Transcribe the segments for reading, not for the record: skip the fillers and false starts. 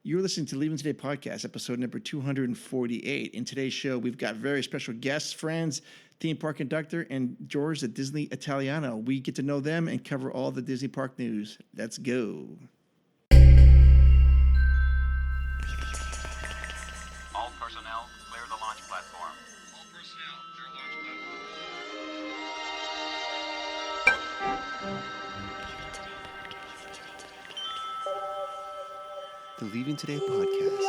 You're listening to Leaving Today podcast, episode number 248. In today's show, we've got very special guests, friends, ThemePark Conductor, and George at Disney Italiano. We get to know them and cover all the Disney Park news. Let's go. All personnel, clear the launch platform. All personnel, clear launch platform. The Leaving Today podcast,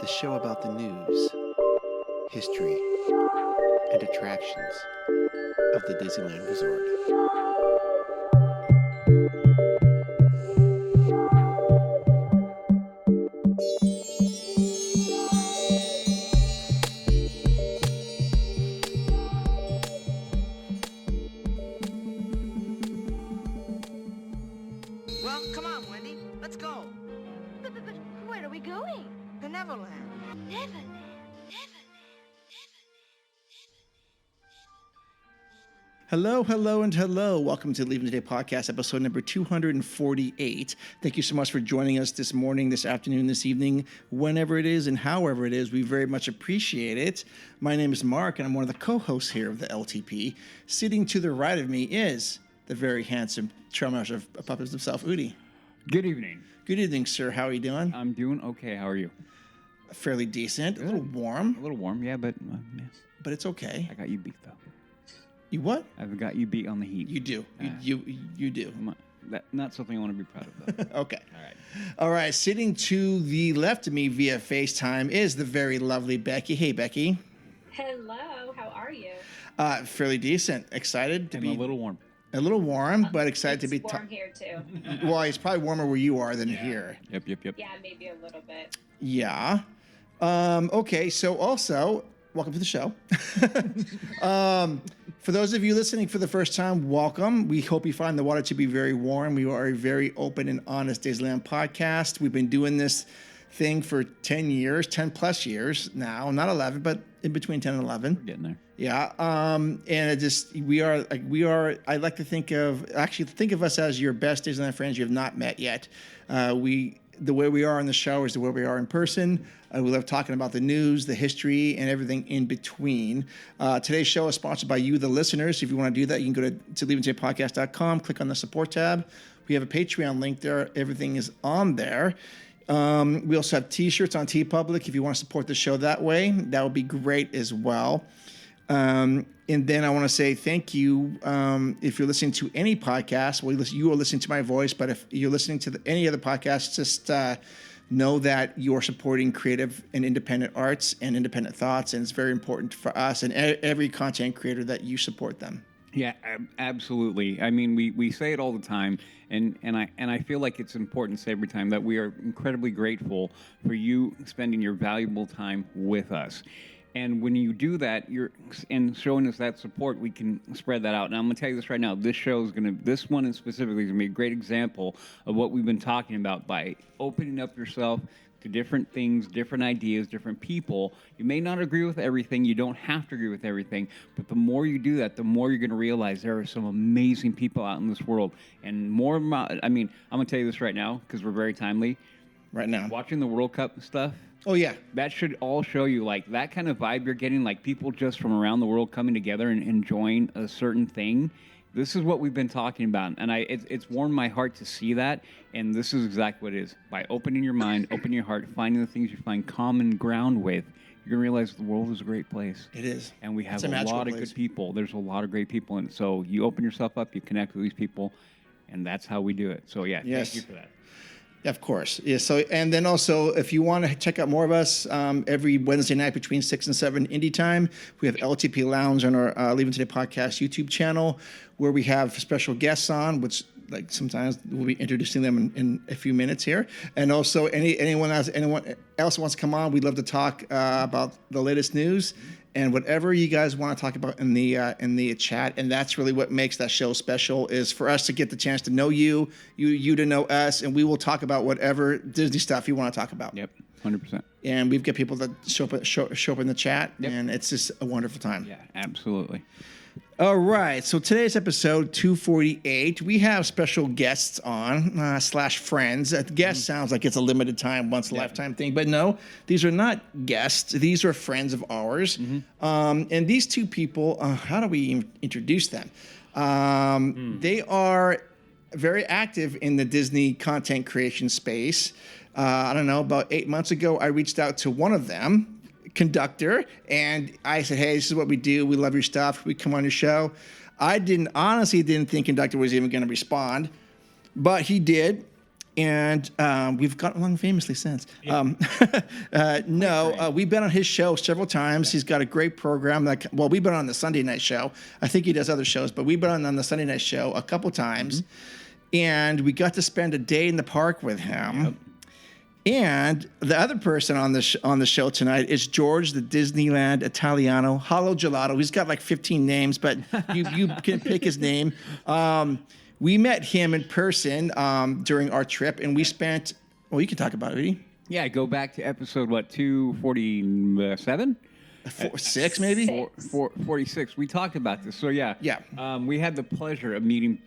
the show about the news, history, and attractions of the Disneyland Resort. Well, come on, Wendy. Let's go. But where are we going? To Neverland. Neverland. Hello, and hello. Welcome to Leaving Today podcast, episode number 248. Thank you so much for joining us this morning, this afternoon, this evening, whenever it is and however it is. We very much appreciate it. My name is Mark, and I'm one of the co-hosts here of the LTP. Sitting to the right of me is the very handsome Trailmaster of Puppets himself, Udi. Good evening. Good evening, sir. How are you doing? I'm doing okay. How are you? Fairly decent. A little warm, A little warm, yeah, but yes. but it's okay. I got you beat, though. You what? I've got you beat on the heat. You do. You do. Not something I want to be proud of, though. Okay. All right. All right. Sitting to the left of me via FaceTime is the very lovely Becky. Hey, Becky. Hello, how are you? Fairly decent. Excited to I'm be a little warm. warm, but excited to be. It's warm here too. Well, it's probably warmer where you are than here. Yep. Yeah, maybe a little bit. Yeah. Okay. So also, welcome to the show. For those of you listening for the first time, welcome. We hope you find the water to be very warm. We are a very open and honest Disneyland podcast. We've been doing this thing for 10 years, 10 plus years now, not 11, but in between 10 and 11. We're getting there. Yeah. And I like to think of us as your best Disneyland friends you have not met yet. The way we are on the show is the way we are in person. We love talking about the news, the history, and everything in between. Today's show is sponsored by you, the listeners. If you want to do that, you can go to leavingtodaypodcast.com, click on the support tab. We have a Patreon link there. Everything is on there. We also have T-shirts on TeePublic. If you want to support the show that way, that would be great as well. And then I want to say thank you. If you're listening to any podcast, you are listening to my voice, but if you're listening to any other podcast, just know that you're supporting creative and independent arts and independent thoughts, and it's very important for us and every content creator that you support them. Yeah, absolutely. I mean, we say it all the time, and I feel like it's important to say every time that we are incredibly grateful for you spending your valuable time with us. And when you do that, and showing us that support, we can spread that out. And I'm going to tell you this right now. This one specifically is going to be a great example of what we've been talking about by opening up yourself to different things, different ideas, different people. You may not agree with everything. You don't have to agree with everything. But the more you do that, the more you're going to realize there are some amazing people out in this world. And I'm going to tell you this right now because we're very timely. Right now. Watching the World Cup stuff. Oh, yeah. That should all show you, like, that kind of vibe you're getting, like people just from around the world coming together and enjoying a certain thing. This is what we've been talking about, and it's warmed my heart to see that, and this is exactly what it is. By opening your mind, opening your heart, finding the things you find common ground with, you're going to realize the world is a great place. It is. And we have a place. lot of good people. There's a lot of great people, and so you open yourself up, you connect with these people, and that's how we do it. So, yeah, yes. Thank you for that. Of course. Yeah. So, and then also, if you want to check out more of us, every Wednesday night between 6 and 7 Indie time, we have LTP Lounge on our Leaving Today podcast YouTube channel, where we have special guests on, which like sometimes we'll be introducing them in a few minutes here. And also, anyone else wants to come on, we'd love to talk about the latest news and whatever you guys want to talk about in the chat. And that's really what makes that show special, is for us to get the chance to know you to know us, and we will talk about whatever Disney stuff you want to talk about. Yep, 100%. And we've got people that show up in the chat, yep. And it's just a wonderful time. Yeah, absolutely. All right. So today's episode 248, we have special guests on slash friends. Guest sounds like it's a limited time, once a lifetime thing, but no, these are not guests. These are friends of ours. And these two people, how do we even introduce them? They are very active in the Disney content creation space. I don't know, about 8 months ago, I reached out to one of them, Conductor, and I said, hey, this is what we do. We love your stuff. We come on your show. I honestly didn't think Conductor was even going to respond, but he did. And we've gotten along famously since. We've been on his show several times. He's got a great program. We've been on the Sunday night show. I think he does other shows, but we've been on the Sunday night show a couple times. And we got to spend a day in the park with him. Yep. And the other person on the show tonight is George, the Disneyland Italiano, Hollow Gelato. He's got like 15 names, but you can pick his name. We met him in person during our trip, and we spent. Well, you can talk about it, Edie. Yeah, go back to episode 247. 6 maybe. 46. We talked about this. So yeah. We had the pleasure of meeting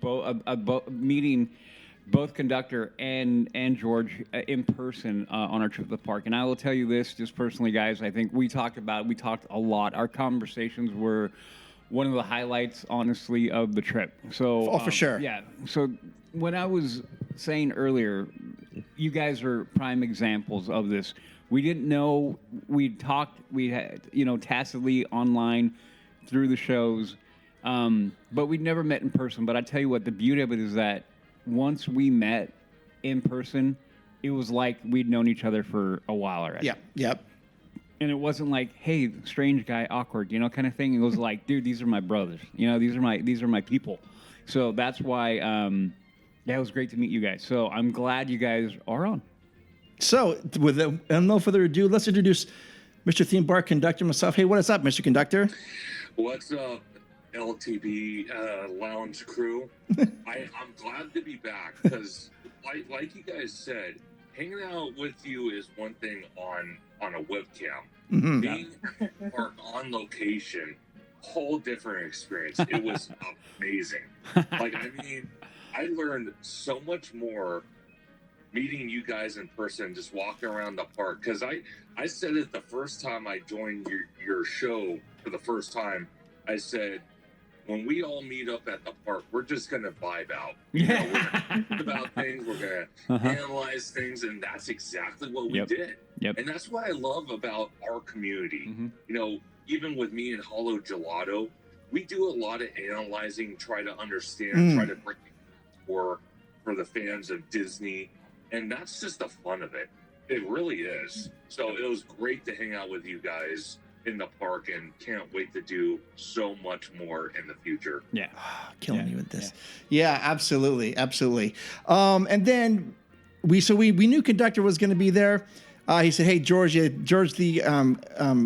both Conductor and George in person on our trip to the park. And I will tell you this, just personally, guys, I think we talked a lot. Our conversations were one of the highlights, honestly, of the trip. So, for sure. Yeah. So when I was saying earlier, you guys are prime examples of this. We didn't know. We had, tacitly online through the shows, but we'd never met in person. But I tell you what, the beauty of it is that once we met in person, it was like we'd known each other for a while already. Yeah. Yep. And it wasn't like, hey, strange guy, awkward, kind of thing. It was like, dude, these are my brothers. These are my people. So that's why, it was great to meet you guys. So I'm glad you guys are on. So with no further ado, let's introduce Mr. ThemePark Conductor myself. Hey, what is up, Mr. Conductor? What's up, LTB lounge crew? I'm glad to be back because, like you guys said, hanging out with you is one thing on a webcam. Being on location, whole different experience. It was amazing. I learned so much more meeting you guys in person, just walking around the park. Because I said it the first time I joined your show for the first time. I said, when we all meet up at the park, we're just going to vibe out. We're going to talk about things. We're going to analyze things. And that's exactly what we did. Yep. And that's what I love about our community. Even with me and Hollow Gelato, we do a lot of analyzing, try to understand, try to bring for the fans of Disney. And that's just the fun of it. It really is. So it was great to hang out with you guys in the park, and can't wait to do so much more in the future. Yeah. Killing me with this. Yeah, absolutely. And then we knew Conductor was going to be there. He said, hey, George the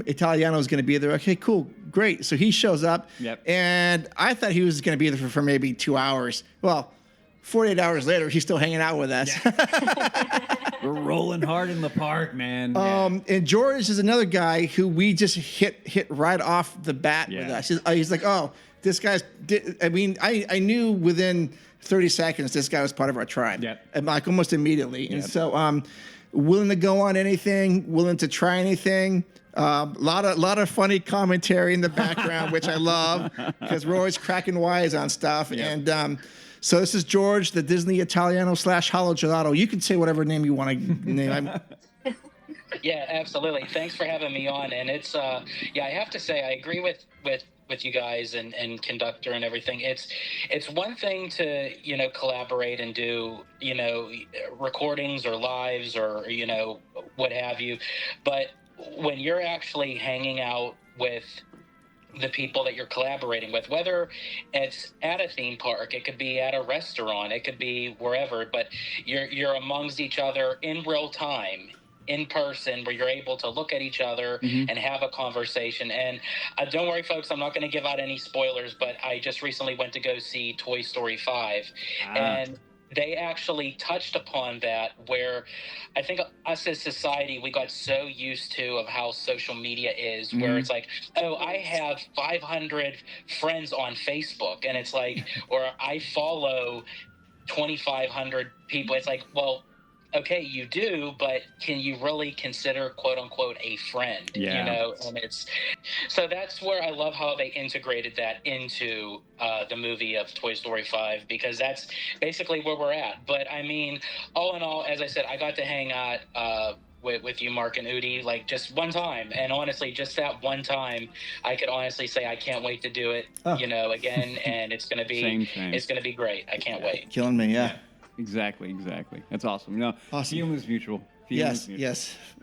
Italiano is going to be there. Okay, cool. Great. So he shows up. Yep. And I thought he was going to be there for maybe 2 hours. Well, 48 hours later, he's still hanging out with us. Yeah. We're rolling hard in the park, man. And George is another guy who we just hit right off the bat with us. He's like, oh, this guy's. I knew within 30 seconds this guy was part of our tribe. Yep. And like almost immediately. And so, willing to go on anything, willing to try anything. Lot of funny commentary in the background, which I love because we're always cracking wise on stuff. Yep. And so this is George, the Disney Italiano / Hollow Gelato. You can say whatever name you want to name. Yeah, absolutely. Thanks for having me on. And it's I have to say I agree with you guys and Conductor and everything. It's one thing to collaborate and do recordings or lives or what have you, but when you're actually hanging out with the people that you're collaborating with, whether it's at a theme park, it could be at a restaurant, it could be wherever, but you're amongst each other in real time, in person, where you're able to look at each other and have a conversation. And don't worry, folks, I'm not going to give out any spoilers, but I just recently went to go see Toy Story 5. And they actually touched upon that, where I think us as society, we got so used to of how social media is, where it's like, oh, I have 500 friends on Facebook, and it's like, or I follow 2,500 people. It's like, well, okay, you do, but can you really consider quote unquote a friend? Yeah. You know, and it's so that's where I love how they integrated that into the movie of Toy Story 5, because that's basically where we're at. But I mean, all in all, as I said, I got to hang out with you, Mark and Udi, like just one time, and honestly, just that one time, I could honestly say I can't wait to do it, again, and it's gonna be Same. it's gonna be great. I can't wait. Killing me, yeah. Exactly. That's awesome. No, Awesome. feeling is mutual. Feeling is mutual.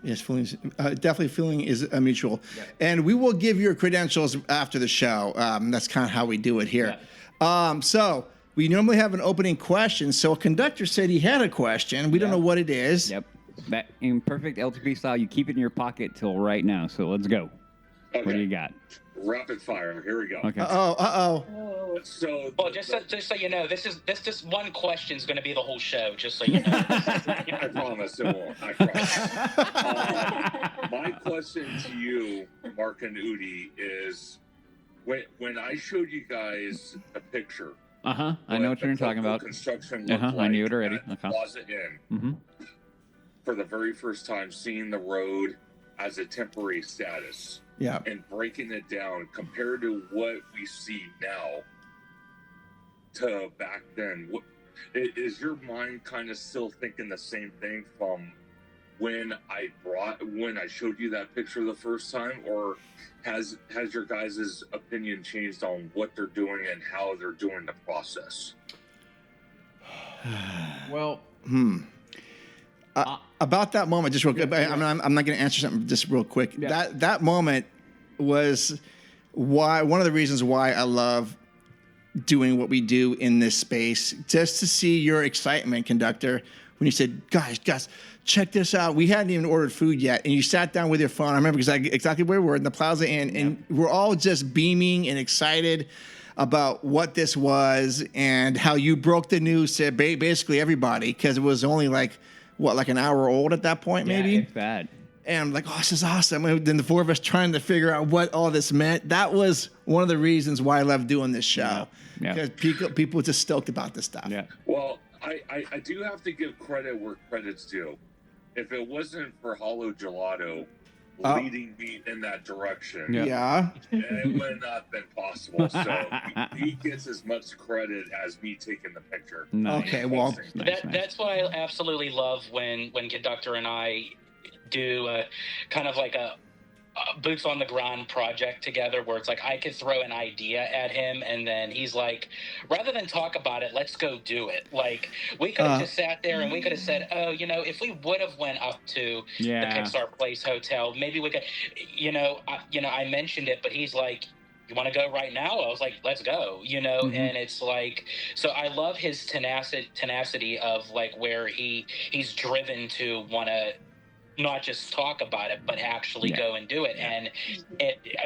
Yes. Feelings, definitely feeling is a mutual. Yeah. And we will give your credentials after the show. That's kind of how we do it here. So we normally have an opening question. So a conductor said he had a question. We don't know what it is. Yep. That in perfect LTP style, you keep it in your pocket till right now. So let's go. Okay. What do you got? Rapid fire. Here we go. Okay. Uh-oh. So, Well, just so you know, this one question is going to be the whole show. Just so you know. I promise it won't. I promise. My question to you, Mark and Udi, is when I showed you guys a picture. I know what you're talking about. Construction looked like I knew it already. at Okay. Closet Inn. For the very first time, seeing the road as a temporary status. Yeah. And breaking it down compared to what we see now to back then. Is your mind kind of still thinking the same thing from when I showed you that picture the first time, or has your guys' opinion changed on what they're doing and how they're doing the process? Well, About that moment, just real quick. I'm not going to answer something just real quick. Yeah. That moment was one of the reasons why I love doing what we do in this space. Just to see your excitement, Conductor, when you said, guys, check this out. We hadn't even ordered food yet, and you sat down with your phone. I remember exactly where we were in the Plaza Inn, and we're all just beaming and excited about what this was and how you broke the news to basically everybody, because it was only like an hour old at that point, maybe? Yeah, if that. And I'm like, oh, this is awesome. And then the four of us trying to figure out what all this meant. That was one of the reasons why I love doing this show. Yeah. Because people were just stoked about this stuff. Yeah. Well, I do have to give credit where credit's due. If it wasn't for Hollow Gelato leading me in that direction, Yeah. it would not have been possible. So he gets as much credit as me taking the picture. Nice. Okay, well, Nice. That's what I absolutely love when Conductor and I do kind of like a boots on the ground project together, where it's like I could throw an idea at him and then he's like, rather than talk about it, let's go do it. Like we could have just sat there and we could have said, oh, if we would have went up to the Pixar Place Hotel, maybe we could, I mentioned it, but he's like, you want to go right now? I was like, let's go, and it's like, so I love his tenacity of like where he's driven to want to not just talk about it, but actually go and do it. And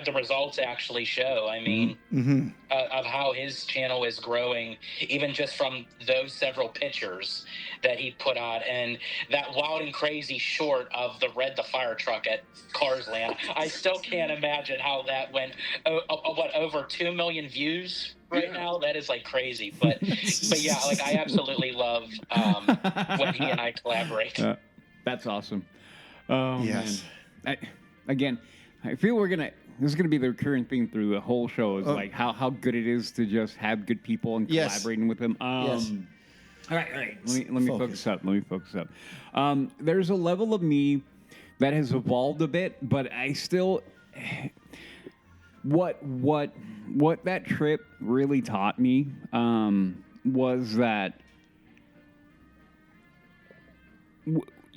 the results actually show. I mean, of how his channel is growing, even just from those several pictures that he put out, and that wild and crazy short of the fire truck at Cars Land. I still can't imagine how that went. Over 2 million views right now? That is like crazy. But yeah, like I absolutely love when he and I collaborate. That's awesome. Oh, yes. Man. I feel this is gonna be the recurring theme through the whole show is like how good it is to just have good people and collaborating with them. Yes. All right. Let me focus up. There's a level of me that has evolved a bit, but I still what that trip really taught me was that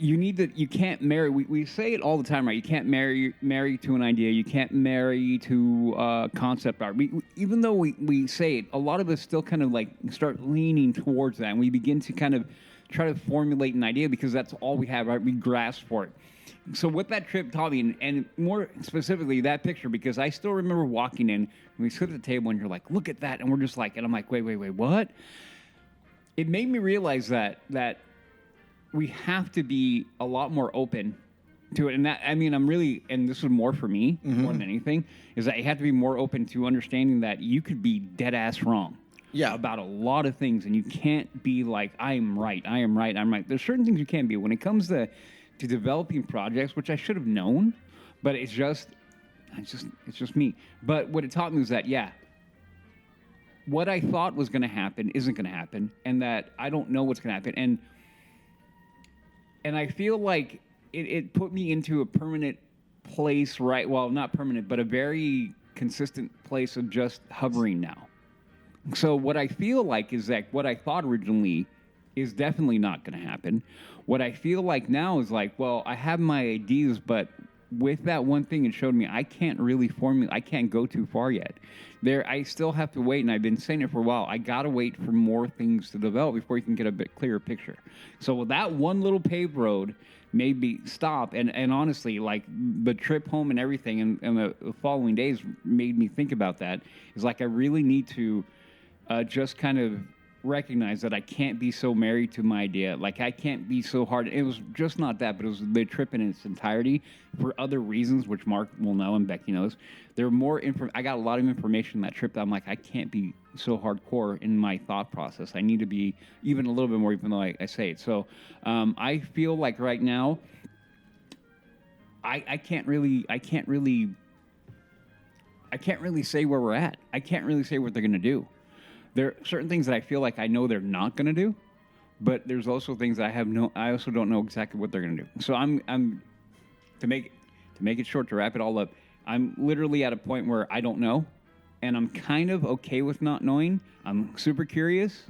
you can't marry. We say it all the time, right? You can't marry to an idea. You can't marry to concept art. Even though we say it, a lot of us still kind of like start leaning towards that, and we begin to kind of try to formulate an idea because that's all we have, right? We grasp for it. So what that trip taught me, and more specifically that picture, because I still remember walking in, and we sit at the table, and you're like, look at that, and we're just like, and I'm like, wait, what? it made me realize that we have to be a lot more open to it. And that, I mean, I'm really, and this was more for me more than anything, is that you have to be more open to understanding that you could be dead ass wrong. Yeah. About a lot of things, and you can't be like, I'm right. There's certain things you can't be. When it comes to developing projects, which I should have known, but it's just me. But what it taught me was that, what I thought was going to happen isn't going to happen, and that I don't know what's going to happen. And I feel like it put me into a permanent place, right? Well, not permanent, but a very consistent place of just hovering now. So what I feel like is that what I thought originally is definitely not going to happen. What I feel like now is like, well, I have my ideas, but with that one thing, it showed me I can't really I can't go too far yet. I still have to wait, and I've been saying it for a while. I got to wait for more things to develop before you can get a bit clearer picture. So with that one little paved road made me stop, and honestly, like the trip home and everything and the following days made me think about that. Is like I really need to just kind of recognize that I can't be so married to my idea. Like I can't be so hard. It was just not that, but it was the trip in its entirety for other reasons, which Mark will know and Becky knows. There were more I got a lot of information in that trip that I'm like, I can't be so hardcore in my thought process. I need to be even a little bit more, even though I say it. So I feel like right now, I can't really say where we're at. I can't really say what they're going to do. There are certain things that I feel like I know they're not going to do, but there's also things that I also don't know exactly what they're going to do. So I'm to make it short, to wrap it all up, I'm literally at a point where I don't know, and I'm kind of okay with not knowing. I'm super curious,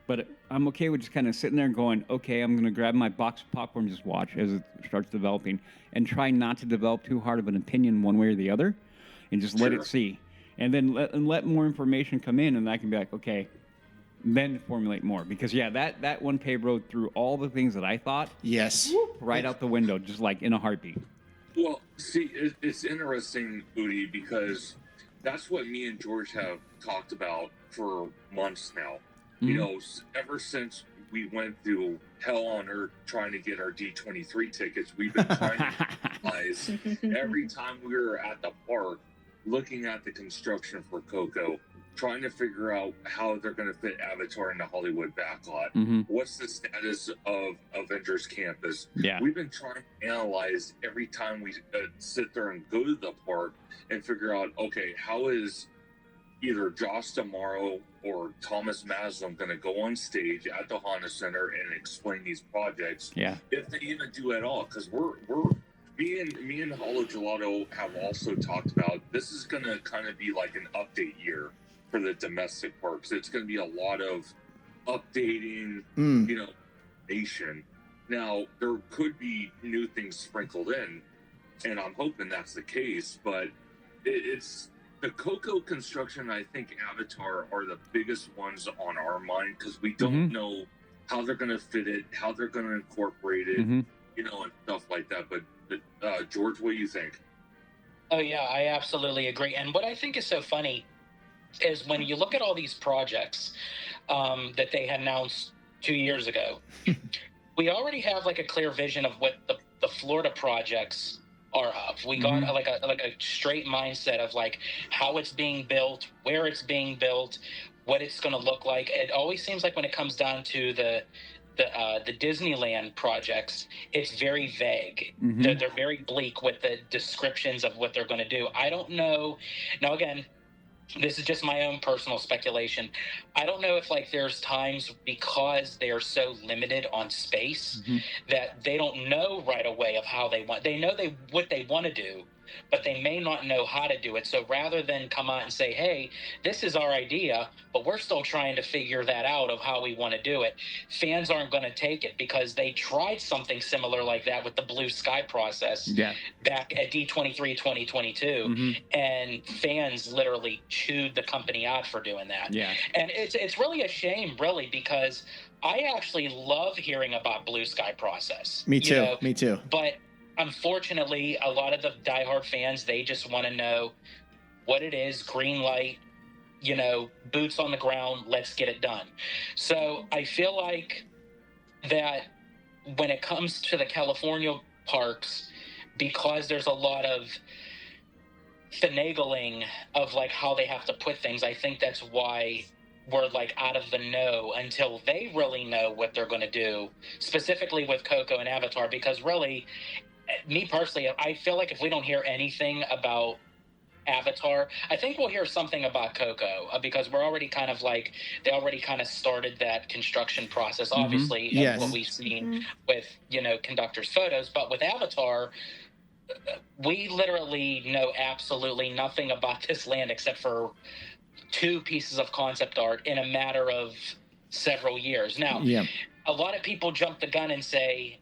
but I'm okay with just kind of sitting there and going, okay, I'm going to grab my box of popcorn, just watch as it starts developing, and try not to develop too hard of an opinion one way or the other, and just let it see. And then let more information come in, and I can be like, okay, then formulate more. Because, that one paved road threw all the things that I thought right out the window, just like in a heartbeat. Well, see, it's interesting, Udi, because that's what me and George have talked about for months now. You know, ever since we went through hell on earth trying to get our D23 tickets, we've been trying to realize every time we were at the park, looking at the construction for Coco, trying to figure out how they're going to fit Avatar in the Hollywood backlot. What's the status of Avengers Campus? Yeah. We've been trying to analyze every time we sit there and go to the park and figure out, okay, how is either Josh D'Amaro or Thomas Maslam going to go on stage at the Honda Center and explain these projects? Yeah. If they even do at all, because me and Holo Gelato have also talked about this is going to kind of be like an update year for the domestic parks. It's going to be a lot of updating, nation. Now, there could be new things sprinkled in, and I'm hoping that's the case, but it's the Coco construction, I think Avatar are the biggest ones on our mind because we don't know how they're going to fit it, how they're going to incorporate it, and stuff like that. But George, what do you think? Oh, yeah, I absolutely agree. And what I think is so funny is when you look at all these projects that they had announced 2 years ago, we already have like a clear vision of what the Florida projects are of. We got like a straight mindset of like how it's being built, where it's being built, what it's going to look like. It always seems like when it comes down to the Disneyland projects, it's very vague. They're very bleak with the descriptions of what they're going to do. I don't know. Now, again, this is just my own personal speculation. I don't know if like there's times because they are so limited on space that they don't know right away of how they want. They know what they want to do, but they may not know how to do it. So rather than come out and say, hey, this is our idea, but we're still trying to figure that out of how we want to do it, fans aren't going to take it because they tried something similar like that with the Blue Sky process back at D23 2022, and fans literally chewed the company out for doing that. Yeah. And it's really a shame, really, because I actually love hearing about Blue Sky process. Me too. Me too. But unfortunately, a lot of the diehard fans, they just want to know what it is, green light, boots on the ground, let's get it done. So I feel like that when it comes to the California parks, because there's a lot of finagling of like how they have to put things, I think that's why we're like out of the know until they really know what they're going to do, specifically with Coco and Avatar. Because really, me personally, I feel like if we don't hear anything about Avatar, I think we'll hear something about Coco, because we're already kind of like, they already kind of started that construction process, obviously, Yes. what we've seen with Conductor's photos. But with Avatar, we literally know absolutely nothing about this land except for 2 pieces of concept art in a matter of several years. Now, a lot of people jump the gun and say,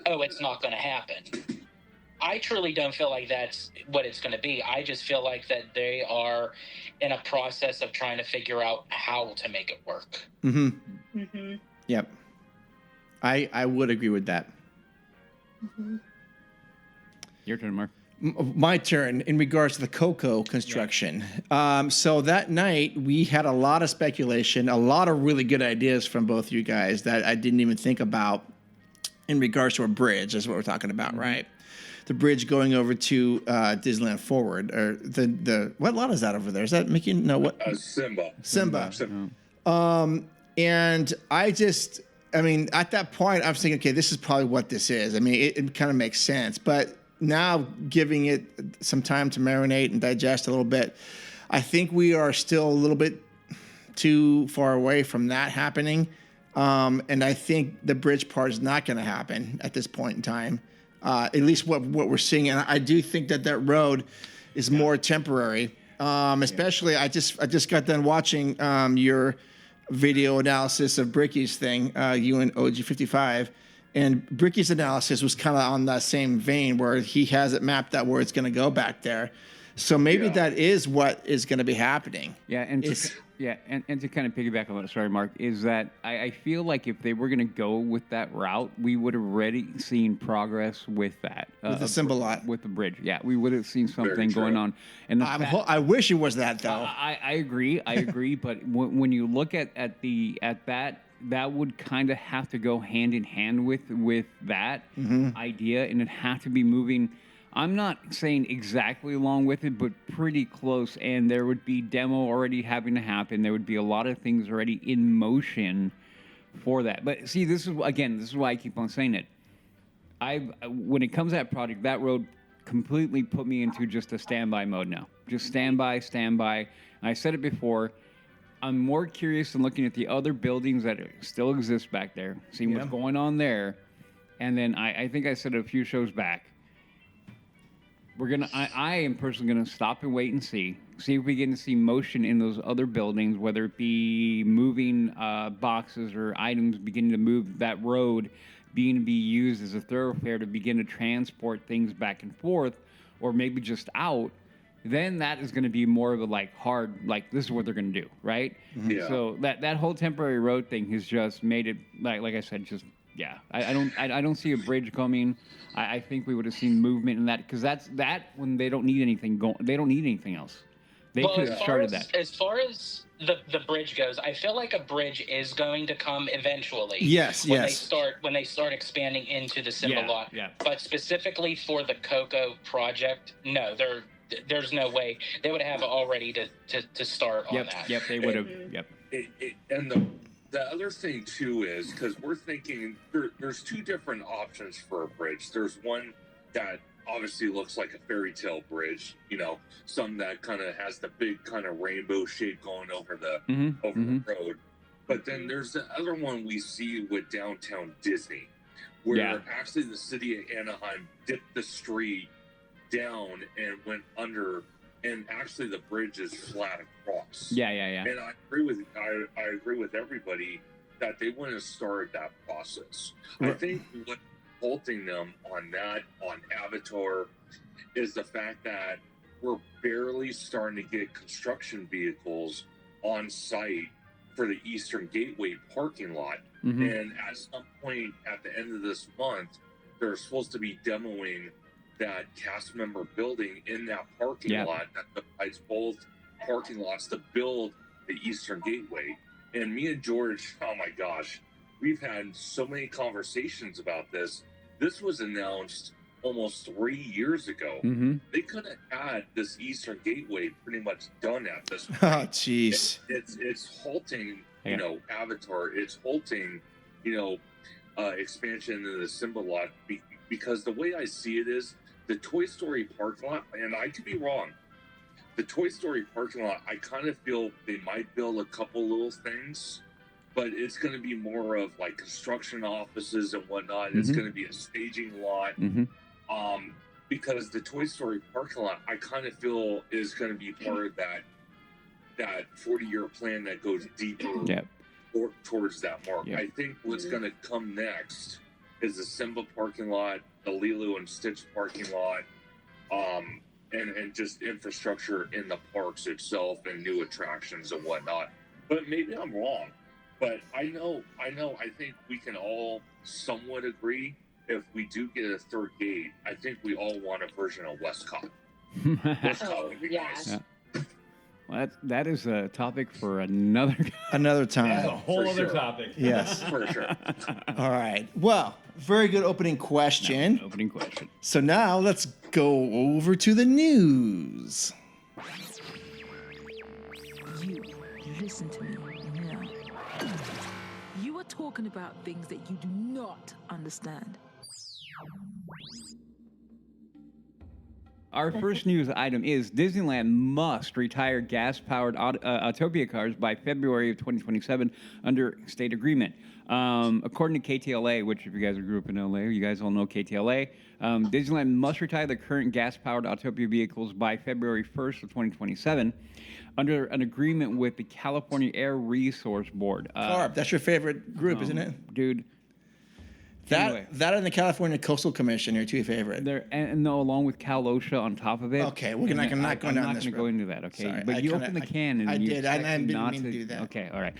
oh, it's not going to happen. I truly don't feel like that's what it's going to be. I just feel like that they are in a process of trying to figure out how to make it work. Yep. I would agree with that. Your turn, Mark. My turn in regards to the Coco construction. So that night we had a lot of speculation, a lot of really good ideas from both you guys that I didn't even think about in regards to a bridge. Is what we're talking about, right? The bridge going over to Disneyland Forward, or the what lot is that over there? Is that Mickey? No, what? Simba. And I mean, at that point, I was thinking, okay, this is probably what this is. I mean, it kind of makes sense, but now giving it some time to marinate and digest a little bit, I think we are still a little bit too far away from that happening. And I think the bridge part is not going to happen at this point in time, at least what we're seeing. And I do think that road is more temporary, especially I just got done watching your video analysis of Bricky's thing, you and OG55. And Bricky's analysis was kind of on that same vein where he has it mapped out where it's going to go back there. So maybe that is what is going to be happening. Yeah, and to kind of piggyback on that, sorry, Mark, is that I feel like if they were going to go with that route, we would have already seen progress with that. With the Simba lot. With the bridge, yeah. We would have seen something going on. And I wish it was that, though. I agree, but when you look at that, that would kind of have to go hand in hand with that idea, and it have to be moving. I'm not saying exactly along with it, but pretty close. And there would be demo already having to happen. There would be a lot of things already in motion for that. But see, this is why I keep on saying it. When it comes to that project, that road completely put me into just a standby mode now. Just standby. And I said it before. I'm more curious in looking at the other buildings that still exist back there, seeing what's going on there. And then I think I said a few shows back, I am personally gonna stop and wait and see if we get to see motion in those other buildings, whether it be moving boxes or items beginning to move, that road being to be used as a thoroughfare to begin to transport things back and forth, or maybe just out. Then that is going to be more of a hard, this is what they're going to do, right? Yeah. So that whole temporary road thing has just made it like I said, I don't see a bridge coming. I think we would have seen movement in that, because that's when they don't need anything they don't need anything else. They could have started that. As far as the bridge goes, I feel like a bridge is going to come eventually. Yes. When they start expanding into the Simba lot. Yeah. But specifically for the Coco project, no, there's no way they would have already to start on that. Yep, they would have. Yep. And the other thing too is, because we're thinking there's 2 different options for a bridge. There's one that obviously looks like a fairy tale bridge, some that kind of has the big kind of rainbow shape going over the the road. But then there's the other one we see with downtown Disney, where actually the city of Anaheim dipped the street down and went under, and actually the bridge is flat across. Yeah. And I agree with everybody that they wouldn't have started that process. I think what's halting them on Avatar is the fact that we're barely starting to get construction vehicles on site for the Eastern Gateway parking lot. And at some point at the end of this month, they're supposed to be demoing that cast member building in that parking lot that provides both parking lots to build the Eastern Gateway. And me and George, oh my gosh, we've had so many conversations about this. This was announced almost 3 years ago. Mm-hmm. They could have had this Eastern Gateway pretty much done at this point. Oh, jeez. It's halting, Yeah. you know, Avatar. It's halting, you know, expansion into the Simba lot because the way I see it is the Toy Story parking lot, and I could be wrong. The Toy Story parking lot, I kind of feel they might build a couple little things, but it's going to be more of like construction offices and whatnot. It's Mhm. going to be a staging lot. Mm-hmm. Because the Toy Story parking lot, I kind of feel is going to be part of that 40-year plan that goes deeper Yep. towards that mark. Yep. I think what's going to come next is the Simba parking lot, the Lilo and Stitch parking lot, and just infrastructure in the parks itself and new attractions and whatnot. But maybe I'm wrong. But I think we can all somewhat agree if we do get a third gate, I think we all want a version of Westcott. Westcott would be nice. Yeah. Well, that is a topic for another Time. Yeah. whole For other sure. topic. Yes. For sure. All right. Well, very good opening question. Opening question. So now let's go over to the news. You listen to me now. You are talking about things that you do not understand. Our first news item is Disneyland must retire gas-powered Autopia cars by February of 2027 under state agreement. According to KTLA, which if you guys grew up in LA, you guys all know KTLA, Disneyland must retire the current gas-powered Autopia vehicles by February 1st of 2027 under an agreement with the California Air Resource Board. Carb, that's your favorite group, isn't it? Dude. That Anyway. that and the California Coastal Commission are two favorite. There and no, along with Cal OSHA on top of it. Okay, we're not going down I'm not this going to road. go into that. Okay, Sorry, but I you kinda- opened the can and I you did. I expected didn't not mean to do that. Okay, all right.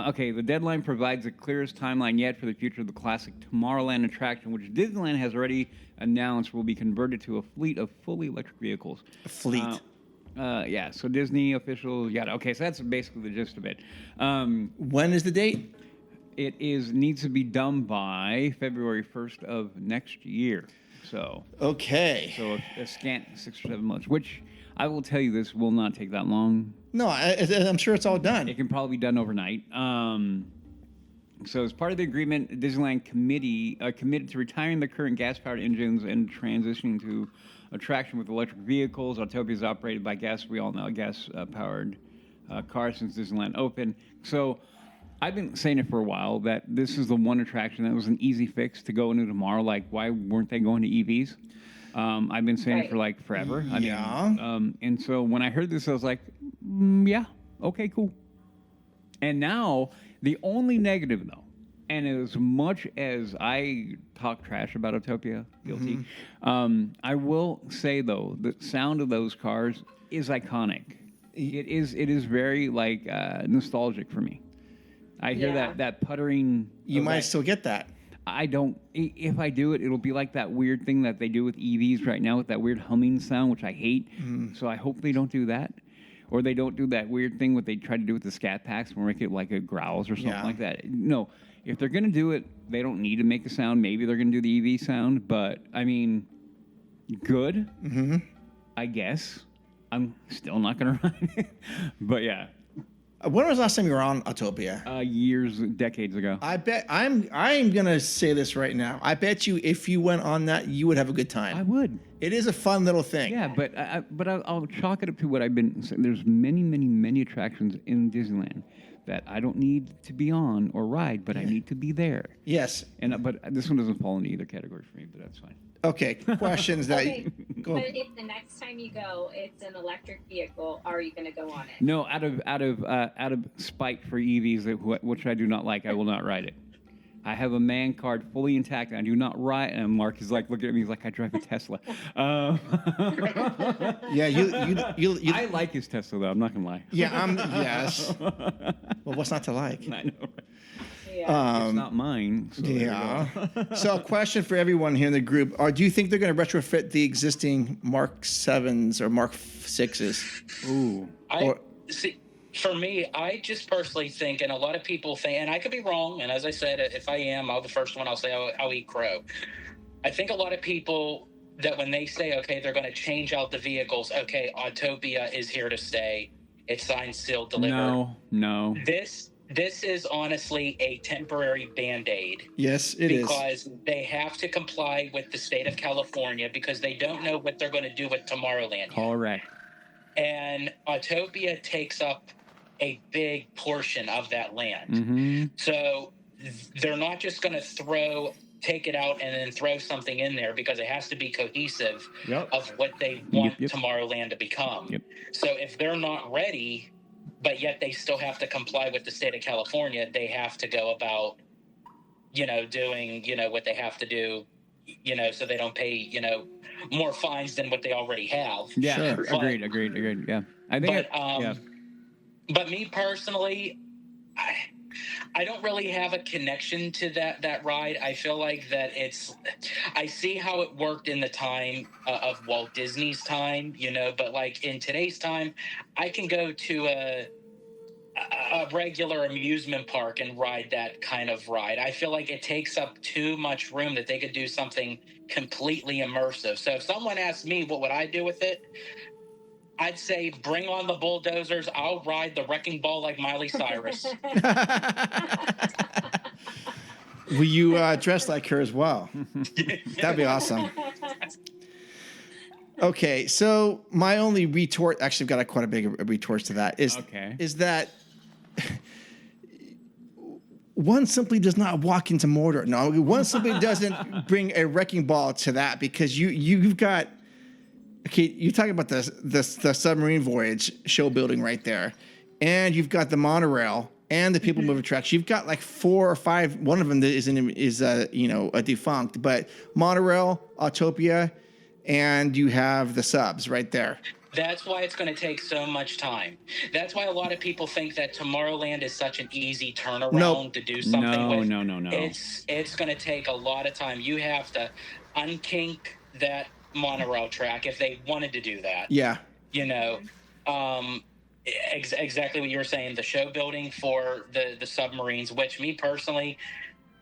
Okay, the deadline provides the clearest timeline yet for the future of the classic Tomorrowland attraction, which Disneyland has already announced will be converted to a fleet of fully electric vehicles. A fleet. Yeah. So Disney official. Yeah. Okay. So that's basically the gist of it. When is the date? It needs to be done by February 1st of next year. So Okay. a scant 6 or 7 months, which I will tell you this will not take that long. No, I'm sure it's all done. It can probably be done overnight. So as part of the agreement, Disneyland committee committed to retiring the current gas-powered engines and transitioning to attraction with electric vehicles. Autopia is operated by gas. We all know gas-powered cars since Disneyland opened. So I've been saying it for a while that this is the one attraction that was an easy fix to go into tomorrow. Like, why weren't they going to EVs? I've been saying it for like forever. And so when I heard this, I was like, yeah, okay, cool. And now the only negative, though, and as much as I talk trash about Autopia, guilty, I will say though the sound of those cars is iconic. It is very like nostalgic for me. I hear that puttering. You of might that- still get that. I don't. If I do it, it'll be like that weird thing that they do with EVs right now with that weird humming sound, which I hate. So I hope they don't do that, or they don't do that weird thing what they try to do with the scat packs, where make it like it growls or something like that. No, if they're gonna do it, they don't need to make a sound. Maybe they're gonna do the EV sound, but I mean, good. I guess. I'm still not gonna ride it, but yeah. When was the last time you were on Autopia? Years, decades ago. I bet I'm gonna say this right now. I bet you if you went on that, you would have a good time. I would. It is a fun little thing. Yeah, but I'll chalk it up to what I've been saying. There's many attractions in Disneyland that I don't need to be on or ride, but I need to be there. Yes. And but this one doesn't fall into either category for me, but that's fine. Okay. Questions that. Okay, Go. but if the next time you go, it's an electric vehicle, are you going to go on it? No, out of spite for EVs, which I do not like, I will not ride it. I have a man card fully intact, and I do not ride. And Mark is like looking at me, he's like, I drive a Tesla. Yeah, you. I like his Tesla though. I'm not gonna lie. Yeah, yes. Well, what's not to like? I know. Right? Yeah. It's not mine. So there you Yeah. go. So, a question for everyone here in the group: do you think they're going to retrofit the existing Mark 7s or Mark 6s? Ooh. I Or- see. For me, I just personally think, and a lot of people think, and I could be wrong, and as I said, if I am, I'll the first one I'll say I'll eat crow. I think a lot of people that when they say, okay, they're going to change out the vehicles, okay, Autopia is here to stay. It's signed, sealed, delivered. No. This is honestly a temporary Band-Aid. Yes, it is. Because they have to comply with the state of California because they don't know what they're going to do with Tomorrowland yet. Correct. And Autopia takes up a big portion of that land. Mm-hmm. So they're not just going to take it out and then throw something in there because it has to be cohesive of what they want Tomorrowland to become. Yep. So if they're not ready, but yet they still have to comply with the state of California, they have to go about, doing, what they have to do, so they don't pay, more fines than what they already have. Yeah, Sure. Agreed. Yeah. I think but me personally, I don't really have a connection to that ride. I feel like that I see how it worked in the time of Walt Disney's time, but like in today's time, I can go to a regular amusement park and ride that kind of ride. I feel like it takes up too much room that they could do something completely immersive. So if someone asked me what would I do with it, I'd say bring on the bulldozers. I'll ride the wrecking ball like Miley Cyrus. Will you dress like her as well? That'd be awesome. Okay, so my only retort, actually, I've got quite a big retort to that, is that one simply does not walk into Mordor. No, one simply doesn't bring a wrecking ball to that because you've got. Okay, you're talking about the submarine voyage show building right there, and you've got the monorail and the people mover tracks. You've got like 4 or 5. One of them that is a defunct, but monorail, Autopia, and you have the subs right there. That's why it's going to take so much time. That's why a lot of people think that Tomorrowland is such an easy turnaround to do something with. No. It's going to take a lot of time. You have to unkink that monorail track if they wanted to do that. Yeah. Exactly what you were saying, the show building for the submarines, which me personally,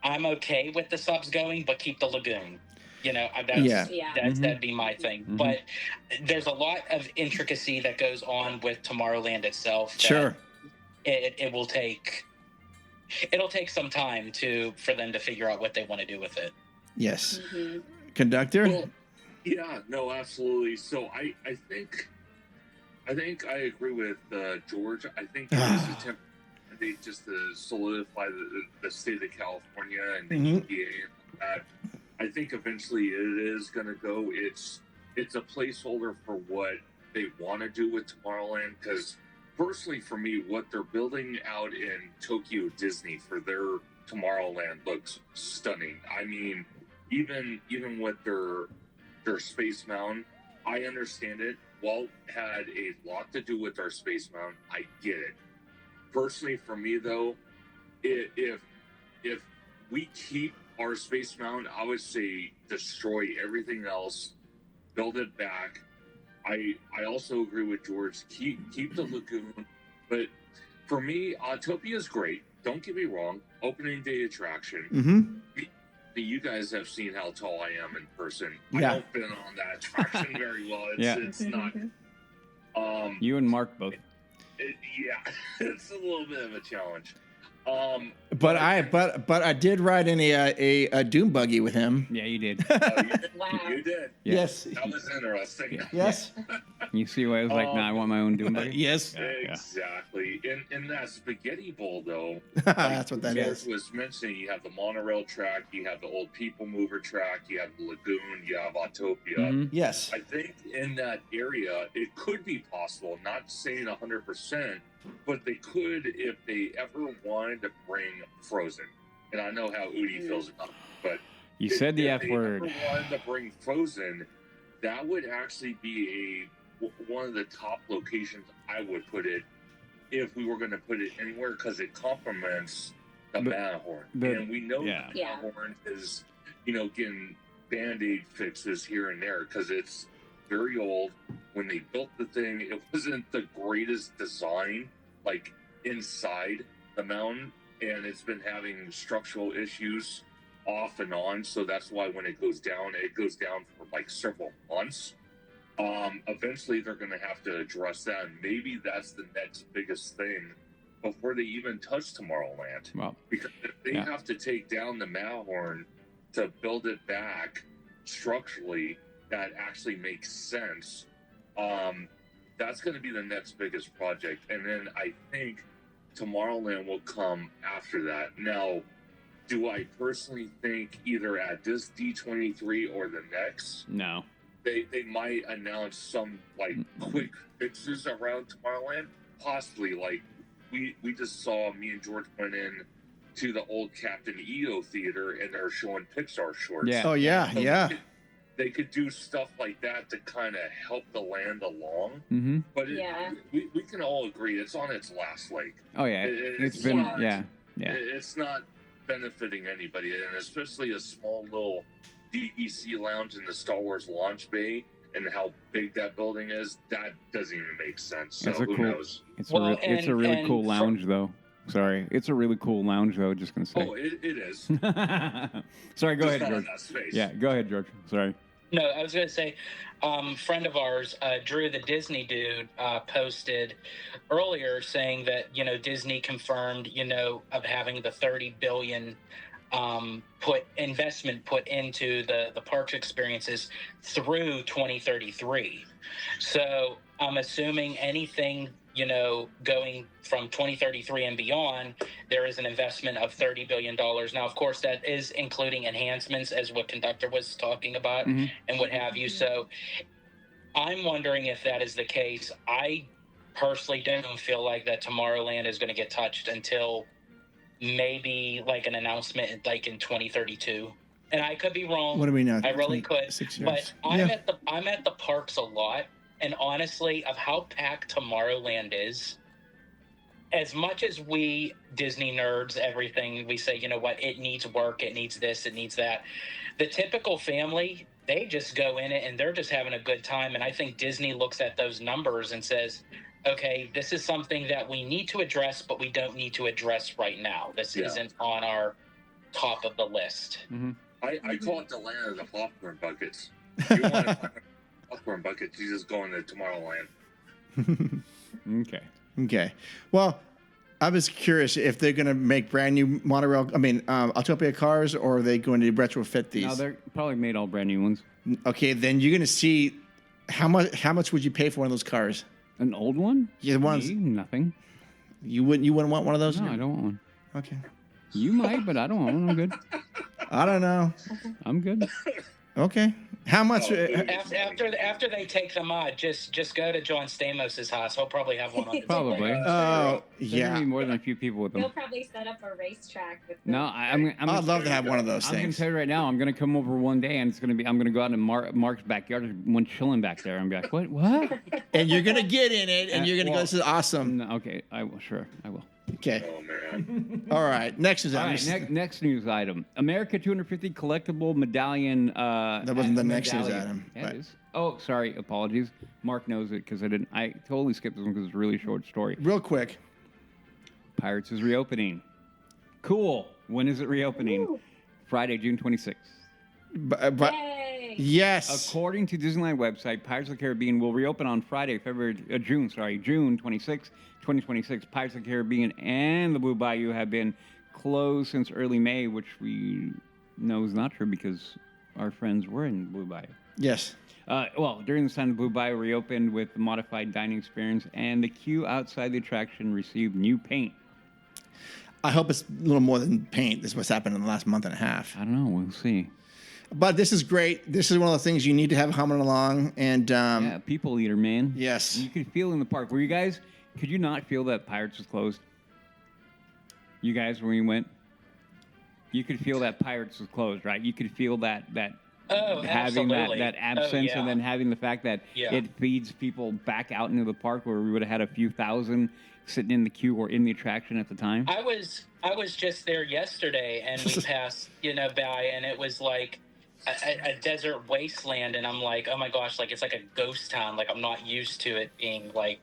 I'm okay with the subs going, but keep the lagoon. That'd be my thing. Mm-hmm. But there's a lot of intricacy that goes on with Tomorrowland itself. Sure. It'll take some time for them to figure out what they want to do with it. Yes. Mm-hmm. Conductor? Well, yeah, no, absolutely. So I think I agree with George. I think it is a temporary just to solidify the state of California and the EPA and that. I think eventually it is going to go. It's a placeholder for what they want to do with Tomorrowland. Because personally, for me, what they're building out in Tokyo Disney for their Tomorrowland looks stunning. I mean, even with their Space Mountain, I understand it. Walt had a lot to do with our Space Mountain. I get it. Personally, for me though, if we keep our Space Mountain, I would say destroy everything else, build it back. I also agree with George. Keep the lagoon, but for me, Autopia is great. Don't get me wrong. Opening day attraction. Mm-hmm. You guys have seen how tall I am in person. Yeah. I don't fit on that attraction very well. It's not. You and Mark both. It's a little bit of a challenge. But I did ride in a Doom buggy with him. Yeah, you did. Wow. You did. Yes. That was interesting. Yes. You see why I was like, I want my own Doom buggy? Yes. Exactly. In that spaghetti bowl, though, that's what that George is. was mentioning, you have the monorail track, you have the old people mover track, you have the lagoon, you have Autopia. Mm-hmm. Yes. I think in that area, it could be possible, not saying 100%, but they could if they ever wanted to bring Frozen. And I know how Udi feels about it, but You said the F if word. they ever wanted to bring Frozen, that would actually be one of the top locations I would put it if we were going to put it anywhere, because it complements the Matterhorn. And we know the Matterhorn is, getting Band-Aid fixes here and there because it's very old. When they built the thing, it wasn't the greatest design. like inside the mountain, and it's been having structural issues off and on. So that's why when it goes down for like several months. Eventually they're going to have to address that, and maybe that's the next biggest thing before they even touch Tomorrowland. Well, Because if they have to take down the Matterhorn to build it back structurally, that actually makes sense. That's going to be the next biggest project, and then I think Tomorrowland will come after that. Now, do I personally think either at this D23 or the next, no. they might announce some like quick fixes around Tomorrowland? Possibly. Like we just saw, me and George went in to the old Captain EO Theater, and they're showing Pixar shorts. Yeah. Oh yeah, So yeah. they could do stuff like that to kind of help the land along. Mm-hmm. But Yeah. we can all agree it's on its last leg. Oh yeah, it's been not- yeah. It's not benefiting anybody, and especially a small little DEC lounge in the Star Wars launch bay, and how big that building is, that doesn't even make sense. So It's a who cool- knows? It's Well, it's a really and cool lounge though. Sorry, it's a really cool lounge though. Just gonna say. Oh, it is. Sorry, go Just ahead, not George. enough space. Yeah, go ahead, George. Sorry. No, I was going to say, friend of ours, Drew the Disney dude, posted earlier saying that, Disney confirmed, of having the $30 billion investment put into the parks experiences through 2033. So I'm assuming anything, going from 2033 and beyond, there is an investment of $30 billion. Now, of course, that is including enhancements, as what Conductor was talking about, and what have you. So I'm wondering if that is the case. I personally don't feel like that Tomorrowland is going to get touched until maybe like an announcement like in 2032. And I could be wrong. What do we know? I really could. 6 years. But I'm at the parks a lot, and honestly, of how packed Tomorrowland is, as much as we Disney nerds, everything we say, you know what, it needs work, it needs this, it needs that. The typical family, they just go in it and they're just having a good time. And I think Disney looks at those numbers and says, okay, this is something that we need to address, but we don't need to address right now. This isn't on our top of the list. I call it the land of the popcorn buckets. If you want a popcorn bucket, you just go into Tomorrowland. Okay. Okay. Well, I was curious if they're going to make brand new monorail. Autopia cars, or are they going to retrofit these? No, they're probably made all brand new ones. Okay, then you're going to see how much would you pay for one of those cars? An old one? Yeah, the ones Me? Nothing. you wouldn't want one of those? No, I don't want one. Okay. You might, but I don't want one. I'm good. I don't know. I'm good. Okay. How much? After they take the mod, just go to John Stamos's house. He'll probably have one on the Probably. Oh, There's yeah. gonna be more than a few people with them. He'll probably set up a racetrack with No, I'm I'd love to have one of those I'm gonna things. tell you right now. I'm gonna come over one day, and I'm gonna go out in Mark's backyard, there's one chilling back there, and be like, what? And you're going to get in it, and you're going to go, well, this is awesome. No, okay, I will. Sure, I will. Okay. Oh, man. All right. Next is All right, next news item: America 250 collectible medallion. That wasn't the next news medallion. item, Yeah, but- it is. Oh, sorry. Apologies. Mark knows it because I didn't. I totally skipped this one because it's a really short story. Real quick. Pirates is reopening. Cool. When is it reopening? Ooh. Friday, June 26th. But Yay! yes. According to Disneyland website, Pirates of the Caribbean will reopen on Friday, June 26, 2026. Pirates of the Caribbean and the Blue Bayou have been closed since early May, which we know is not true because our friends were in Blue Bayou. Yes. During this time, the Blue Bayou reopened with the modified dining experience, and the queue outside the attraction received new paint. I hope it's a little more than paint. This is what's happened in the last month and a half. I don't know. We'll see. But this is great. This is one of the things you need to have humming along. And Yeah, people eater, man. yes. You could feel in the park. Were you guys? Could you not feel that Pirates was closed? You guys, when you went, you could feel that Pirates was closed, right? You could feel that Oh, having absolutely. that absence, yeah. and then having the fact that Yeah. it feeds people back out into the park, where we would have had a few thousand sitting in the queue or in the attraction at the time. I was just there yesterday, and we passed by, and it was like a desert wasteland, and I'm like, oh my gosh, like it's like a ghost town. Like I'm not used to it being like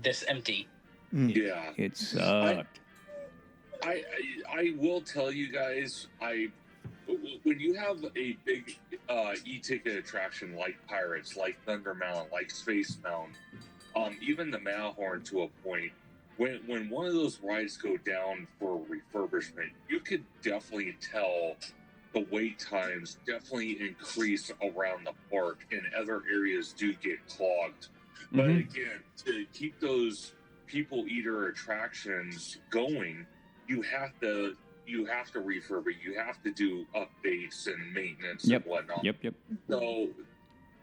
this empty. Yeah. It sucked. I will tell you guys, when you have a big e-ticket attraction like Pirates, like Thunder Mountain, like Space Mountain, even the Matterhorn to a point, when one of those rides go down for refurbishment, you could definitely tell the wait times definitely increase around the park, and other areas do get clogged. But again, to keep those people eater attractions going, you have to refurb it. You have to do updates and maintenance and whatnot. Yep. So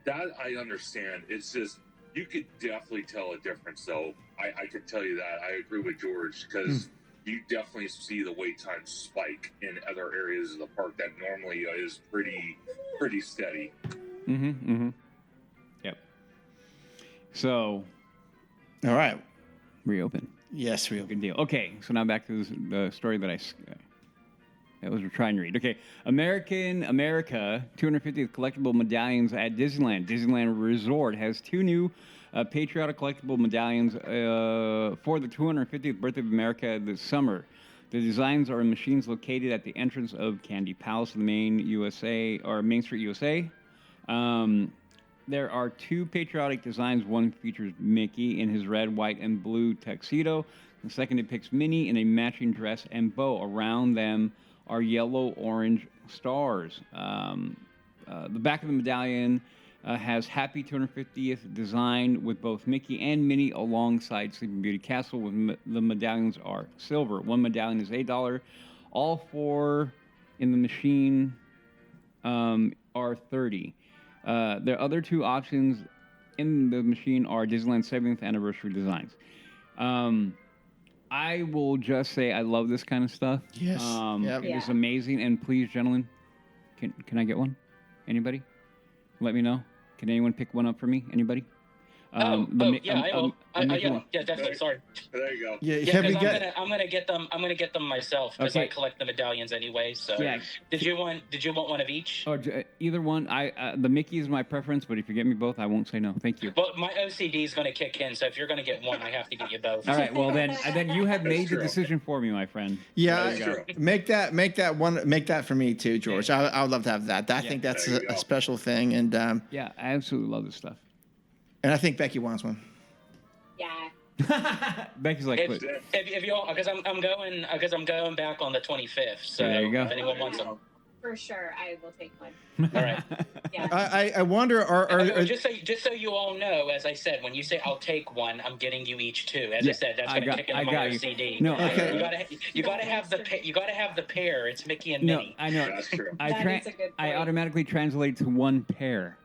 that I understand. It's just you could definitely tell a difference, though. I could tell you that. I agree with George because you definitely see the wait time spike in other areas of the park that normally is pretty steady. Yep. So, All right. reopen. Yes, real Good deal. Okay, so now back to the story that I was trying to read. Okay, America 250th collectible medallions at Disneyland. Disneyland Resort has 2 new patriotic collectible medallions for the 250th birthday of America this summer. The designs are in machines located at the entrance of Candy Palace in Main Street, USA. There are 2 patriotic designs. One features Mickey in his red, white, and blue tuxedo. The second depicts Minnie in a matching dress and bow. Around them are yellow-orange stars. The back of the medallion has Happy 250th design with both Mickey and Minnie alongside Sleeping Beauty Castle. The medallions are silver. One medallion is $8. All 4 in the machine are $30. The other 2 options in the machine are Disneyland 70th anniversary designs. I will just say I love this kind of stuff. Yes. Yep. It is amazing. And please, gentlemen, can I get one? Anybody? Let me know. Can anyone pick one up for me? Anybody? I will. Yeah, definitely. Sorry. There you go. Yeah, Yeah, because I'm gonna get them. I'm gonna get them myself because I collect the medallions anyway. So yeah. Did you want one of each? Or either one. The Mickey is my preference, but if you get me both, I won't say no. Thank you. Well, my OCD is gonna kick in, so if you're gonna get one, I have to get you both. All right. Well, then you have made the decision for me, my friend. Yeah, make that for me too, George. I would love to have that. I think that's a special thing, and yeah, I absolutely love this stuff. And I think Becky wants one. Yeah. Becky's like, if you all, because I'm going back on the 25th. So there you go. If anyone wants them. For sure, I will take one. All right. Yeah. I wonder, just so you all know, as I said, when you say I'll take one, I'm getting you each 2. As I said, that's going to kick into my OCD. No, okay. You gotta have the pair. It's Mickey and Minnie. No, I know. That's true. I automatically translate to 1 pair.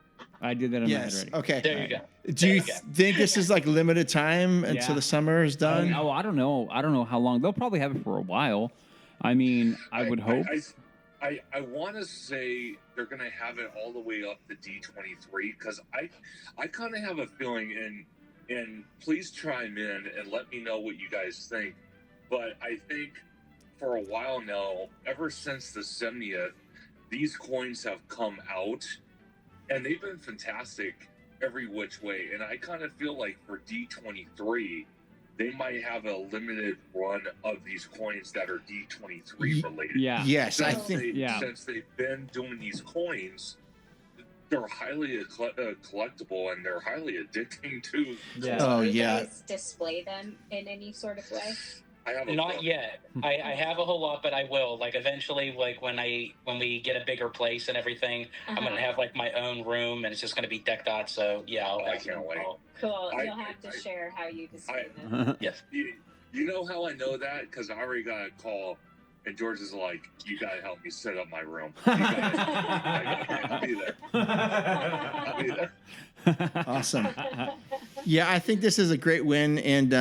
I did that in my head already. Okay. There you go. Do you think this is like limited time until the summer is done? I don't know. I don't know how long. They'll probably have it for a while. I mean, I would hope. I want to say they're going to have it all the way up to D23 because I kind of have a feeling, and please chime in and let me know what you guys think. But I think for a while now, ever since the 70th, these coins have come out. And they've been fantastic every which way. And I kind of feel like for D23, they might have a limited run of these coins that are D23 related. Yeah. Yes, I Since think. since they've been doing these coins, they're highly collectible and they're highly addicting too. Yeah. Oh, Do you yeah. guys display them in any sort of way? I have Not yet. I have a whole lot, but I will. Like eventually, like when we get a bigger place and everything, I'm gonna have like my own room, and it's just gonna be decked out. So yeah, I can't wait. Cool. You'll have to share how you display them. Uh-huh. Yes. You know how I know that? Because I already got a call, and George is like, "You gotta help me set up my room." I'll be there. I'll be there. Awesome. Yeah, I think this is a great win, and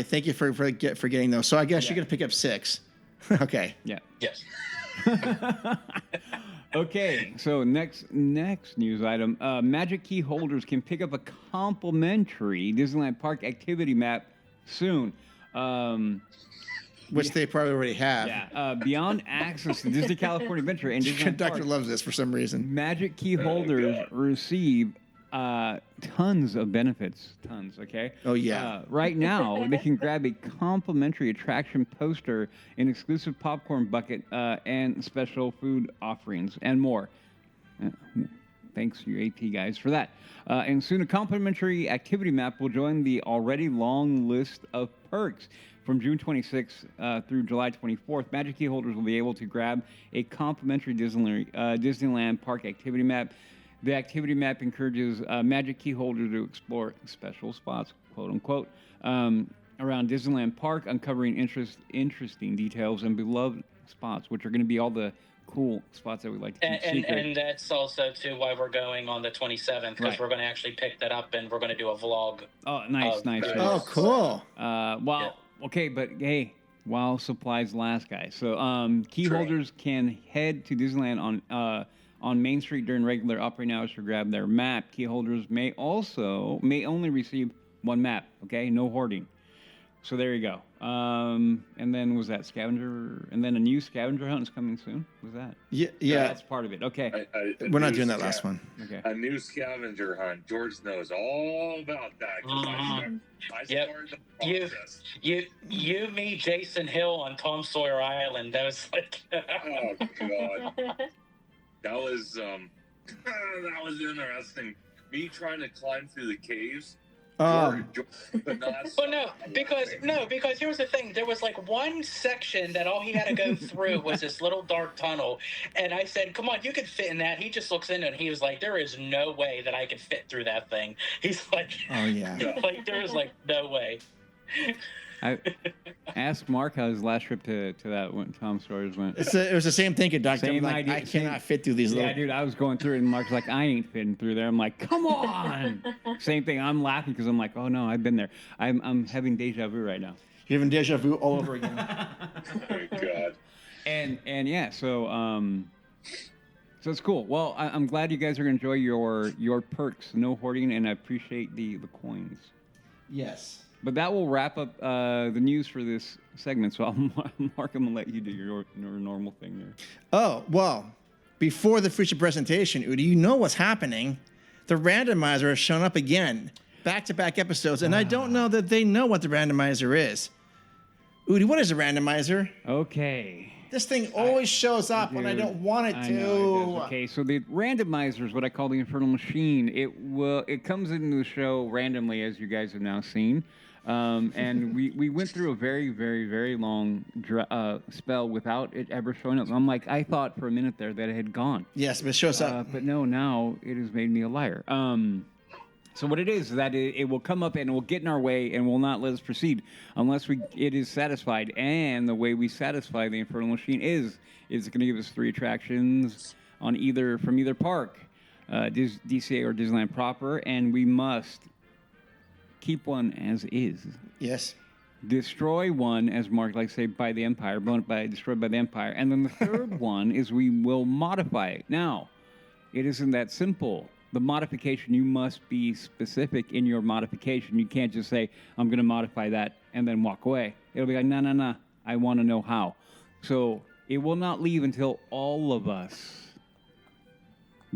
thank you for getting those. So I guess you're gonna pick up 6. Okay. Yeah. Yes. Okay, so next news item. Magic Key holders can pick up a complimentary Disneyland Park activity map soon. Which they probably already have. Yeah. Beyond access to Disney California Adventure and Disneyland Conductor Park, loves this for some reason. Magic Key holders receive tons of benefits. Tons, okay? Oh, yeah. Right now, they can grab a complimentary attraction poster, an exclusive popcorn bucket, and special food offerings, and more. Uh, Thanks, you AP guys, for that. And soon, a complimentary activity map will join the already long list of perks. From June 26th through July 24th, Magic Key holders will be able to grab a complimentary Disneyland Park activity map. The activity map encourages Magic Key holders to explore special spots, quote unquote, around Disneyland Park, uncovering interesting details and beloved spots, which are going to be all the cool spots that we like to keep secret. And that's also too why we're going on the 27th, because Right. we're going to actually pick that up and we're going to do a vlog. Oh, nice. Oh, cool. Okay, but hey, while supplies last, guys. So key True. holders can head to Disneyland on Main Street during regular operating hours to grab their map. Key holders may only receive one map. Okay, no hoarding. So there you go. And then was that scavenger? And then a new scavenger hunt is coming soon. Was that? Yeah. That's part of it. Okay. We're not doing that last one. Okay. A new scavenger hunt. George knows all about that. 'Cause I Yep. started the process. You, me, Jason Hill on Tom Sawyer Island. That was like. Oh God, that was interesting. Me trying to climb through the caves. George, but not Well, because here's the thing. There was like one section that all he had to go through was this little dark tunnel, and I said, "Come on, you can fit in that." He just looks in and he was like, "There is no way that I could fit through that thing." He's like, Oh, yeah. like there is like no way. I asked Mark how his last trip to that when Tom Sawyer's went. It was the same thing, Conductor. Same I'm like, idea, I cannot fit through these Yeah, little... dude, I was going through it, and Mark's like, I ain't fitting through there. I'm like, come on. Same thing. I'm laughing because I'm like, oh, no, I've been there. I'm having deja vu right now. You're having deja vu all over again. Oh God. And yeah, so it's cool. Well, I'm glad you guys are going to enjoy your perks. No hoarding, and I appreciate the coins. Yes. But that will wrap up the news for this segment. So, Mark, I'm going to let you do your normal thing there. Oh, well, before the feature presentation, Udi, you know what's happening. The randomizer has shown up again, back-to-back episodes, and I don't know that they know what the randomizer is. Udi, what is a randomizer? Okay. This thing always shows up when I don't want it I to. know it does. Okay, so the randomizer is what I call the Infernal Machine. It comes into the show randomly, as you guys have now seen. And we went through a very, very, very long spell without it ever showing up. I'm like, I thought for a minute there that it had gone. Yes, but it shows up. But no, now it has made me a liar. So what it is that it will come up and it will get in our way and will not let us proceed unless it is satisfied. And the way we satisfy the Infernal Machine is going to give us 3 attractions from either park, DCA or Disneyland proper, and we must keep one as is. Yes. Destroy one, as Mark likes to say, by the Empire, destroyed by the Empire. And then the third one is we will modify it. Now, it isn't that simple. The modification, you must be specific in your modification. You can't just say, I'm going to modify that and then walk away. It'll be like, no, I want to know how. So it will not leave until all of us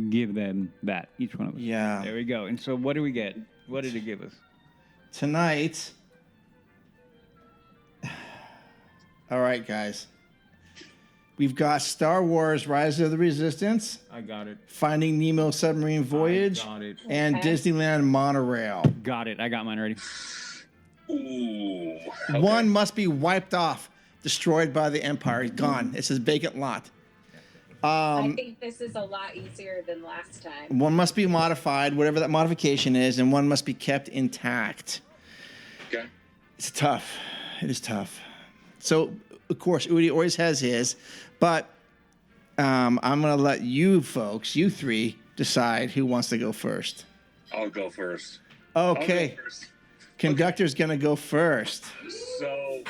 give them that, each one of us. Yeah. There we go. And so what do we get? What did it give us? Tonight. All right, guys. We've got Star Wars Rise of the Resistance, I got it. Finding Nemo Submarine Voyage, got it. and Okay. Disneyland Monorail. Got it. I got mine ready. Ooh. Okay. One must be wiped off, destroyed by the Empire. Gone. It's a vacant lot. I think this is a lot easier than last time. One must be modified, whatever that modification is, and one must be kept intact. Okay. It's tough. It is tough. So, of course, Udi always has his, but I'm going to let you folks, you 3, decide who wants to go first. I'll go first. Okay. I'll go first. Conductor's going to go first. So,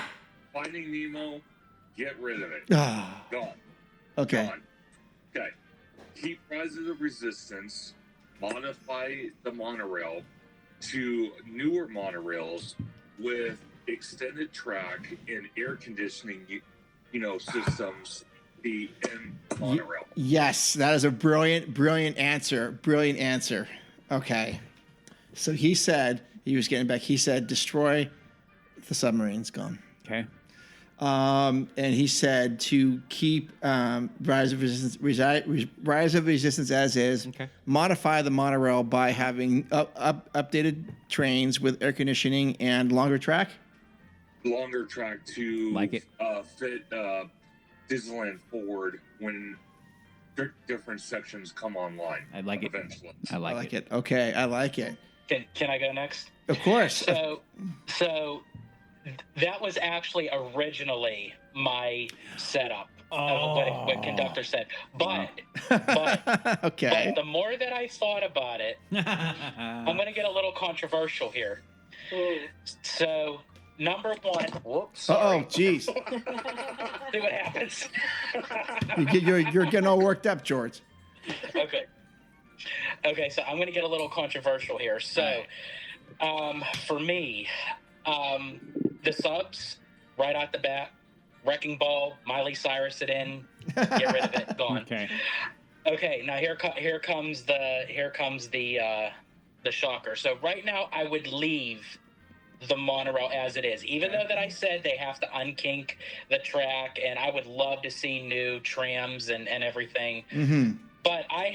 Finding Nemo, get rid of it. Ah, Gone. okay. Gone. Okay. Keep Rise of the Resistance, modify the monorail to newer monorails with extended track and air conditioning, systems in monorail. Yes, that is a brilliant answer. Brilliant answer. Okay. So he said, he was getting back, he said, destroy the submarines, gone. Okay. And he said to keep Rise of Resistance as is, Okay. modify the monorail by having updated trains with air conditioning and longer track. Longer track to Like it. fit Disneyland forward when different sections come online. I like it. Eventually. I like it. Okay, I like it. Can I go next? Of course. So that was actually originally my setup. What Conductor said, but Okay. the more that I thought about it, I'm going to get a little controversial here. So number one, whoops. Oh, geez. See what happens. You're getting all worked up, George. Okay, so I'm going to get a little controversial here. So, for me, the subs, right out the bat, Wrecking Ball, Miley Cyrus it in, get rid of it, gone. Okay, now here comes the shocker. So right now, I would leave the monorail as it is, even though that I said they have to unkink the track, and I would love to see new trams and everything. Mm-hmm. But I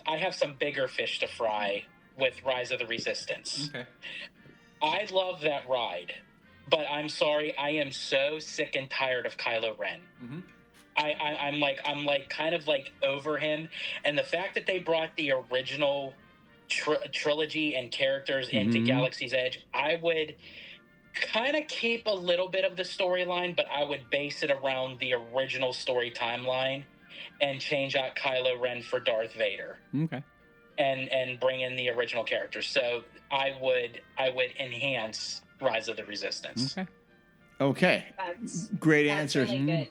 have some bigger fish to fry with Rise of the Resistance. Okay. I love that ride, but I'm sorry, I am so sick and tired of Kylo Ren. Mm-hmm. I'm like kind of like over him, and the fact that they brought the original trilogy and characters into Galaxy's Edge, I would kind of keep a little bit of the storyline, but I would base it around the original story timeline and change out Kylo Ren for Darth Vader. Okay. And bring in the original characters. So I would enhance Rise of the Resistance. Okay. Great answer. Really good.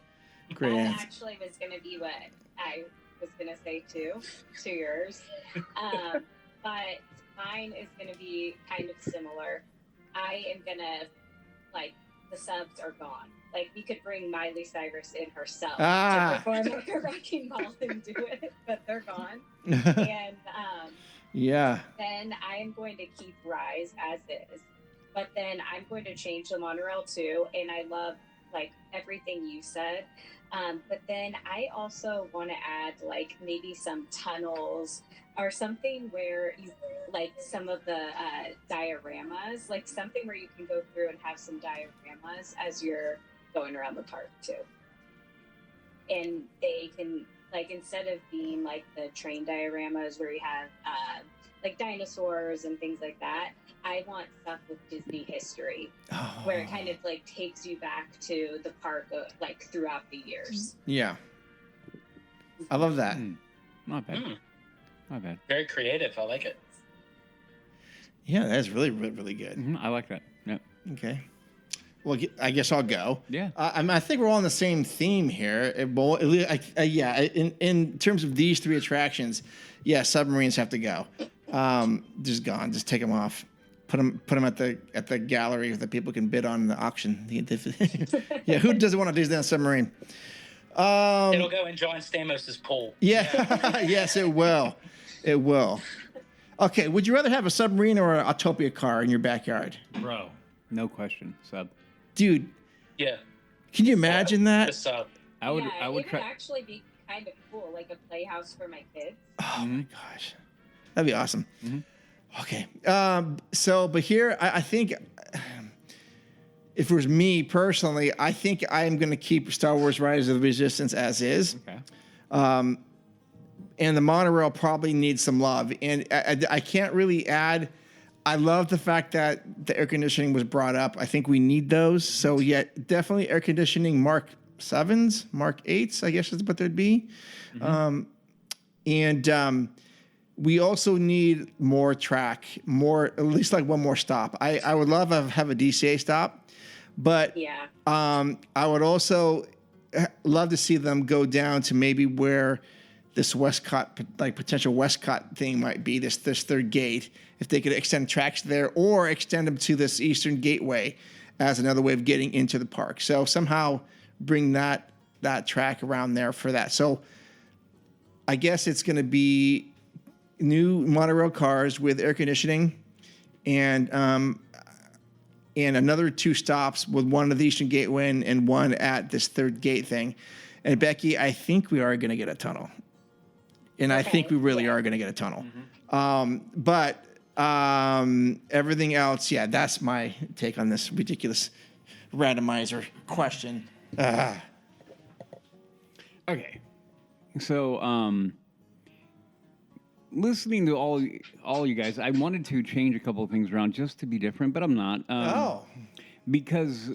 Great That answer. actually was going to be what I was going to say too, to yours. But mine is going to be kind of similar. I am going to, like, the subs are gone. Like, we could bring Miley Cyrus in herself to perform like a wrecking ball and do it, but they're gone. And Yeah. then I am going to keep Rise as is, but then I'm going to change the monorail too. And I love like everything you said, but then I also want to add like maybe some tunnels or something where you like some of the dioramas, like something where you can go through and have some dioramas as you're going around the park too. And they can, like, instead of being like the train dioramas where you have like dinosaurs and things like that, I want stuff with Disney history where it kind of like takes you back to the park like throughout the years. Yeah. I love that. Not bad. Not bad. Very creative. I like it. Yeah, that's really, really, really good. I like that. Yeah. Okay. Well, I guess I'll go. Yeah. I think we're all on the same theme here. Yeah. In terms of these three attractions, yeah, submarines have to go. Just gone. Just take them off. Put them at the gallery that people can bid on the auction. Yeah. Who doesn't want a Disneyland submarine? It'll go in John Stamos's pool. Yeah. Yes, it will. It will. Okay. Would you rather have a submarine or an Autopia car in your backyard? Bro. No question. Sub. Dude. Yeah. Can you imagine that? The sub. I would it would try. actually be kind of cool, like a playhouse for my kids. Oh my gosh, that'd be awesome. Mm-hmm. Okay, but here I think if it was me personally, I think I am going to keep Star Wars: Rise of the Resistance as is. Okay. And the monorail probably needs some love, and I can't really add. I love the fact that the air conditioning was brought up. I think we need those. So yeah, definitely air conditioning Mark 7s, Mark 8s, I guess is what there'd be. We also need more track, at least like one more stop. I would love to have a DCA stop, but Yeah. I would also love to see them go down to maybe where this Westcott, like potential Westcott thing might be, this third gate, if they could extend tracks there or extend them to this Eastern Gateway as another way of getting into the park. So somehow bring that track around there for that. So I guess it's going to be new monorail cars with air conditioning, and another 2 stops with one at the Eastern Gateway and one at this third gate thing. And Becky, I think we are going to get a tunnel. And I think we really are going to get a tunnel. But everything else, that's my take on this ridiculous randomizer question. Okay. So, listening to all you guys, I wanted to change a couple of things around just to be different, but I'm not. Because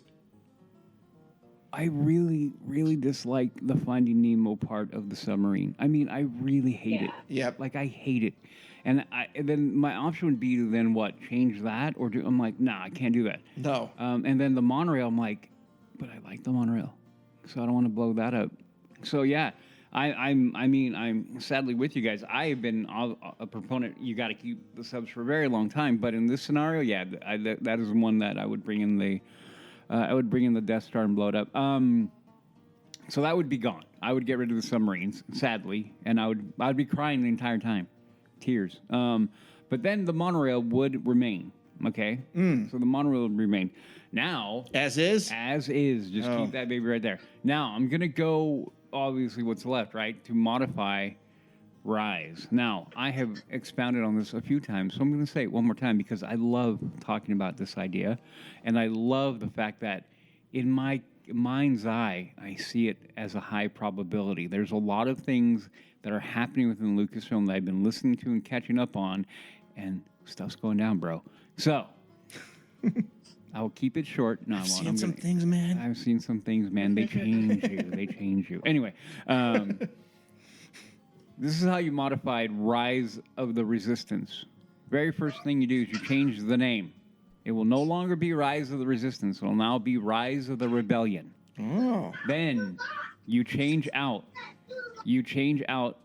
I really, really dislike the Finding Nemo part of the submarine. I mean, I really hate it. Yep. Like, I hate it. And then my option would be to then what? Change that? Or I'm like, nah, I can't do that. No. And then the monorail, I'm like, but I like the monorail. So I don't want to blow that up. So, yeah. I'm sadly with you guys. I have been a proponent. You got to keep the subs for a very long time. But in this scenario, that is one that I would bring in the Death Star and blow it up. So that would be gone. I would get rid of the submarines, sadly, and I'd be crying the entire time, tears. But then the monorail would remain. Okay, so the monorail would remain. Now, as is. Just keep that baby right there. Now I'm gonna go. Obviously, what's left, right, to modify Rise. Now, I have expounded on this a few times, so I'm going to say it one more time because I love talking about this idea, and I love the fact that in my mind's eye, I see it as a high probability. There's a lot of things that are happening within Lucasfilm that I've been listening to and catching up on, and stuff's going down, bro. So, I will keep it short. No, I've seen some things, man. I've seen some things, man. They change you. Anyway, this is how you modified Rise of the Resistance. Very first thing you do is you change the name. It will no longer be Rise of the Resistance. It will now be Rise of the Rebellion. Oh. Then you change out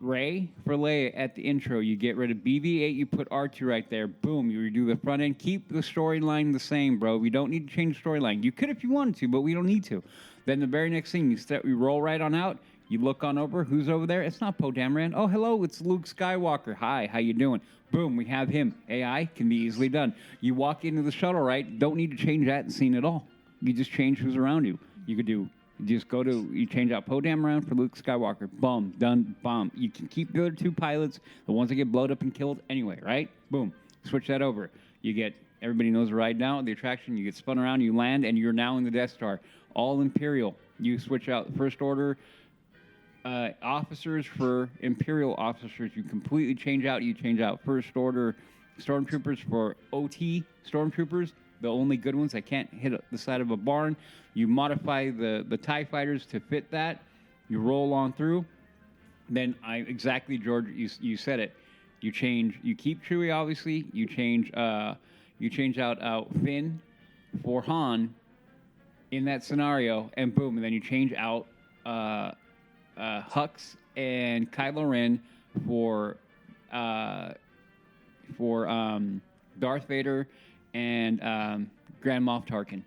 Rey for Leia at the intro. You get rid of BB-8. You put R2 right there. Boom. You redo the front end. Keep the storyline the same, bro. We don't need to change the storyline. You could if you wanted to, but we don't need to. Then the very next thing, you roll right on out. You look on over. Who's over there? It's not Poe Dameron. Oh, hello. It's Luke Skywalker. Hi. How you doing? Boom. We have him. AI can be easily done. You walk into the shuttle, right? Don't need to change that scene at all. You just change who's around you. You could do... You change out Poe Dameron for Luke Skywalker. Boom, done, bomb. You can keep the other 2 pilots, the ones that get blowed up and killed anyway, right? Boom. Switch that over. You get, everybody knows the ride now, the attraction, you get spun around, you land, and you're now in the Death Star. All Imperial. You switch out First Order officers for Imperial officers. You completely change out. You change out First Order Stormtroopers for OT Stormtroopers. The only good ones that can't hit the side of a barn. You modify the TIE fighters to fit that. You roll on through. Then George, you said it. You keep Chewie, obviously. You change out Finn for Han in that scenario, and boom, and then you change out Hux and Kylo Ren for Darth Vader and Grand Moff Tarkin,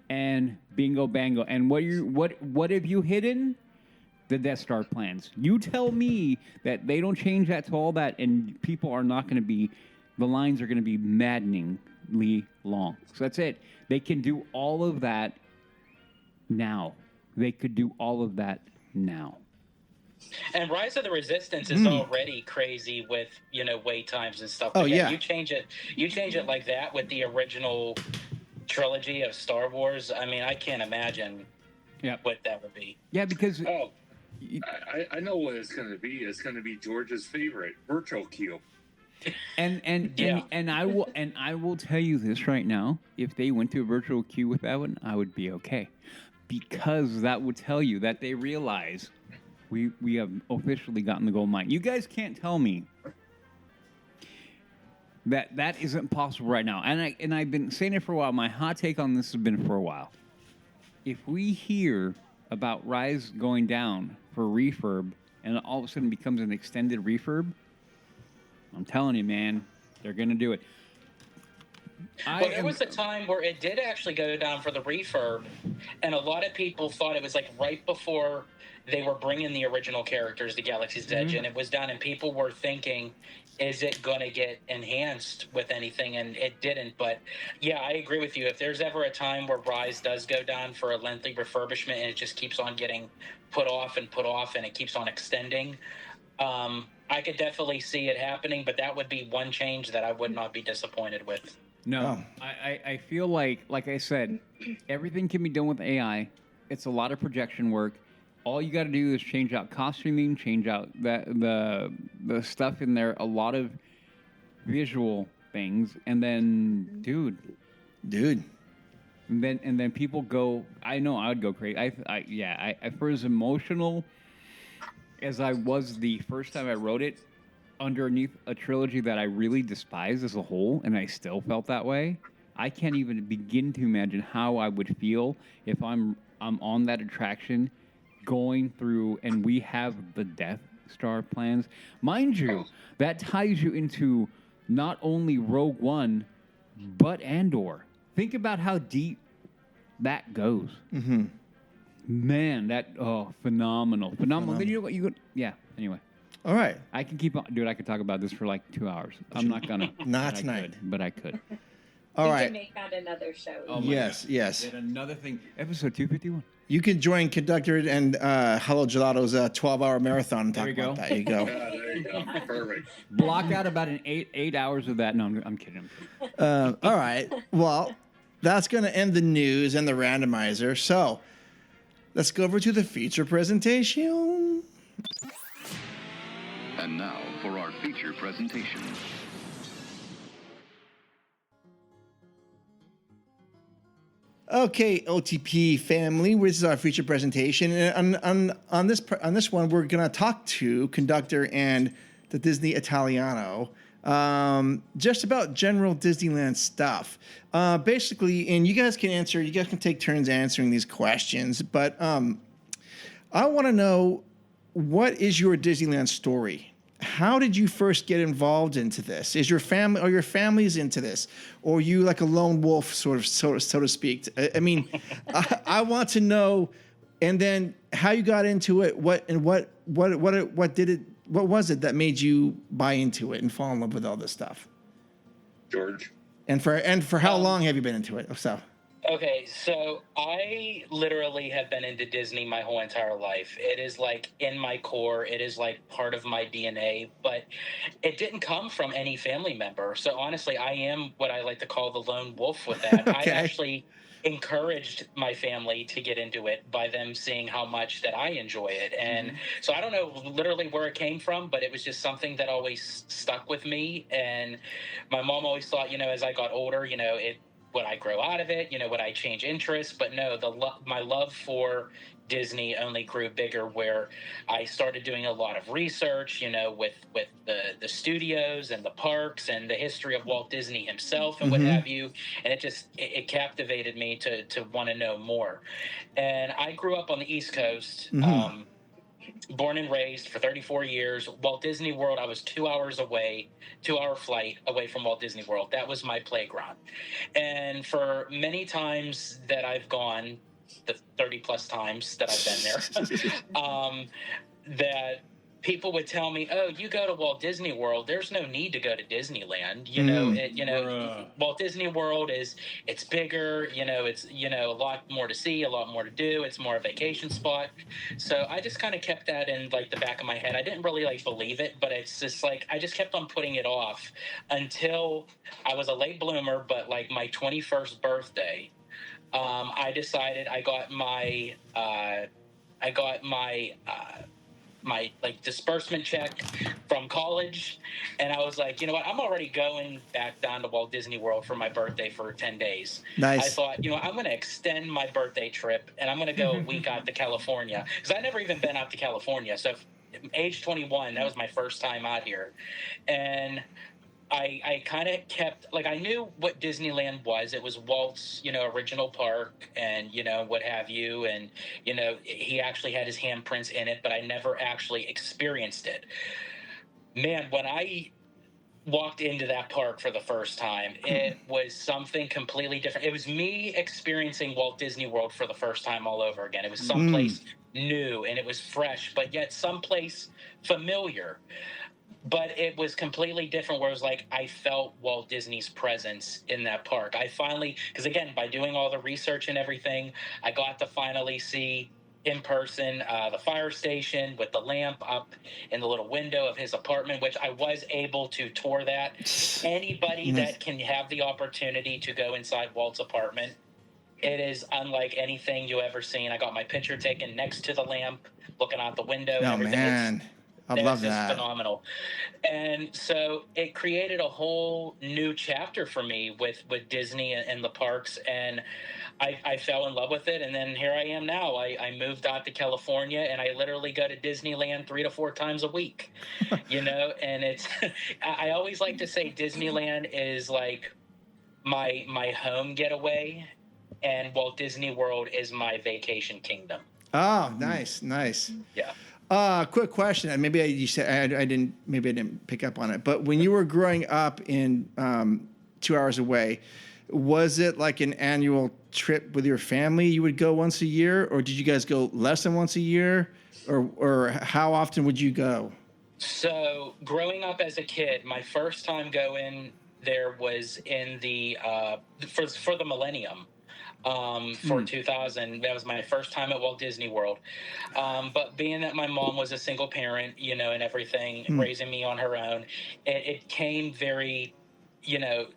and bingo bango. And what have you hidden? The Death Star plans. You tell me that they don't change that to all that, and people are not going to be. The lines are going to be maddeningly long. So that's it. They can do all of that now. They could do all of that now. And Rise of the Resistance is already crazy with, wait times and stuff. Oh, But yeah. You change it like that with the original trilogy of Star Wars. I mean, I can't imagine what that would be. Yeah, because I know what it's going to be. It's going to be George's favorite, Virtual Cube. And I will tell you this right now. If they went to a virtual queue with that one, I would be okay, because that would tell you that they realize we have officially gotten the gold mine. You guys can't tell me that isn't possible right now. And I've been saying it for a while. My hot take on this has been for a while. If we hear about Rise going down for refurb, and all of a sudden becomes an extended refurb, I'm telling you, man, they're going to do it. Well, there was a time where it did actually go down for the refurb, and a lot of people thought it was like right before they were bringing the original characters to Galaxy's Edge, and it was done, and people were thinking, is it going to get enhanced with anything? And it didn't. But yeah, I agree with you. If there's ever a time where Rise does go down for a lengthy refurbishment and it just keeps on getting put off and it keeps on extending, I could definitely see it happening, but that would be one change that I would not be disappointed with. No, I feel like I said, everything can be done with AI. It's a lot of projection work. All you got to do is change out costuming, change out the stuff in there, a lot of visual things, and then, dude, and then people go. I know I would go crazy. I for as emotional as I was the first time I wrote it, underneath a trilogy that I really despise as a whole, and I still felt that way. I can't even begin to imagine how I would feel if I'm on that attraction, going through, and we have the Death Star plans. Mind you, that ties you into not only Rogue One, but Andor. Think about how deep that goes. Mm-hmm. Man, phenomenal. Then you know what? Yeah. Anyway. All right. I can keep on, dude. I could talk about this for like 2 hours. I'm not gonna. Not tonight. But I could. All We right. can make that another show. Oh my Yes, God. yes. Yet another thing. Episode 251. You can join Conductor and Hello Gelato's 12-hour marathon and talk There you about go. that. You go. Yeah, there you go. Perfect. Block out about an eight hours of that. No, I'm kidding. All right. Well, that's going to end the news and the randomizer. So let's go over to the feature presentation. And now for our feature presentation. Okay, OTP family, this is our feature presentation. And on this one, we're going to talk to Conductor and the Disney Italiano just about general Disneyland stuff. Basically, and you guys can take turns answering these questions, but I want to know, what is your Disneyland story? How did you first get involved into this? Is your family or your family's into this, or are you like a lone wolf, so to speak? I mean, I want to know, and then how you got into it. What was it that made you buy into it and fall in love with all this stuff? George. And for how long have you been into it? So. Okay, so I literally have been into Disney my whole entire life. It is like in my core. It is like part of my DNA, but it didn't come from any family member. So honestly, I am what I like to call the lone wolf with that. Okay. I actually encouraged my family to get into it by them seeing how much that I enjoy it. And so I don't know literally where it came from, but it was just something that always stuck with me. And my mom always thought, as I got older, would I grow out of it? Would I change interests? But no, my love for Disney only grew bigger, where I started doing a lot of research, with the studios and the parks and the history of Walt Disney himself and what have you. And it captivated me to want to know more. And I grew up on the East Coast. Born and raised for 34 years. Walt Disney World, I was 2-hour flight away from Walt Disney World. That was my playground. And for many times that I've gone, the 30 plus times that I've been there, that people would tell me, "Oh, you go to Walt Disney World. There's no need to go to Disneyland. Walt Disney World it's bigger. It's a lot more to see, a lot more to do. It's more a vacation spot." So I just kind of kept that in like the back of my head. I didn't really believe it, but it's just like I just kept on putting it off until I was a late bloomer. But like my 21st birthday, I decided I got my disbursement check from college, and I was like, you know what, I'm already going back down to Walt Disney World for my birthday for 10 days. Nice. I thought, I'm going to extend my birthday trip, and I'm going to go a week out to California, because I'd never even been out to California. So age 21, that was my first time out here. And I kind of kept, I knew what Disneyland was. It was Walt's, original park and, what have you. And, he actually had his handprints in it, but I never actually experienced it. Man, when walked into that park for the first time, it was something completely different. It was me experiencing Walt Disney World for the first time all over again. It was someplace new and it was fresh, but yet someplace familiar. But it was completely different where it was like I felt Walt Disney's presence in that park. I finally, because again, by doing all the research and everything, I got to finally see in person the fire station with the lamp up in the little window of his apartment, which I was able to tour that. Anybody that can have the opportunity to go inside Walt's apartment, it is unlike anything you ever seen. I got my picture taken next to the lamp, looking out the window. Oh, and everything. man. I love that. It's phenomenal. And so it created a whole new chapter for me with Disney and the parks. And I fell in love with it. And then here I am now. I moved out to California and I literally go to Disneyland 3 to 4 times a week, you know, and it's, I always like to say Disneyland is like my home getaway and Walt Disney World is my vacation kingdom. Oh, nice. Yeah. Quick question. Maybe you said I didn't. Maybe I didn't pick up on it. But when you were growing up in 2 hours away, was it like an annual trip with your family? You would go once a year, or did you guys go less than once a year, or how often would you go? So growing up as a kid, my first time going there was in the for the millennium. For 2000, that was my first time at Walt Disney World. But being that my mom was a single parent, you know, and everything, raising me on her own, it came very, you know,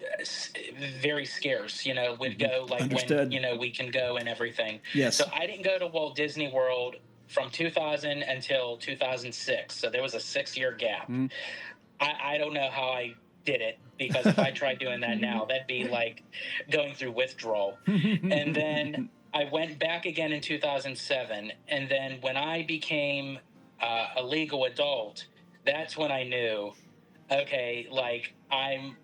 very scarce. You know, we'd go like when, you know, we can go and everything. Yes. So I didn't go to Walt Disney World from 2000 until 2006. So there was a 6-year gap. I don't know how I did it, because if I tried doing that now, that'd be like going through withdrawal. And then I went back again in 2007. And then when I became a legal adult, that's when I knew, okay, like I'm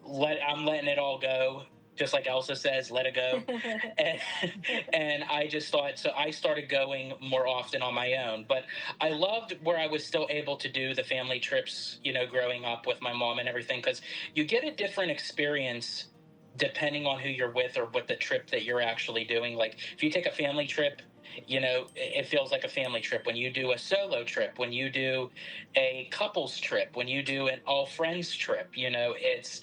letting it all go. Just like Elsa says, let it go. and I just thought, so I started going more often on my own. But I loved where I was still able to do the family trips, you know, growing up with my mom and everything, because you get a different experience depending on who you're with or what the trip that you're actually doing. Like if you take a family trip, you know, it feels like a family trip. When you do a solo trip, when you do a couples trip, when you do an all friends trip, you know, it's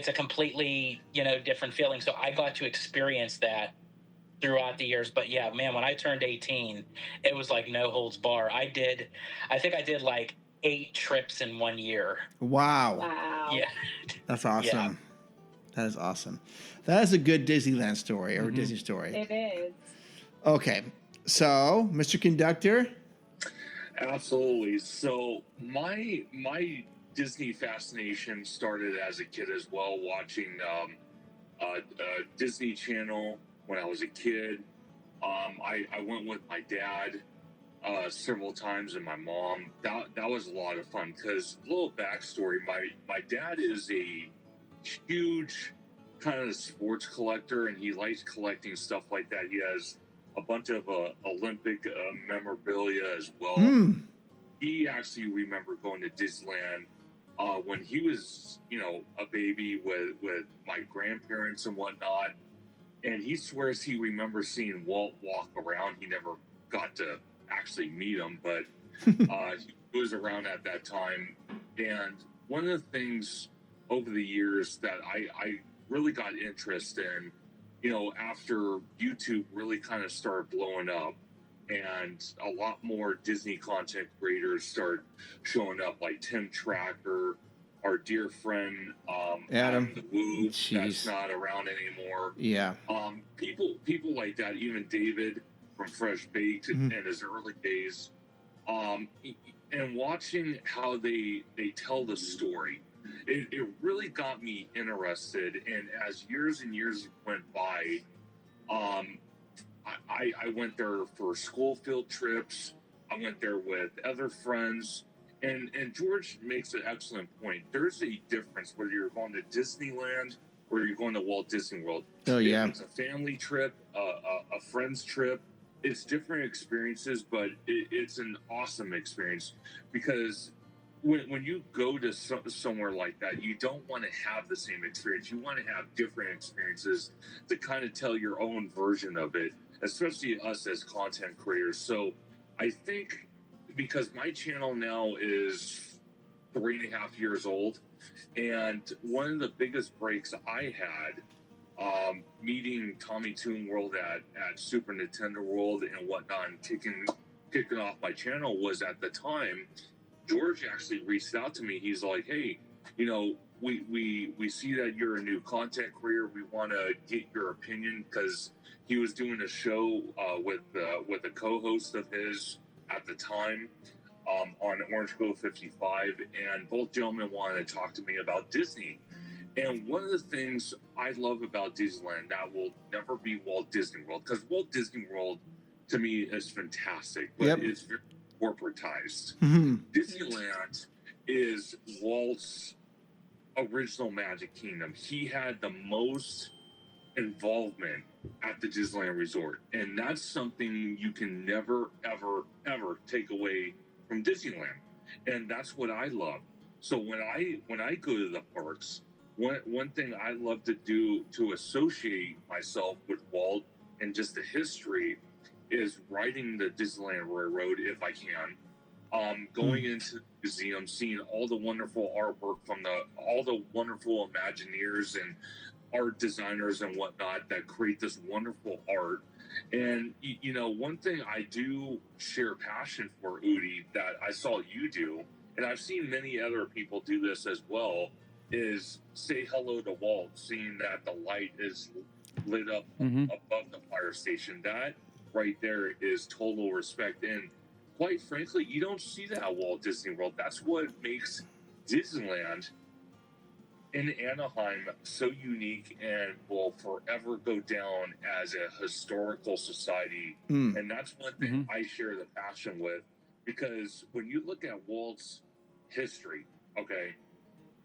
a completely, you know, different feeling. So I got to experience that throughout the years. But yeah, man, when I turned 18, it was like no holds bar. I think I did like 8 trips in 1 year. Wow. Yeah. That's awesome. Yeah. That is awesome. That is a good Disneyland story or Disney story. It is. Okay. So, Mr. Conductor. Absolutely. So my Disney fascination started as a kid as well, watching Disney Channel when I was a kid. I went with my dad several times and my mom. That was a lot of fun because, a little backstory, my dad is a huge kind of sports collector and he likes collecting stuff like that. He has a bunch of Olympic memorabilia as well. He actually remembered going to Disneyland when he was, you know, a baby with my grandparents and whatnot. And he swears he remembers seeing Walt walk around. He never got to actually meet him, but he was around at that time. And one of the things over the years that I really got interest in, you know, after YouTube really kind of started blowing up and a lot more Disney content creators started showing up, like Tim Tracker, our dear friend Adam the Woo, that's not around anymore. Yeah. People like that, even David from Fresh Baked in his early days, and watching how they tell the story. It really got me interested, and as years and years went by, I went there for school field trips. I went there with other friends, and George makes an excellent point. There's a difference whether you're going to Disneyland or you're going to Walt Disney World. Oh yeah, it's a family trip, a friend's trip. It's different experiences, but it's an awesome experience because when you go to somewhere like that, you don't want to have the same experience. You want to have different experiences to kind of tell your own version of it, especially us as content creators. So I think because my channel now is 3.5 years old, and one of the biggest breaks I had meeting Tommy Toon World at Super Nintendo World and whatnot, and kicking off my channel was at the time George actually reached out to me. He's like, hey, you know, we see that you're a new content creator. We want to get your opinion, because he was doing a show with a co-host of his at the time on Orange Grove 55, and both gentlemen wanted to talk to me about Disney. And one of the things I love about Disneyland that will never be Walt Disney World, because Walt Disney World to me is fantastic, but it's very corporatized. Disneyland is Walt's original Magic Kingdom. He had the most involvement at the Disneyland Resort, and that's something you can never, ever, ever take away from Disneyland, and that's what I love. So when I go to the parks, one thing I love to do to associate myself with Walt and just the history is riding the Disneyland Railroad if I can, going into the museum, seeing all the wonderful artwork from all the wonderful Imagineers and art designers and whatnot that create this wonderful art. And you know, one thing I do share passion for, Udi, that I saw you do, and I've seen many other people do this as well, is say hello to Walt, seeing that the light is lit up above the fire station. That right there is total respect. And quite frankly, you don't see that at Walt Disney World. That's what makes Disneyland in Anaheim so unique and will forever go down as a historical society. And that's one thing I share the passion with, because when you look at Walt's history, okay,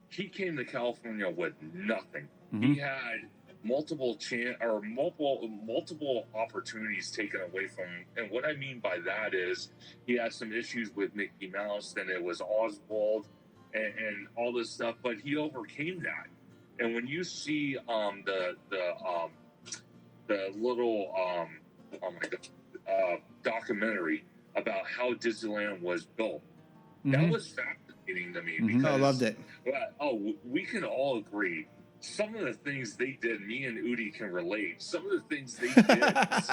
he came to California with nothing. He had multiple opportunities taken away from him. And what I mean by that is he had some issues with Mickey Mouse, then it was Oswald and all this stuff, but he overcame that. And when you see the little documentary about how Disneyland was built, that was fascinating to me, because I loved it. We can all agree some of the things they did, me and Udi can relate. Some of the things they did was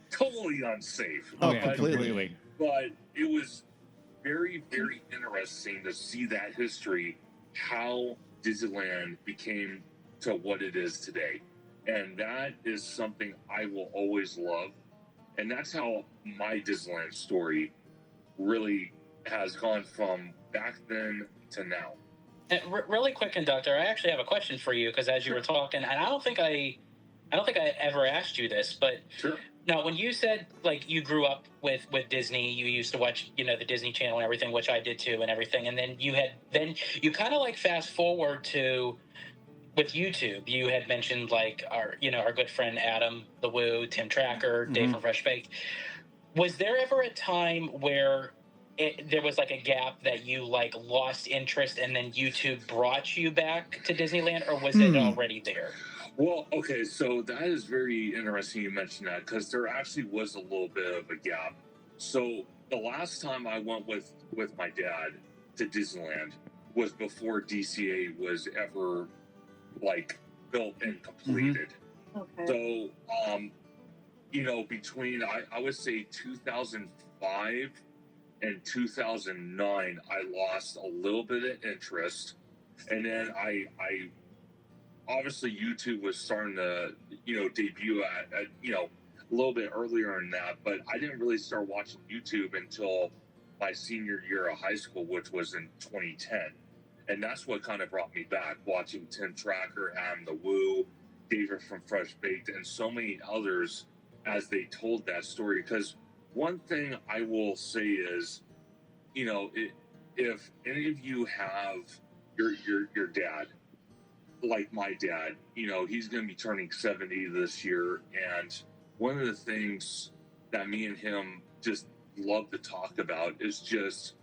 totally unsafe. Completely. But it was very, very interesting to see that history, how Disneyland became to what it is today. And that is something I will always love. And that's how my Disneyland story really has gone from back then to now. And really quick, Conductor, I actually have a question for you, because as you were talking, and I don't think I ever asked you this, but now when you said like you grew up with Disney, you used to watch, you know, the Disney Channel and everything, which I did too, and everything, and then you kind of like fast forward to with YouTube. You had mentioned like our good friend Adam the Woo, Tim Tracker, Dave from Fresh Baked. Was there ever a time where there was like a gap that you like lost interest and then YouTube brought you back to Disneyland, or was it already there? Well, okay, so that is very interesting you mentioned that, because there actually was a little bit of a gap. So the last time I went with my dad to Disneyland was before DCA was ever like built and completed. So you know, between I would say 2005 and 2009, I lost a little bit of interest, and then I obviously YouTube was starting to, you know, debut at you know, a little bit earlier than that, but I didn't really start watching YouTube until my senior year of high school, which was in 2010, and that's what kind of brought me back, watching Tim Tracker, Adam the Woo, David from Fresh Baked, and so many others as they told that story. Because one thing I will say is, you know, if any of you have your dad, like my dad, you know, he's going to be turning 70 this year, and one of the things that me and him just love to talk about is just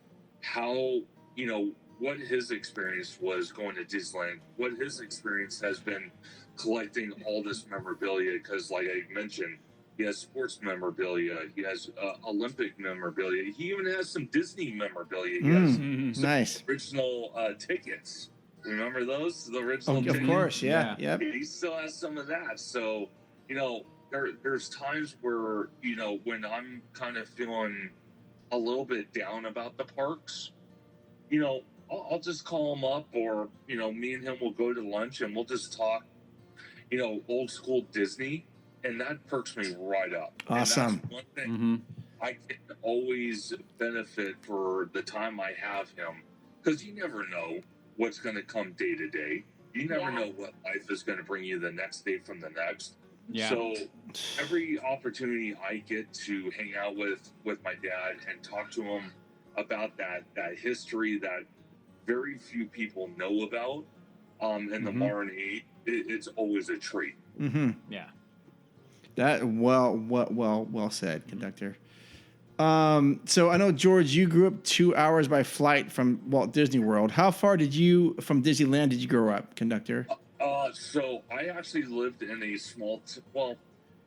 how you know, what his experience was going to Disneyland, what his experience has been collecting all this memorabilia. Because, like I mentioned, he has sports memorabilia, he has Olympic memorabilia, he even has some Disney memorabilia. He has some Nice. original tickets. Remember those? The original Of tickets? course, yeah. Yep. He still has some of that. So, you know, there's times where, you know, when I'm kind of feeling a little bit down about the parks, you know, I'll just call him up, or, you know, me and him will go to lunch and we'll just talk, you know, old school Disney, and that perks me right up. Awesome. And that's one thing I can always benefit for the time I have him, because you never know what's going to come day to day. You never know what life is going to bring you the next day from the next. Yeah. So every opportunity I get to hang out with my dad and talk to him about that history that very few people know about in the modern age, it's always a treat. Yeah. That well said, Conductor. So I know, George, you grew up 2 hours by flight from Walt Disney World. How far from Disneyland did you grow up, Conductor? So I actually lived in a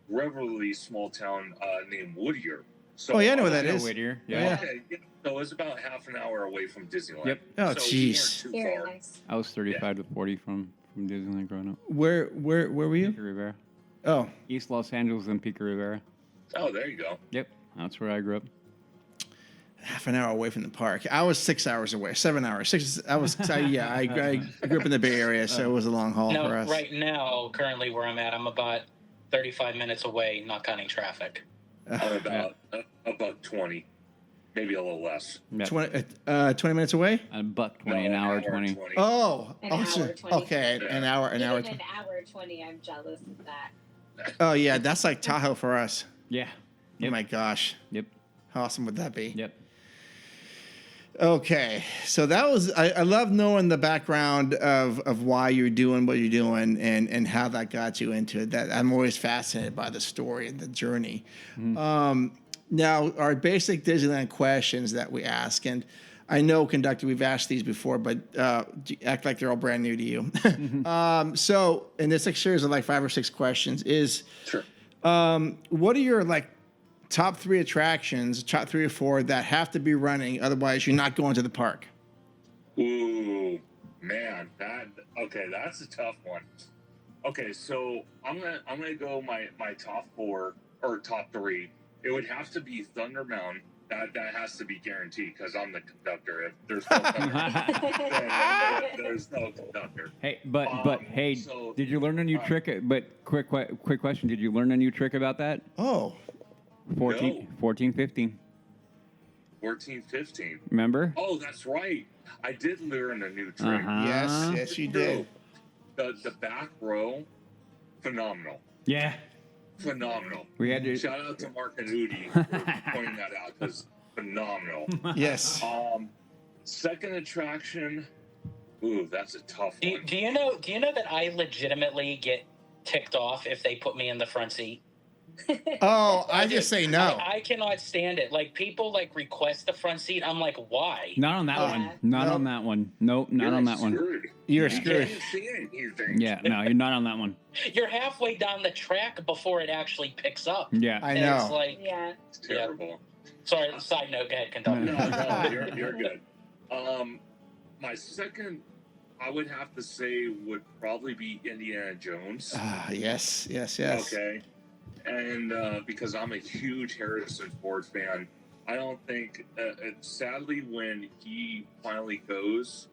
relatively small town named Whittier. So, I know where that is. Whittier. Yeah. Okay, so it was about half an hour away from Disneyland. Yep. Oh, so jeez. we weren't too far. Nice. I was 35 to 40 from Disneyland growing up. Where were you? Pico Rivera. Oh, East Los Angeles and Pico Rivera. Oh, there you go. Yep. That's where I grew up. half an hour away from the park. I was 6 hours away, 7 hours. I grew up in the Bay Area, so it was a long haul No, for us. right now, currently where I'm at, I'm about 35 minutes away, not counting traffic. About 20, maybe a little less. 20 minutes away? A buck 20, an hour 20. Oh, An hour 20. Okay, an hour. Even an hour 20, I'm jealous of that. Oh yeah, that's like Tahoe for us. Yeah. Oh my gosh. Yep. How awesome would that be? Yep. Okay, so that was I love knowing the background of why you're doing what you're doing and how that got you into it. That I'm always fascinated by the story and the journey. Mm-hmm. Now, our basic Disneyland questions that we ask, and I know, Conductor, we've asked these before, but act like they're all brand new to you. Mm-hmm. So, in this series of like 5 or 6 questions, is Sure. What are your top 3 attractions, top 3 or 4 that have to be running, otherwise you're not going to the park? Ooh, man, that's a tough one. Okay, so I'm gonna go my top 4 or top 3. It would have to be Thunder Mountain. That has to be guaranteed because I'm the conductor. If there's no Thunder Mountain, there's no conductor. Hey, but hey, so- did you learn a new trick? But quick question: did you learn a new trick about that? Oh, 14, 15. 14, 15. Remember? Oh, that's right. I did learn a new trick. yes, you did. The back row, phenomenal. Yeah. Phenomenal. We had to. Shout out to Mark and Udi for pointing that out because phenomenal. Yes. Second attraction. Ooh, that's a tough one. Do you know that I legitimately get ticked off if they put me in the front seat? Oh, I just say no. I cannot stand it. Like, people request the front seat. I'm like, why? Not on that one. Not on that one. Nope, not on that one. You're You screwed. can't see anything. Yeah, no, you're not on that one. You're halfway down the track before it actually picks up. Yeah. I And know. It's like, Yeah. It's terrible. sorry, side note, go ahead, conductor. No, you're good. My second, I would have to say, would probably be Indiana Jones. Yes. Okay. And because I'm a huge Harrison Ford fan, I don't think, sadly, when he finally goes,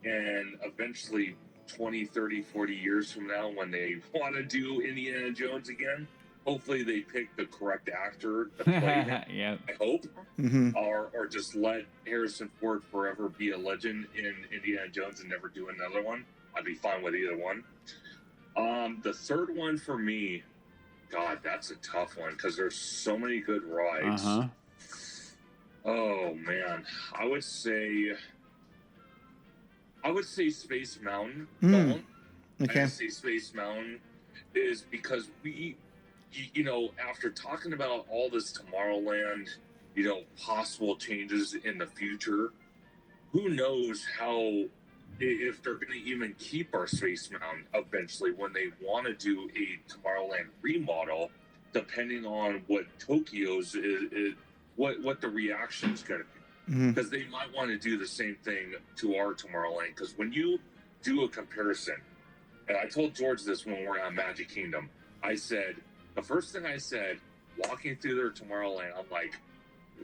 and eventually 20, 30, 40 years from now, when they want to do Indiana Jones again, hopefully they pick the correct actor to play him. Yeah. I hope. Mm-hmm. Or just let Harrison Ford forever be a legend in Indiana Jones and never do another one. I'd be fine with either one. The third one for me, God, that's a tough one because there's so many good rides. Uh-huh. Oh man, I would say Space Mountain. I Okay. would say Space Mountain is because we, after talking about all this Tomorrowland, possible changes in the future, who knows if they're going to even keep our Space Mountain eventually when they want to do a Tomorrowland remodel, depending on what Tokyo's is what the reaction is going to be. Because they might want to do the same thing to our Tomorrowland. Because when you do a comparison, and I told George this when we were on Magic Kingdom, I said, the first thing I said, walking through their Tomorrowland, I'm like,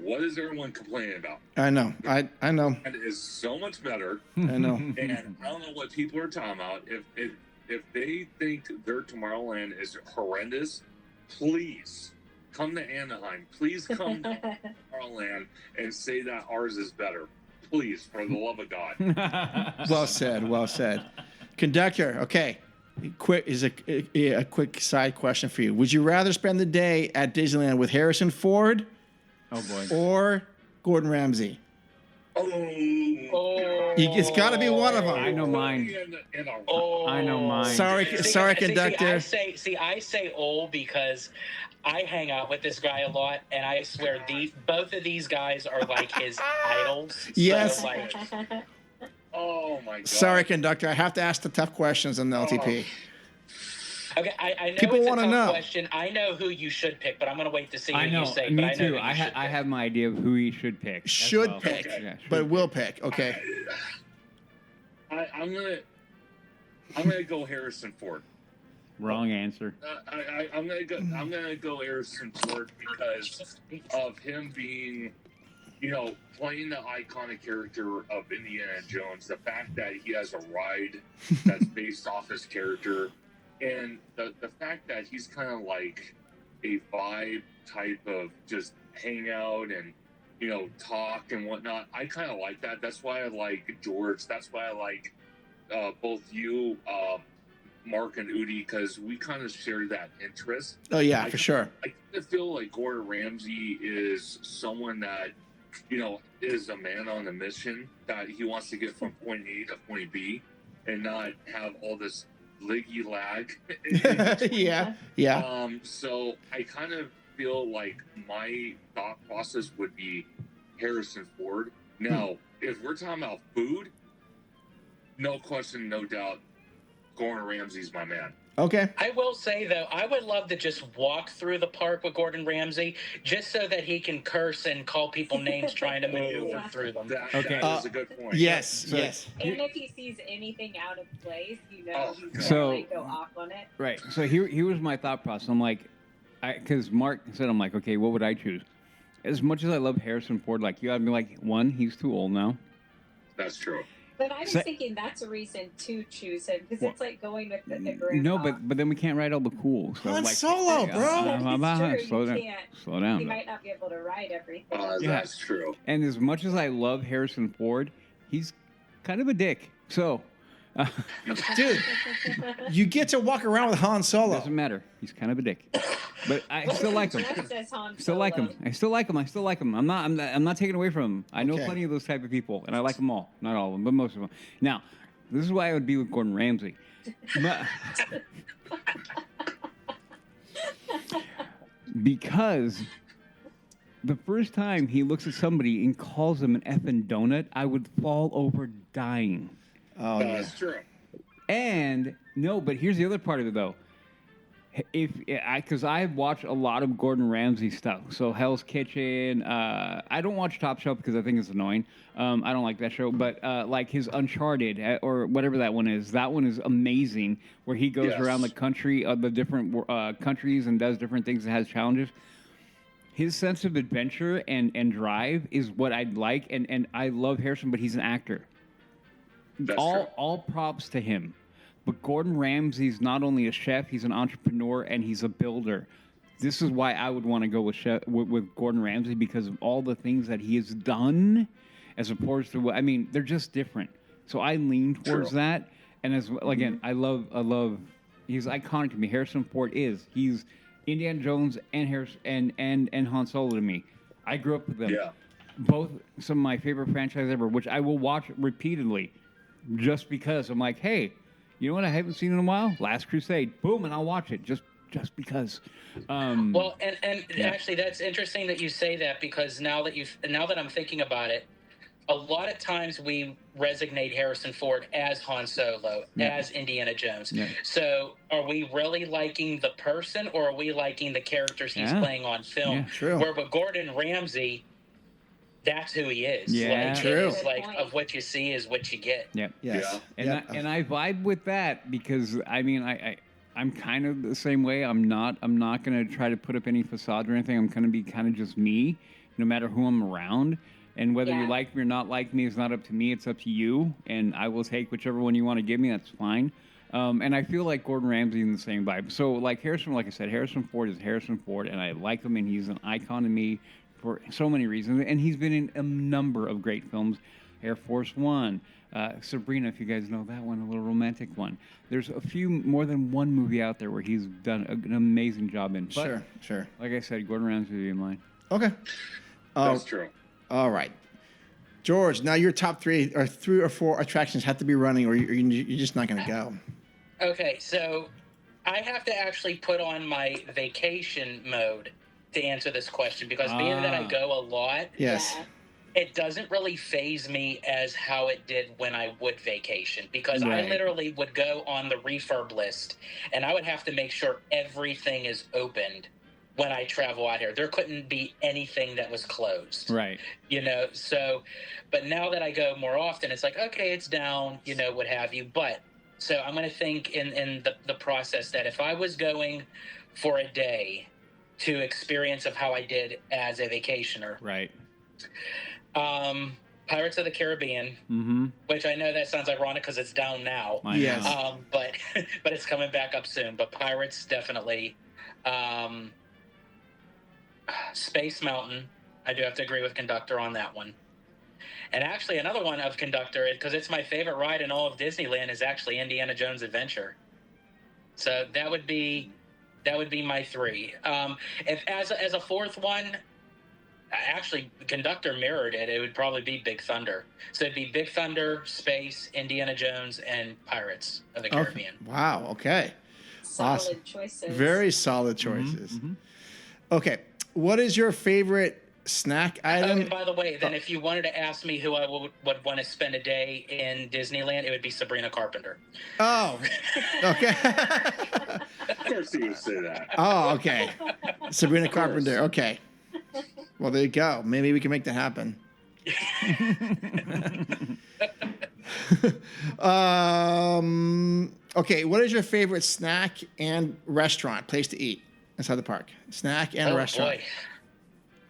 what is everyone complaining about? I know. I know. It is so much better. I know. And I don't know what people are talking about. If they think their Tomorrowland is horrendous, please come to Anaheim. Please come to Tomorrowland and say that ours is better. Please, for the love of God. Well said. Well said. Conductor, okay. Quick is a quick side question for you. Would you rather spend the day at Disneyland with Harrison Ford? Oh boy. Or Gordon Ramsay? It's got to be one of them. I know mine. I know mine. Sorry, Conductor. I say because I hang out with this guy a lot, and I swear both of these guys are like his idols. Yes. So, like, oh my God. Sorry, Conductor. I have to ask the tough questions on the LTP. Okay, I know People it's a wanna tough know. question. I know who you should pick, but I'm going to wait to see I who know. you say. Me but too. I know I have my idea of who he should pick. as Should well. pick, Yeah, should but pick. will pick. Okay. I'm gonna go Harrison Ford. Wrong answer. I'm gonna go Harrison Ford because of him being, playing the iconic character of Indiana Jones. The fact that he has a ride that's based off his character, and the fact that he's kind of like a vibe type of just hang out and talk and whatnot. I kind of like that. That's why I like George. That's why I like both you, Mark and Udi, because we kind of share that interest. Oh yeah, for sure. I kind of feel like Gordon Ramsay is someone that, is a man on a mission, that he wants to get from point A to point B and not have all this liggy lag. Yeah. So I kind of feel like my thought process would be Harrison Ford. Now, if we're talking about food, no question, no doubt, Gordon Ramsay's my man. Okay. I will say, though, I would love to just walk through the park with Gordon Ramsay just so that he can curse and call people names trying to maneuver through them. That is a good point. Yes. Yes. And if he sees anything out of place, he's going So- to go off on it. Right. So here was my thought process. I'm like, because Mark said, I'm like, okay, what would I choose? As much as I love Harrison Ford, like you, I'd be like, one, he's too old now. That's true. But I was thinking that's a reason to choose him because it's like going with the grandpa. No, but then we can't ride all the cool. So Han like, Solo, bro. It's true, Slow you down. can't. Slow down. He might not be able to ride everything. That's true. And as much as I love Harrison Ford, he's kind of a dick. So, Dude, you get to walk around with Han Solo. doesn't matter. He's kind of a dick. But I still like him. Just as Han Still like him. Solo. I still like him. I'm not taking away from him. I know Okay. plenty of those type of people, and I like them all. Not all of them, but most of them. Now, this is why I would be with Gordon Ramsay. But, because the first time he looks at somebody and calls them an effing donut, I would fall over dying. Oh yeah. That's true. And no, but here's the other part of it though. Because I've watched a lot of Gordon Ramsay stuff. So Hell's Kitchen. I don't watch Top Shelf because I think it's annoying. I don't like that show. But like his Uncharted or whatever that one is amazing. Where he goes around the country, the different countries and does different things and has challenges. His sense of adventure and drive is what I'd like. And I love Harrison, but he's an actor. All props to him. But Gordon Ramsay's not only a chef, he's an entrepreneur and he's a builder. This is why I would want to go with Gordon Ramsay, because of all the things that he has done, as opposed to they're just different. So I lean towards that. And again, I love. He's iconic to me. Harrison Ford he's Indiana Jones and and Han Solo to me. I grew up with them. Yeah. Both some of my favorite franchises ever, which I will watch repeatedly, just because I'm like, hey. You know what I haven't seen in a while? Last Crusade. Boom, and I'll watch it just because. Well, and actually, that's interesting that you say that, because now that I'm thinking about it, a lot of times we resonate Harrison Ford as Han Solo, Yeah. as Indiana Jones. Yeah. So are we really liking the person, or are we liking the characters he's Yeah. playing on film? Yeah, true. Where with Gordon Ramsay, that's who he is. Yeah. Like, True. it's like Good of what you see is what you get. Yep. Yes. And Yep. I vibe with that because I mean I'm kind of the same way. I'm not going to try to put up any facade or anything. I'm going to be kind of just me, no matter who I'm around. And whether you Yeah. like me or not like me is not up to me. It's up to you. And I will take whichever one you want to give me. That's fine. And I feel like Gordon Ramsay in the same vibe. So like I said, Harrison Ford is Harrison Ford, and I like him, and he's an icon to me for so many reasons. And he's been in a number of great films. Air Force One, Sabrina, if you guys know that one, a little romantic one. There's a few, more than one movie out there where he's done an amazing job in. But, Sure. like I said, Gordon Ramsay would be mine. Okay. That's true. All right. George, now your top three or four attractions have to be running, or you're just not going to go. Okay, so I have to actually put on my vacation mode to answer this question because being that I go a lot, Yes. Yeah. it doesn't really phase me as how it did when I would vacation because I Right. literally would go on the refurb list and I would have to make sure everything is opened when I travel out here. There couldn't be anything that was closed. Right. You know, so, but now that I go more often, it's like, okay, it's down, you know, what have you. But so I'm going to think in the process that if I was going for a day to experience of how I did as a vacationer, Right. Pirates of the Caribbean, Mm-hmm. which I know that sounds ironic because it's down now. Yes. But but it's coming back up soon. But Pirates definitely. Space Mountain. I do have to agree with Conductor on that one. And actually, another one of Conductor, because it's my favorite ride in all of Disneyland, is actually Indiana Jones Adventure. So that would be my three. If as a fourth one, actually Conductor mirrored it. It would probably be Big Thunder. So it'd be Big Thunder, Space, Indiana Jones, and Pirates of the Caribbean. Wow. Okay. Solid Awesome. choices. Very solid choices. Mm-hmm. Okay. What is your favorite snack item? And by the way, then if you wanted to ask me who I would want to spend a day in Disneyland, it would be Sabrina Carpenter. Oh. Okay. Of course he would say that. Oh, okay. Sabrina Carpenter. Okay. Well, there you go. Maybe we can make that happen. Okay. What is your favorite snack and restaurant place to eat inside the park? Snack and restaurant. Boy.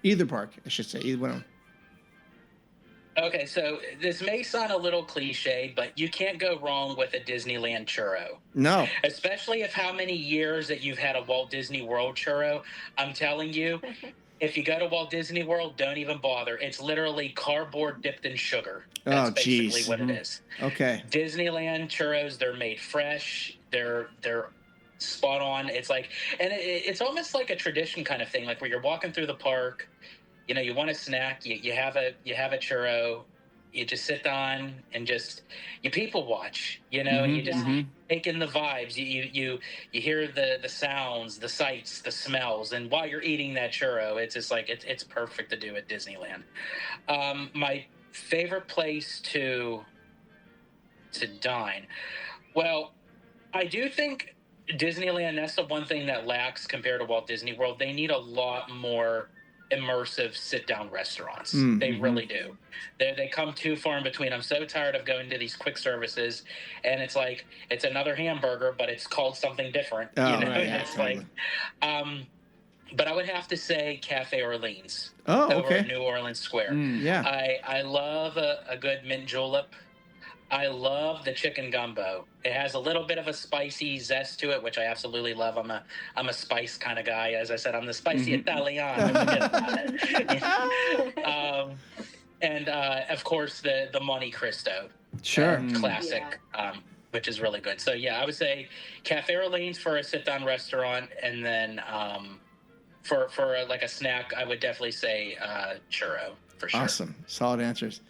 Either park, I should say. Either one. Okay, so this may sound a little cliche, but you can't go wrong with a Disneyland churro. No. Especially if how many years that you've had a Walt Disney World churro. I'm telling you, if you go to Walt Disney World, don't even bother. It's literally cardboard dipped in sugar. That's Oh, basically geez. what it is. Okay. Disneyland churros, they're made fresh. They're spot on. It's like, and it's almost like a tradition kind of thing, like where you're walking through the park, you know, you want a snack, you have a churro, you just sit down and just you people watch, you know, and you just take in the vibes. You hear the sounds, the sights, the smells, and while you're eating that churro, it's just like it's perfect to do at Disneyland. My favorite place to dine. Well, I do think Disneyland, that's the one thing that lacks compared to Walt Disney World. They need a lot more immersive sit-down restaurants. They really do. They come too far in between. I'm so tired of going to these quick services, and it's like it's another hamburger, but it's called something different. Oh, you know, right, yeah, it's totally. like, but I would have to say Cafe Orleans. Oh, over okay. at New Orleans Square. Yeah. I love a good mint julep. I love the chicken gumbo. It has a little bit of a spicy zest to it, which I absolutely love. I'm a spice kind of guy. As I said, I'm the spicy Italiano. And of course the Monte Cristo. Sure. Classic, which is really good. So yeah, I would say Cafe Orleans for a sit-down restaurant, and then for like a snack, I would definitely say churro for sure. Awesome. Solid answers.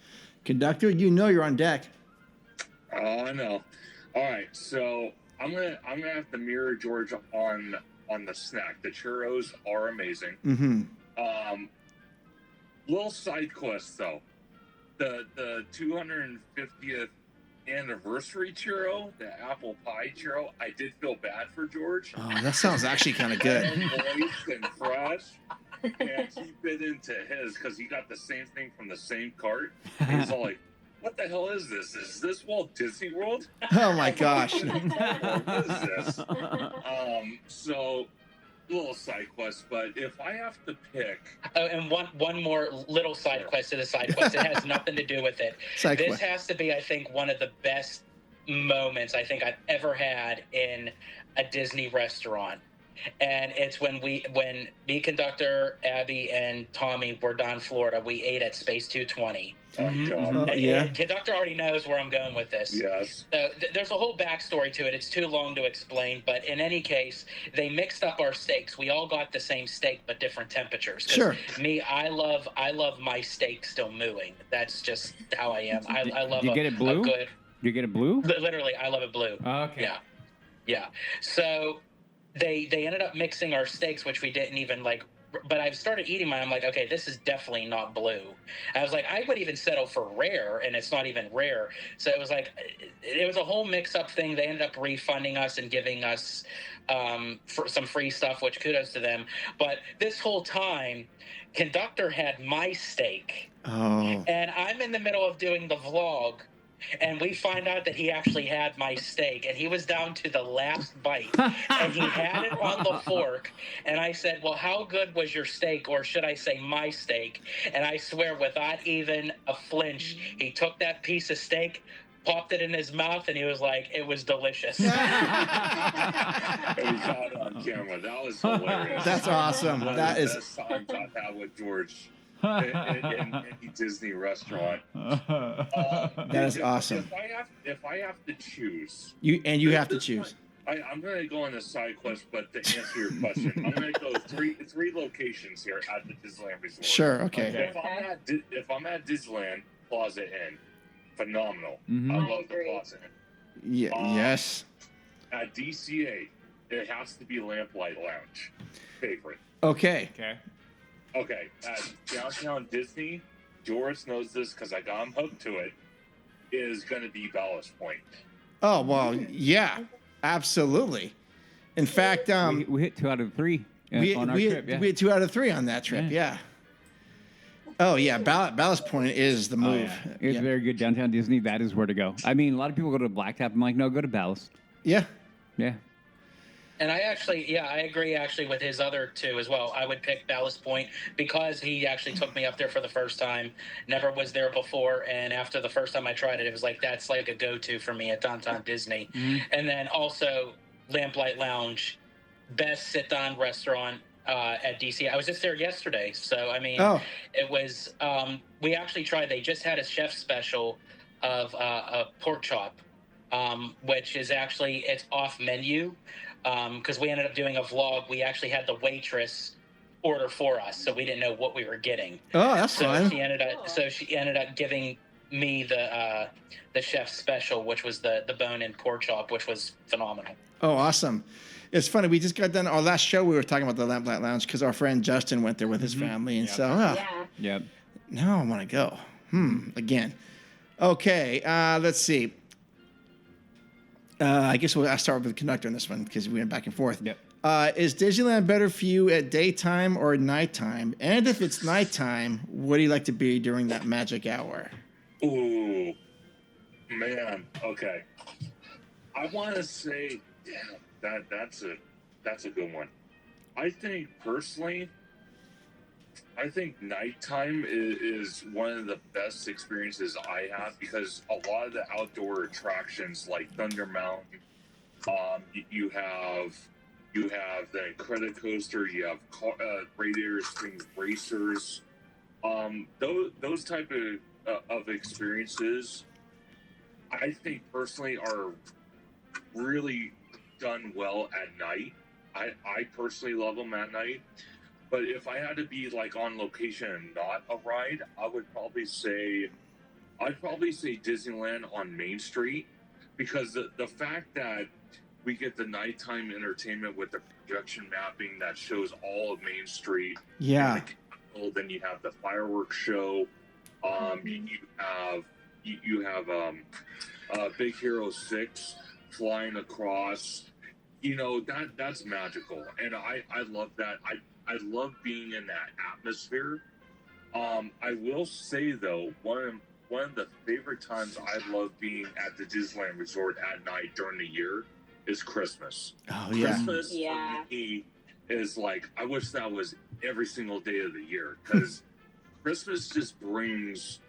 Conductor, you know you're on deck. Oh, I know. All right, so I'm gonna have to mirror George on the snack. The churros are amazing. Mm-hmm. Little side quest though. the 250th anniversary churro, the apple pie churro, I did feel bad for George. Oh, that sounds actually kind of good. Moist and fresh. And he bit into his because he got the same thing from the same cart. And he's all like, what the hell is this? Is this Walt Disney World? Oh my gosh. What is this? So, little side quest, but if I have to pick... Oh, and one more little side quest to the side quest. It has nothing to do with it. This has to be, I think, one of the best moments I think I've ever had in a Disney restaurant. And it's when me, Conductor, Abby, and Tommy were down in Florida. We ate at Space 220. Yeah. Conductor already knows where I'm going with this. Yes. So there's a whole backstory to it. It's too long to explain, but in any case, they mixed up our steaks. We all got the same steak, but different temperatures. Sure. Me, I love my steak still mooing. That's just how I am. I love. You get it blue? You get it blue? Literally, I love it blue. Oh, okay. Yeah. So they ended up mixing our steaks, which we didn't even like. But I started eating mine. I'm like, okay, this is definitely not blue. I was like, I would even settle for rare, and it's not even rare. So it was like, it was a whole mix-up thing. They ended up refunding us and giving us for some free stuff, which kudos to them. But this whole time, Conductor had my steak. Oh. And I'm in the middle of doing the vlog, and we find out that he actually had my steak, and he was down to the last bite, and he had it on the fork, and I said, well, how good was your steak, or should I say my steak? And I swear, without even a flinch, he took that piece of steak, popped it in his mouth, and he was like, it was delicious. And we caught it on camera. That was hilarious. That's awesome. That is... the best time I've had with George in any Disney restaurant. That is awesome. If I have to choose, you have to choose. I'm going to go on a side quest, but to answer your question, I'm going to go three locations here at the Disneyland Resort. Sure. Okay. If I'm at Disneyland Plaza Inn, phenomenal. Mm-hmm. I love the Plaza Inn. Yes. At DCA, it has to be Lamplight Lounge. Favorite. Okay. Okay, at Downtown Disney, Doris knows this because I got him hooked to it, is going to be Ballast Point. Oh, well, yeah, absolutely. In fact, we hit 2 out of 3 on our trip. We had 2 out of 3 on that trip, yeah. Oh, yeah, Ballast Point is the move. Oh, yeah. It's very good. Downtown Disney, that is where to go. I mean, a lot of people go to Blacktop. I'm like, no, go to Ballast. Yeah. Yeah. And I agree actually with his other two as well. I would pick Ballast Point because he actually took me up there for the first time. Never was there before, and after the first time I tried it, it was like that's like a go-to for me at Downtown Disney. Mm-hmm. And then also Lamplight Lounge, best sit-down restaurant at DC. I was just there yesterday, so I mean, it was. We actually tried. They just had a chef special of a pork chop, which is actually it's off menu. Because we ended up doing a vlog, we actually had the waitress order for us, so we didn't know what we were getting. Oh, that's fine. She ended up giving me the chef's special, which was the bone-in pork chop, which was phenomenal. Oh, awesome! It's funny. We just got done our last show. We were talking about the Lamplight Lounge because our friend Justin went there with his family, and Yep. Now I want to go. Again. Okay. Let's see. I guess I'll start with the Conductor on this one because we went back and forth. Yep. Is Disneyland better for you at daytime or nighttime? And if it's nighttime, what do you like to be during that magic hour? Ooh, man. Okay. I want to say, damn, that's a good one. I think personally, nighttime is one of the best experiences I have because a lot of the outdoor attractions like Thunder Mountain, you have the Incredicoaster, you have Radiator Springs Racers, those type of experiences, I think personally are really done well at night. I personally love them at night. But if I had to be like on location and not a ride, I'd probably say Disneyland on Main Street because the fact that we get the nighttime entertainment with the projection mapping that shows all of Main Street. Yeah. Then you have the fireworks show. You have Big Hero 6 flying across. That's magical, and I love that. I love being in that atmosphere. I will say though, one of the favorite times I love being at the Disneyland Resort at night during the year is Christmas. Oh yeah. Christmas for me is like, I wish that was every single day of the year, because Christmas just brings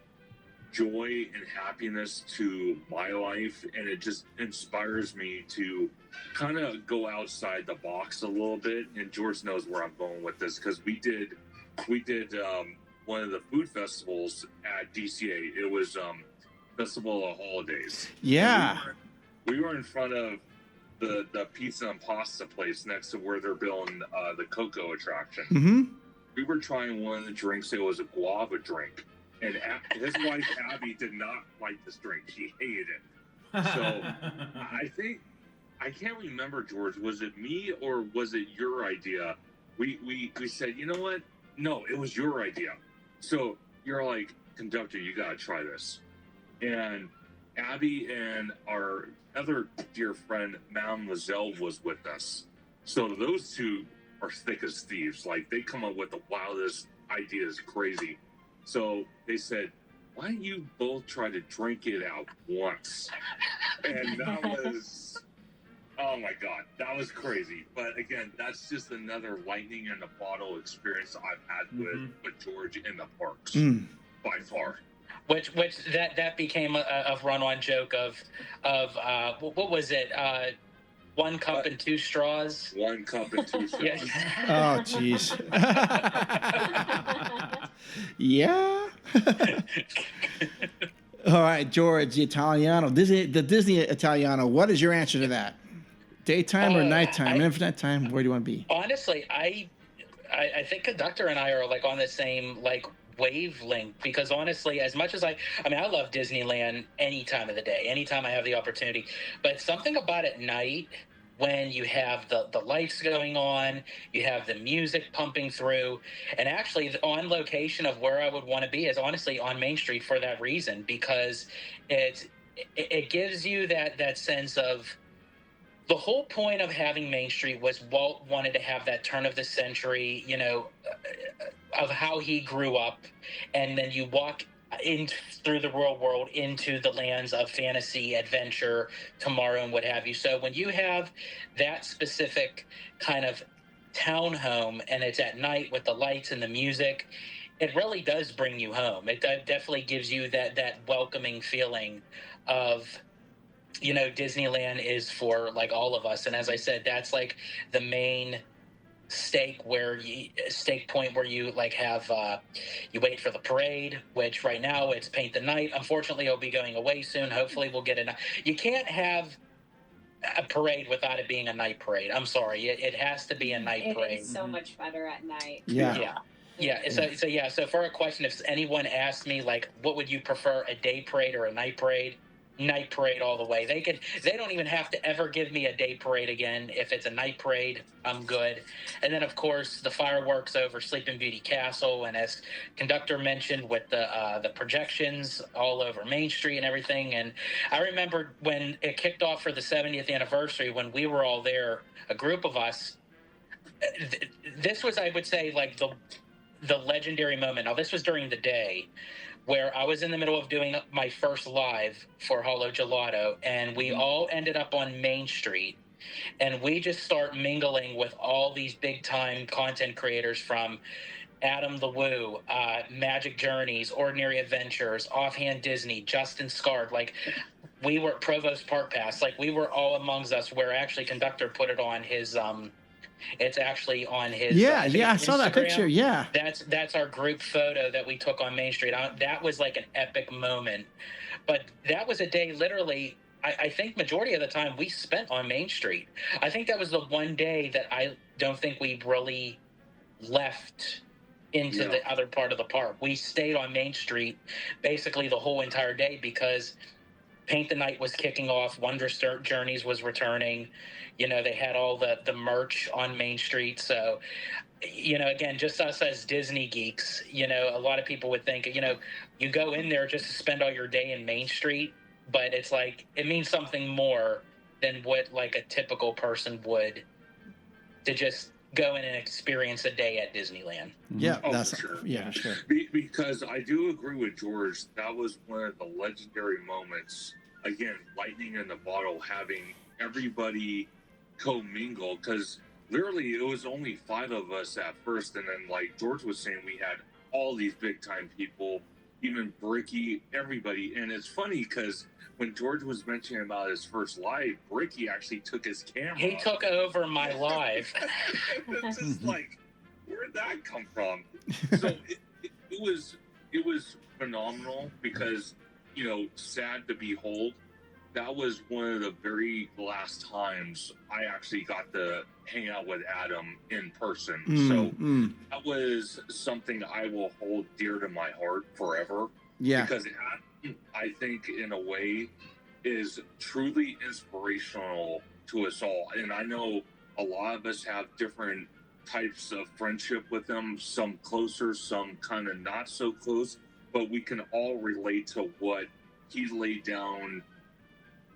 joy and happiness to my life, and it just inspires me to kind of go outside the box a little bit. And George knows where I'm going with this, because we did one of the food festivals at DCA. It was Festival of Holidays. Yeah. We were in front of the pizza and pasta place next to where they're building the Coco attraction. Mm-hmm. We were trying one of the drinks. It was a guava drink, and his wife Abby did not like this drink. She hated it. So I can't remember, George. Was it me or was it your idea? We said, you know what? No, it was your idea. So you're like, Conductor, you gotta try this. And Abby and our other dear friend Mal Lizelle was with us. So those two are thick as thieves. Like, they come up with the wildest ideas, crazy. So they said, why don't you both try to drink it out once? And that was, oh my God, that was crazy. But again, that's just another lightning in the bottle experience I've had with George in the parks, by far. Which that became a run-on joke of what was it? One cup and two straws. One cup and two straws. Oh, jeez. Yeah. All right, George, the Italiano, the Disney Italiano. What is your answer to that? Daytime or nighttime? Infinite time? Where do you want to be? Honestly, I think Conductor and I are like on the same wavelength, because honestly, as much as I love Disneyland any time of the day, anytime I have the opportunity, but something about at night when you have the lights going on, you have the music pumping through, and actually the on location of where I would want to be is honestly on Main Street for that reason, because it gives you that sense of, the whole point of having Main Street was Walt wanted to have that turn of the century, of how he grew up, and then you walk in through the real world into the lands of fantasy, adventure, tomorrow, and what have you. So when you have that specific kind of townhome and it's at night with the lights and the music, it really does bring you home. It definitely gives you that welcoming feeling of, Disneyland is for all of us. And as I said, that's the main stake point where you have you wait for the parade, which right now it's paint the night. Unfortunately, it'll be going away soon. Hopefully we'll get you can't have a parade without it being a night parade. I'm sorry, it has to be a night parade. It is so much better at night. So for a question, if anyone asked me what would you prefer, a day parade or a night parade? Night parade all the way. They don't even have to ever give me a day parade again. If it's a night parade, I'm good. And then of course the fireworks over Sleeping Beauty Castle, and as Conductor mentioned, with the projections all over Main Street and everything. And I remember when it kicked off for the 70th anniversary, when we were all there, a group of us, this was, I would say, the legendary moment. Now, this was during the day, where I was in the middle of doing my first live for Holo Gelato, and we all ended up on Main Street, and we just start mingling with all these big-time content creators, from Adam the Woo, Magic Journeys, Ordinary Adventures, Offhand Disney, Justin Scard. We were Provost Park Pass. We were all amongst us, where actually Conductor put it on his it's actually on his I saw that picture. Yeah, that's our group photo that we took on Main Street. That was an epic moment. But that was a day, literally, I think majority of the time we spent on Main Street. I think that was the one day that I don't think we really left into the other part of the park. We stayed on Main Street basically the whole entire day, because Paint the Night was kicking off. Journeys was returning. You know, they had all the merch on Main Street. So, you know, again, just us as Disney geeks, you know, a lot of people would think, you know, you go in there just to spend all your day in Main Street, but it's like, it means something more than what like a typical person would to just go in and experience a day at Disneyland. Yeah, For sure. Yeah, sure. Because I do agree with George. That was one of the legendary moments. Again, lightning in the bottle, having everybody commingle. Because literally, it was only 5 of us at first, and then like George was saying, we had all these big time people, even Bricky, everybody. And it's funny because when George was mentioning about his first live, Bricky actually took his camera. He took over my live. It's just like, where'd that come from? So it was phenomenal because, you know, sad to behold. That was one of the very last times I actually got to hang out with Adam in person. That was something I will hold dear to my heart forever. Yeah. Because Adam, I think, in a way, is truly inspirational to us all. And I know a lot of us have different types of friendship with him, some closer, some kind of not so close, but we can all relate to what he laid down,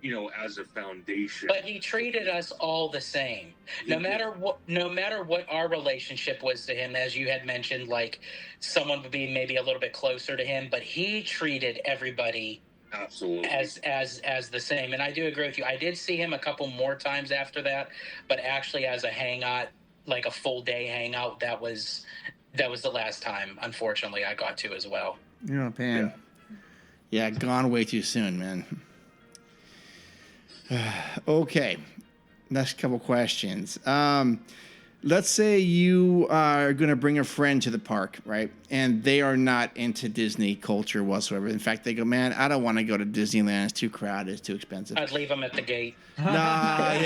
you know, as a foundation. But he treated us all the same. No matter what our relationship was to him, as you had mentioned, like someone would be maybe a little bit closer to him, but he treated everybody absolutely as the same. And I do agree with you. I did see him a couple more times after that, but actually as a hangout, like a full day hangout, that was the last time, unfortunately, I got to as well. Oh, man. Yeah, gone way too soon, man. Okay, next couple questions. Let's say you are going to bring a friend to the park, right? And they are not into Disney culture whatsoever. In fact, they go, man, I don't want to go to Disneyland. It's too crowded. It's too expensive. I'd leave them at the gate. Yeah.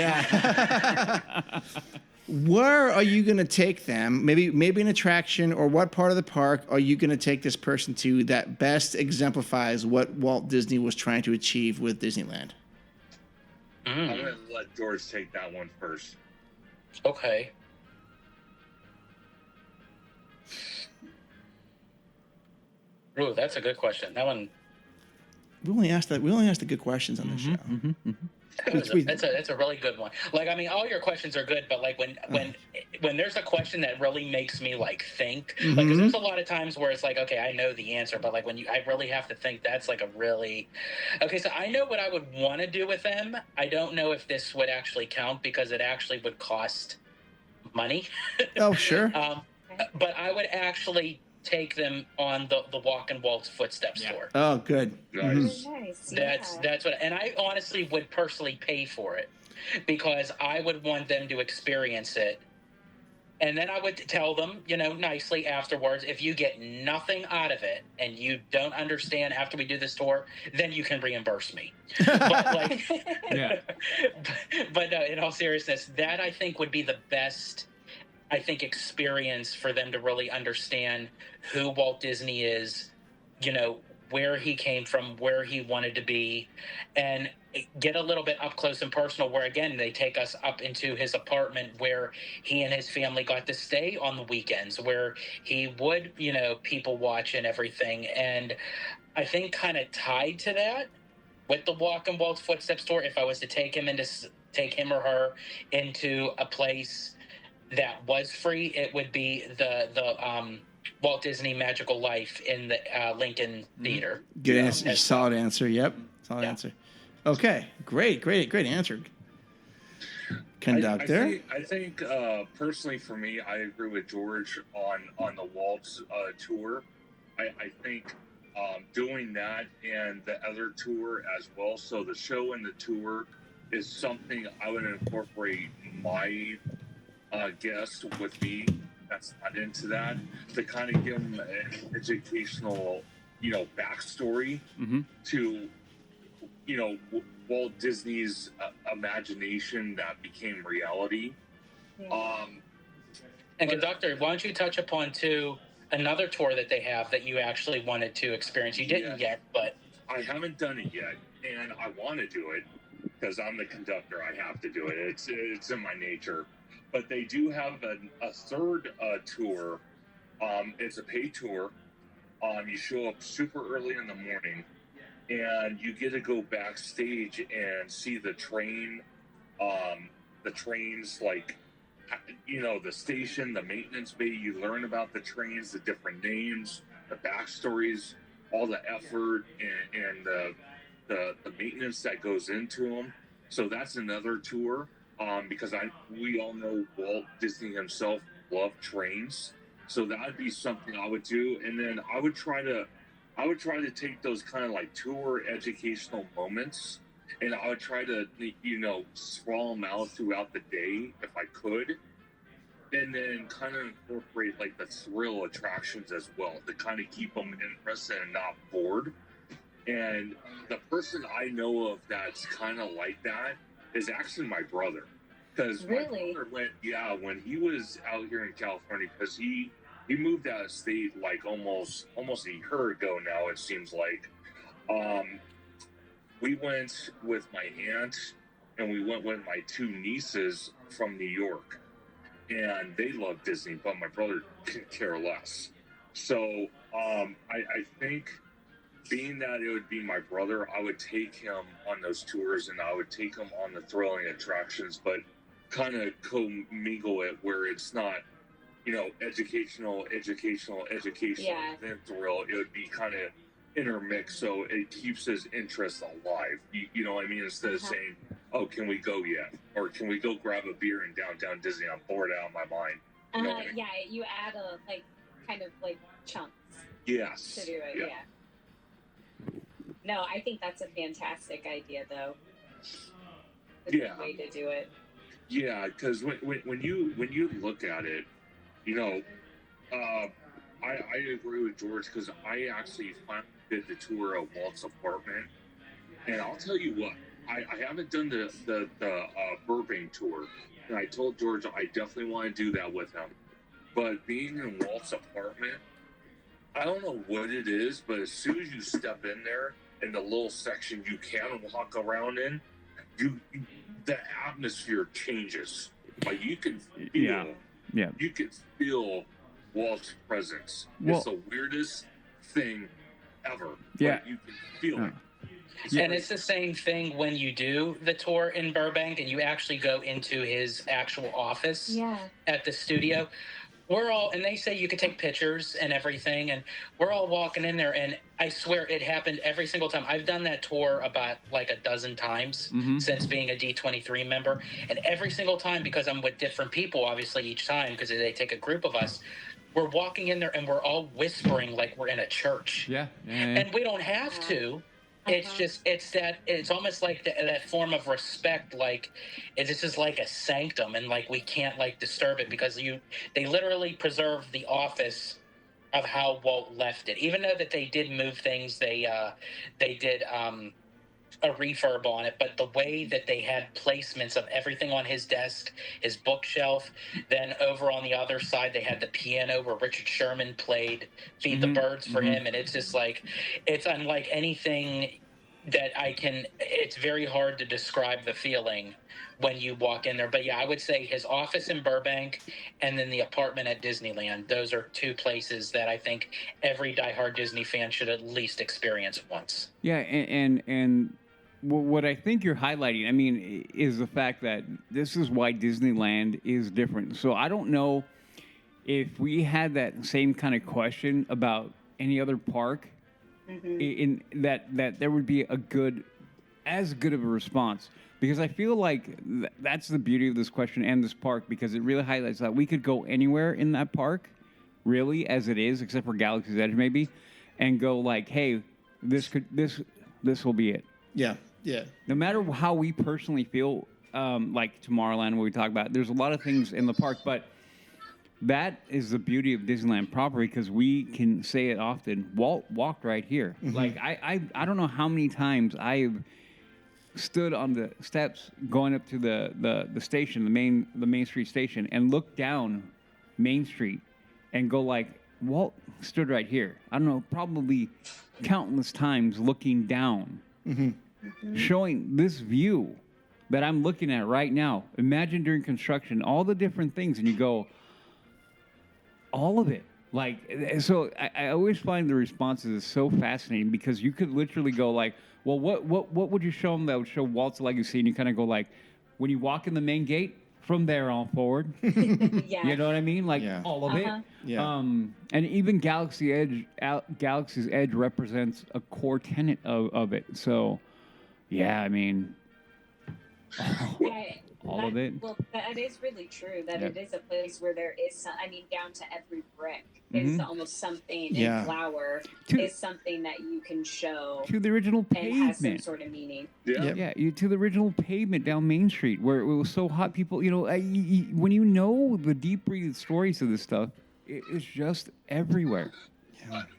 Where are you going to take them? Maybe an attraction, or what part of the park are you going to take this person to that best exemplifies what Walt Disney was trying to achieve with Disneyland? I'm going to let George take that one first. Okay. Ooh, that's a good question. That one. We only asked the good questions on the show. That's a really good one. Like, I mean, all your questions are good, but like when there's a question that really makes me like think, like, 'cause there's a lot of times where it's like, okay, I know the answer, but like I really have to think. That's like a really okay. So I know what I would want to do with them. I don't know if this would actually count because it actually would cost money. Oh, sure. But I would actually take them on the Walk and Walt's Footsteps tour. Oh, good. Nice. That's what, and I honestly would personally pay for it because I would want them to experience it. And then I would tell them, you know, nicely afterwards, if you get nothing out of it and you don't understand after we do this tour, then you can reimburse me. But like, but no, in all seriousness, that I think would be the best, I think, experience for them to really understand who Walt Disney is, you know, where he came from, where he wanted to be, and get a little bit up close and personal where, again, they take us up into his apartment where he and his family got to stay on the weekends, where he would, you know, people watch and everything. And I think kind of tied to that with the Walk and Walt's Footsteps tour, if I was to take him or her into a place that was free, it would be the Walt Disney Magical Life in the Lincoln Theater. Good answer. Solid answer. Yep. Solid answer. Okay. Great answer. Conductor. I think personally for me, I agree with George on the Walt's tour. I think doing that and the other tour as well. So the show and the tour is something I would incorporate my guest with me that's not into that, to kind of give them an educational, you know, backstory to, you know, Walt Disney's imagination that became reality. And Conductor, why don't you touch upon too another tour that they have that you actually wanted to experience? You didn't yet, but I haven't done it yet, and I want to do it because I'm the conductor. I have to do it. It's in my nature. But they do have a third tour. It's a paid tour. You show up super early in the morning, and you get to go backstage and see the train. The trains, like, the station, the maintenance bay. You learn about the trains, the different names, the backstories, all the effort and the maintenance that goes into them. So that's another tour. Because we all know Walt Disney himself loved trains, so that would be something I would do. And then I would try to take those kind of like tour educational moments, and I would try to sprawl them out throughout the day if I could, and then kind of incorporate like the thrill attractions as well to kind of keep them interested and not bored. And the person I know of that's kind of like that is actually my brother. Because my brother went, when he was out here in California, because he moved out of state like almost a year ago now, it seems like. We went with my aunt and we went with my two nieces from New York. And they love Disney, but my brother could care less. So I think, being that it would be my brother, I would take him on those tours and I would take him on the thrilling attractions, but kind of commingle it where it's not, educational, Yeah. then thrill. It would be kind of intermixed, so it keeps his interest alive. You know what I mean? Instead of saying, "Oh, can we go yet?" or "Can we go grab a beer in downtown Disney? I'm bored out of my mind." You know what I mean? Yeah, you add a kind of chunks Yes. to do it. Yeah. No, I think that's a fantastic idea, though. It's a good way to do it. Yeah, because when you look at it, I agree with George, because I actually finally did the tour of Walt's apartment, and I'll tell you what, I haven't done the Burbank tour, and I told George I definitely want to do that with him. But being in Walt's apartment, I don't know what it is, but as soon as you step in there, in the little section you can walk around in, the atmosphere changes. Like, you can feel, you can feel Walt's presence. It's the weirdest thing ever. Yeah, but you can feel it. And it's the same thing when you do the tour in Burbank and you actually go into his actual office at the studio. And they say you could take pictures and everything, and we're all walking in there, and I swear it happened every single time. I've done that tour about like a dozen times since being a D23 member, and every single time, because I'm with different people, obviously each time, because they take a group of us, we're walking in there and we're all whispering like we're in a church. And we don't have to. It's just, it's almost like that form of respect. Like, this is like a sanctum, and like we can't like disturb it, because they literally preserve the office of how Walt left it. Even though that they did move things, they did a refurb on it, but the way that they had placements of everything on his desk, his bookshelf, then over on the other side they had the piano where Richard Sherman played Feed the Birds for him, and it's just like, it's unlike anything that it's very hard to describe the feeling when you walk in there. But yeah, I would say his office in Burbank and then the apartment at Disneyland, those are two places that I think every diehard Disney fan should at least experience once. Yeah, and what I think you're highlighting, I mean, is the fact that this is why Disneyland is different. So I don't know if we had that same kind of question about any other park, in that there would be as good of a response. Because I feel like that's the beauty of this question and this park, because it really highlights that we could go anywhere in that park, really, as it is, except for Galaxy's Edge maybe, and go like, hey, this will be it. Yeah. No matter how we personally feel, like Tomorrowland, where we talk about, there's a lot of things in the park, but that is the beauty of Disneyland property, because we can say it often. Walt walked right here. Like I don't know how many times I've stood on the steps going up to the station, the main street station, and looked down Main Street and go like, Walt stood right here. I don't know, probably countless times looking down, showing this view that I'm looking at right now. Imagine during construction, all the different things, and you go, all of it. Like, so I always find the responses so fascinating because you could literally go like, well, what would you show them that would show Walt's legacy? And you kind of go like, when you walk in the main gate, from there on forward. Yeah. You know what I mean? Like all of it. Yeah. And even Galaxy's Edge represents a core tenet of it. So, yeah, I mean, all of it. Well, that is really true. That Yep. it is a place where there is some. I mean, down to every brick is almost something. Yeah. And flower To- is something that you can show To the original and has some pavement. sort of meaning. Yeah. Yeah, to the original pavement down Main Street where it was so hot. People, when you know the deep-rooted stories of this stuff, it's just everywhere.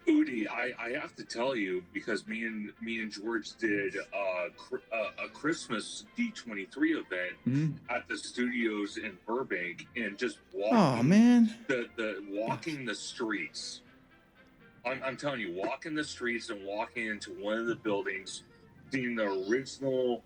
Udi, I have to tell you because me and George did a Christmas D23 event at the studios in Burbank, and just walking. Oh man. The walking the streets. I'm telling you, walking the streets and walking into one of the buildings, seeing the original.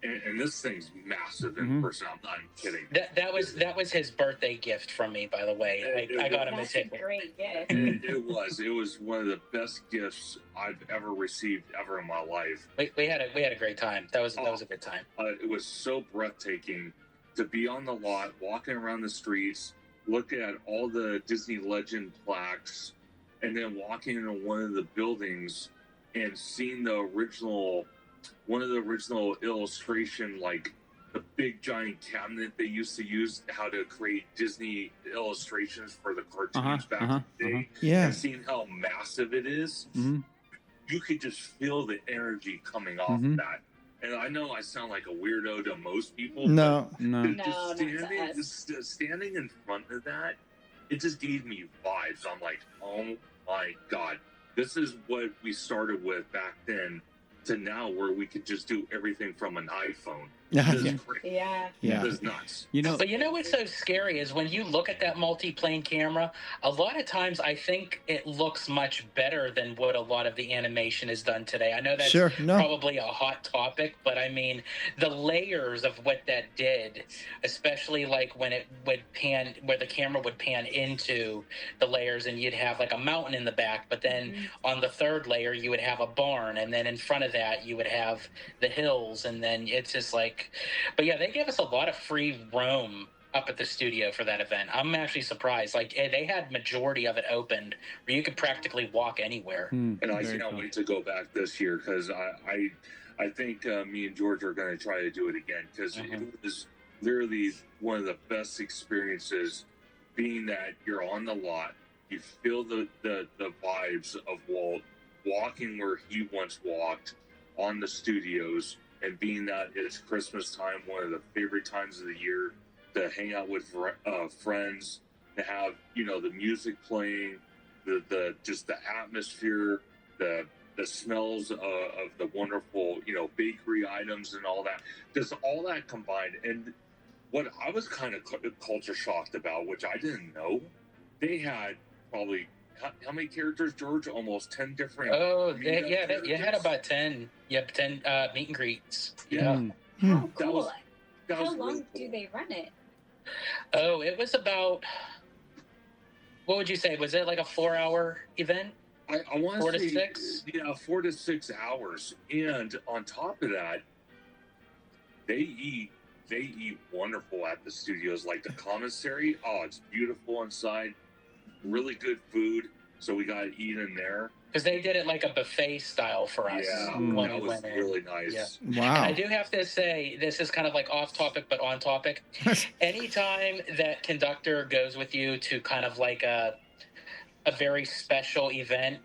And this thing's massive in person. I'm not kidding. That was his birthday gift from me, by the way. I got him a That's a ticket. great gift. It was one of the best gifts I've ever received ever in my life. We had a great time. That was a good time. It was so breathtaking to be on the lot, walking around the streets, looking at all the Disney Legend plaques, and then walking into one of the buildings and seeing one of the original illustration, like the big giant cabinet they used to use how to create Disney illustrations for the cartoons back in the day. Yeah. And seeing how massive it is, you could just feel the energy coming off that. And I know I sound like a weirdo to most people. No. Just standing in front of that, it just gave me vibes. I'm like, oh my God, this is what we started with back then to now, where we could just do everything from an iPhone. This is crazy. Yeah. Yeah. This is nuts. But you know what's so scary is when you look at that multi-plane camera, a lot of times I think it looks much better than what a lot of the animation is done today. I know that's probably a hot topic, but I mean, the layers of what that did, especially like when it would pan, where the camera would pan into the layers and you'd have like a mountain in the back, but then on the third layer, you would have a barn. And then in front of that, you would have the hills. And then it's just like, but yeah, they gave us a lot of free roam up at the studio for that event. I'm actually surprised. Like they had majority of it opened where you could practically walk anywhere. And I can't wait to go back this year because I think me and George are going to try to do it again because it was literally one of the best experiences. Being that you're on the lot, you feel the vibes of Walt walking where he once walked on the studios. And being that it's Christmas time, one of the favorite times of the year to hang out with friends, to have the music playing, the just the atmosphere, the smells of the wonderful bakery items and all that, just all that combined. And what I was kind of culture shocked about, which I didn't know, they had probably. How many characters, George? Almost 10 different. You had about 10. You have 10 meet and greets. Yeah. How cool. That was How long really cool. do they run it? Oh, it was about. What would you say? Was it like a 4-hour event? I want 4 to to say 6. Yeah, 4 to 6 hours, and on top of that, they eat wonderful at the studios. Like the commissary, it's beautiful inside. Really good food, so we got to eat in there. Because they did it like a buffet style for us. Yeah, when that we was went in. really nice. Yeah. Wow. I do have to say, this is kind of like off topic, but on topic. Anytime that Conductor goes with you to kind of like a very special event,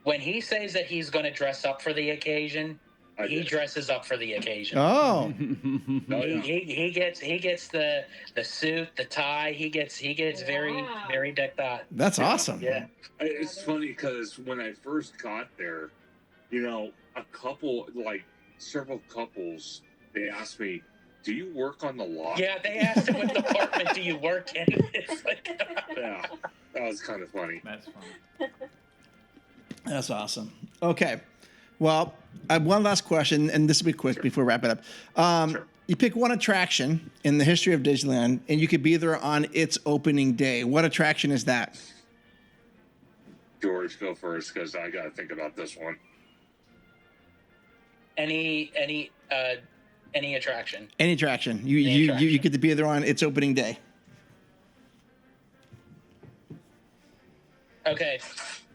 when he says that he's going to dress up for the occasion, he dresses up for the occasion. Oh. He gets the suit, the tie. He gets very decked out. That's awesome. Yeah. It's funny because when I first got there, several couples, they asked me, do you work on the lot? Yeah, they asked him what department do you work in. It's like, Yeah, that was kind of funny. That's funny. That's awesome. Okay. Well, I have one last question, and this will be quick before we wrap it up. Sure. You pick one attraction in the history of Disneyland, and you could be there on its opening day. What attraction is that? George, go first because I got to think about this one. any attraction. Any attraction. You Any you attraction. you get to be there on its opening day. Okay.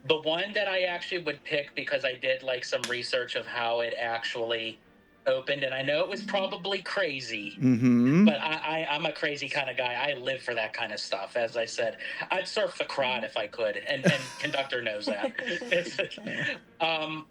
The one that I actually would pick because I did like some research of how it actually opened, and I know it was probably crazy, Mm-hmm. but I'm a crazy kind of guy. I live for that kind of stuff. As I said, I'd surf the crowd if I could, and Conductor knows that.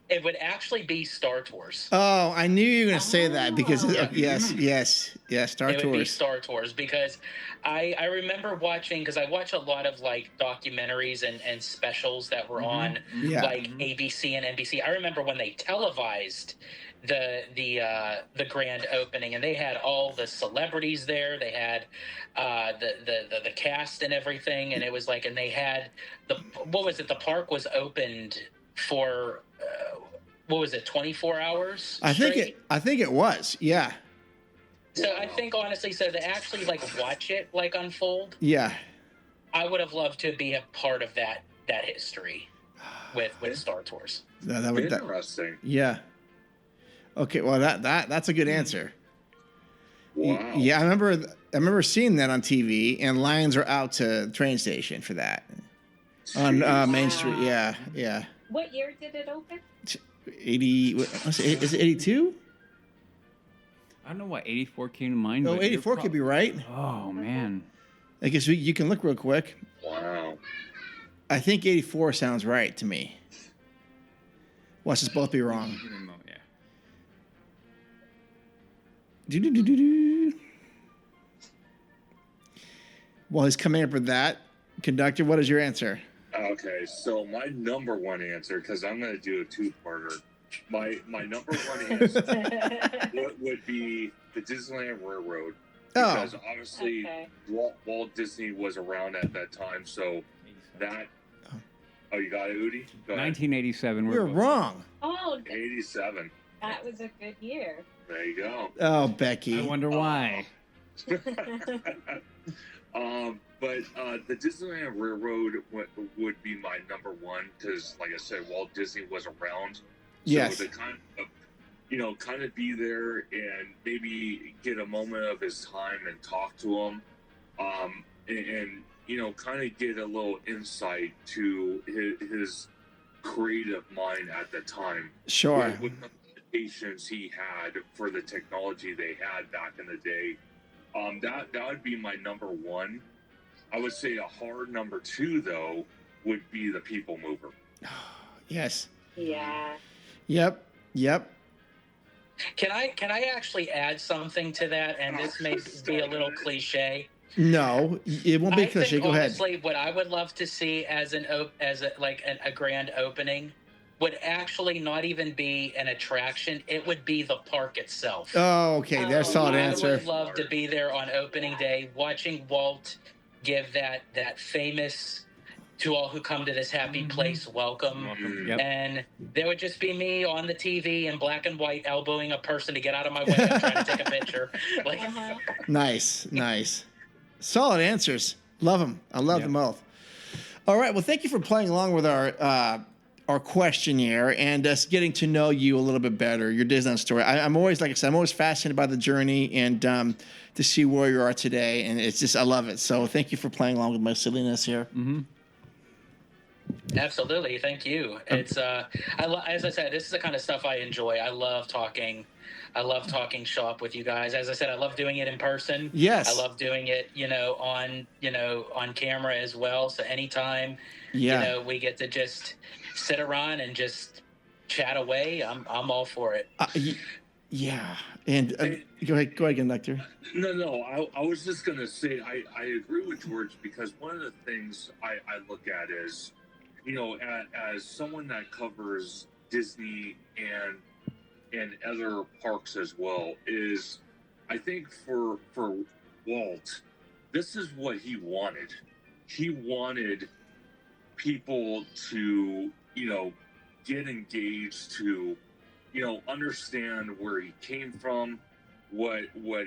It would actually be Star Tours. Oh, I knew you were going to say that because Yeah. yes, Star It would be Tours. Star Tours because I remember watching, because I watch a lot of like documentaries and specials that were on Yeah. like ABC and NBC. I remember when they televised the grand opening, and they had all the celebrities there. They had the cast and everything, and it was like, and they had what was it? The park was opened for what was it? 24 hours. I think straight? it was. Yeah. So I think honestly, so to actually like watch it like unfold, Yeah. I would have loved to be a part of that history with Star Tours. That would, Interesting. yeah. Okay, well that's a good answer. Wow. Yeah, I remember seeing that on TV, and lines are out to the train station for that on Main Street. Yeah. What year did it open? 80. Is it 82? I don't know what 84 came to mind. No, but you're 84 could be right. Oh man. I guess you can look real quick. Wow. I think 84 sounds right to me. Watch us both be wrong. Yeah. Do. While he's coming up with that, Conductor, what is your answer? Okay, so my number one answer, because I'm going to do a two-parter. My number one answer would be the Disneyland Railroad. Oh. Because obviously Okay. Walt Disney was around at that time, so that... Oh, you got it, Udi? Go ahead. 1987. You're both- wrong. Oh, 87. that was a good year. There you go. Oh, Becky. I wonder why. But the Disneyland Railroad would be my number one because, like I said, Walt Disney was around. So Yes. to kind of be there and maybe get a moment of his time and talk to him, and kind of get a little insight to his creative mind at the time. Sure. With the limitations he had for the technology they had back in the day. That would be my number one. I would say a hard number two, though, would be the People Mover. Yes. Yeah. Yep. Can I actually add something to that? And this may be a little cliche. No, it won't be I cliche. think Go ahead. honestly, what I would love to see as a grand opening would actually not even be an attraction. It would be the park itself. Oh, okay. There's a solid I answer. would love to be there on opening day, watching Walt give that famous "to all who come to this happy place" welcome. Yep. And there would just be me on the TV in black and white, elbowing a person to get out of my way. I'm trying to take a picture. Like, Nice. Solid answers. Love them. I love them both. All right. Well, thank you for playing along with our questionnaire and us getting to know you a little bit better, your Disneyland story. I'm always, like I said, I'm always fascinated by the journey and to see where you are today. And it's just, I love it. So thank you for playing along with my silliness here. Mm-hmm. absolutely, thank you. It's as I said, this is the kind of stuff I enjoy. I love talking shop with you guys. As I said, I love doing it in person. Yes. I love doing it, on camera as well. So anytime, Yeah. we get to just sit around and just chat away, I'm all for it. Yeah. And go ahead, Conductor. No. I was just going to say I agree with George because one of the things I look at is, as someone that covers Disney and other parks as well, is I think for Walt, this is what he wanted. He wanted people to, get engaged, to, understand where he came from, what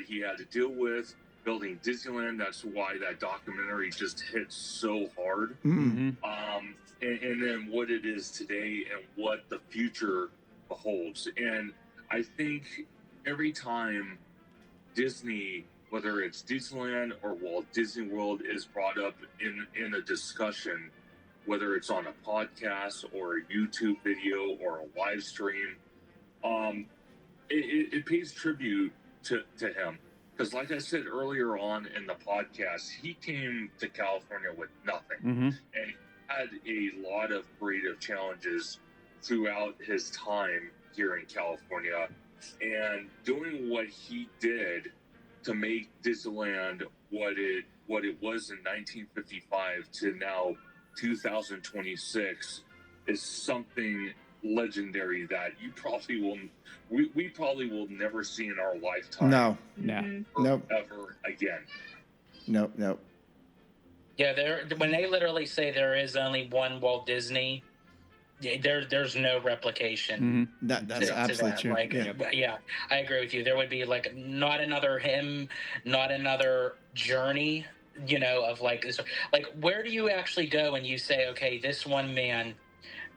he had to deal with building Disneyland. That's why that documentary just hit so hard. Mm-hmm. And then what it is today and what the future beholds. And I think every time Disney, whether it's Disneyland or Walt Disney World, is brought up in a discussion, whether it's on a podcast or a YouTube video or a live stream, it pays tribute to him. Because like I said earlier on in the podcast, he came to California with nothing. Mm-hmm. And he had a lot of creative challenges throughout his time here in California. And doing what he did to make Disneyland what it was in 1955 to now 2026 is something legendary that you probably will we probably will never see in our lifetime. No. Nope. Ever again. Nope. Yeah, when they literally say there is only one Walt Disney, there's no replication. Mm-hmm. That's absolutely true. Like, yeah, I agree with you. There would be like not another him, not another journey. Of like where do you actually go and you say, okay, this one man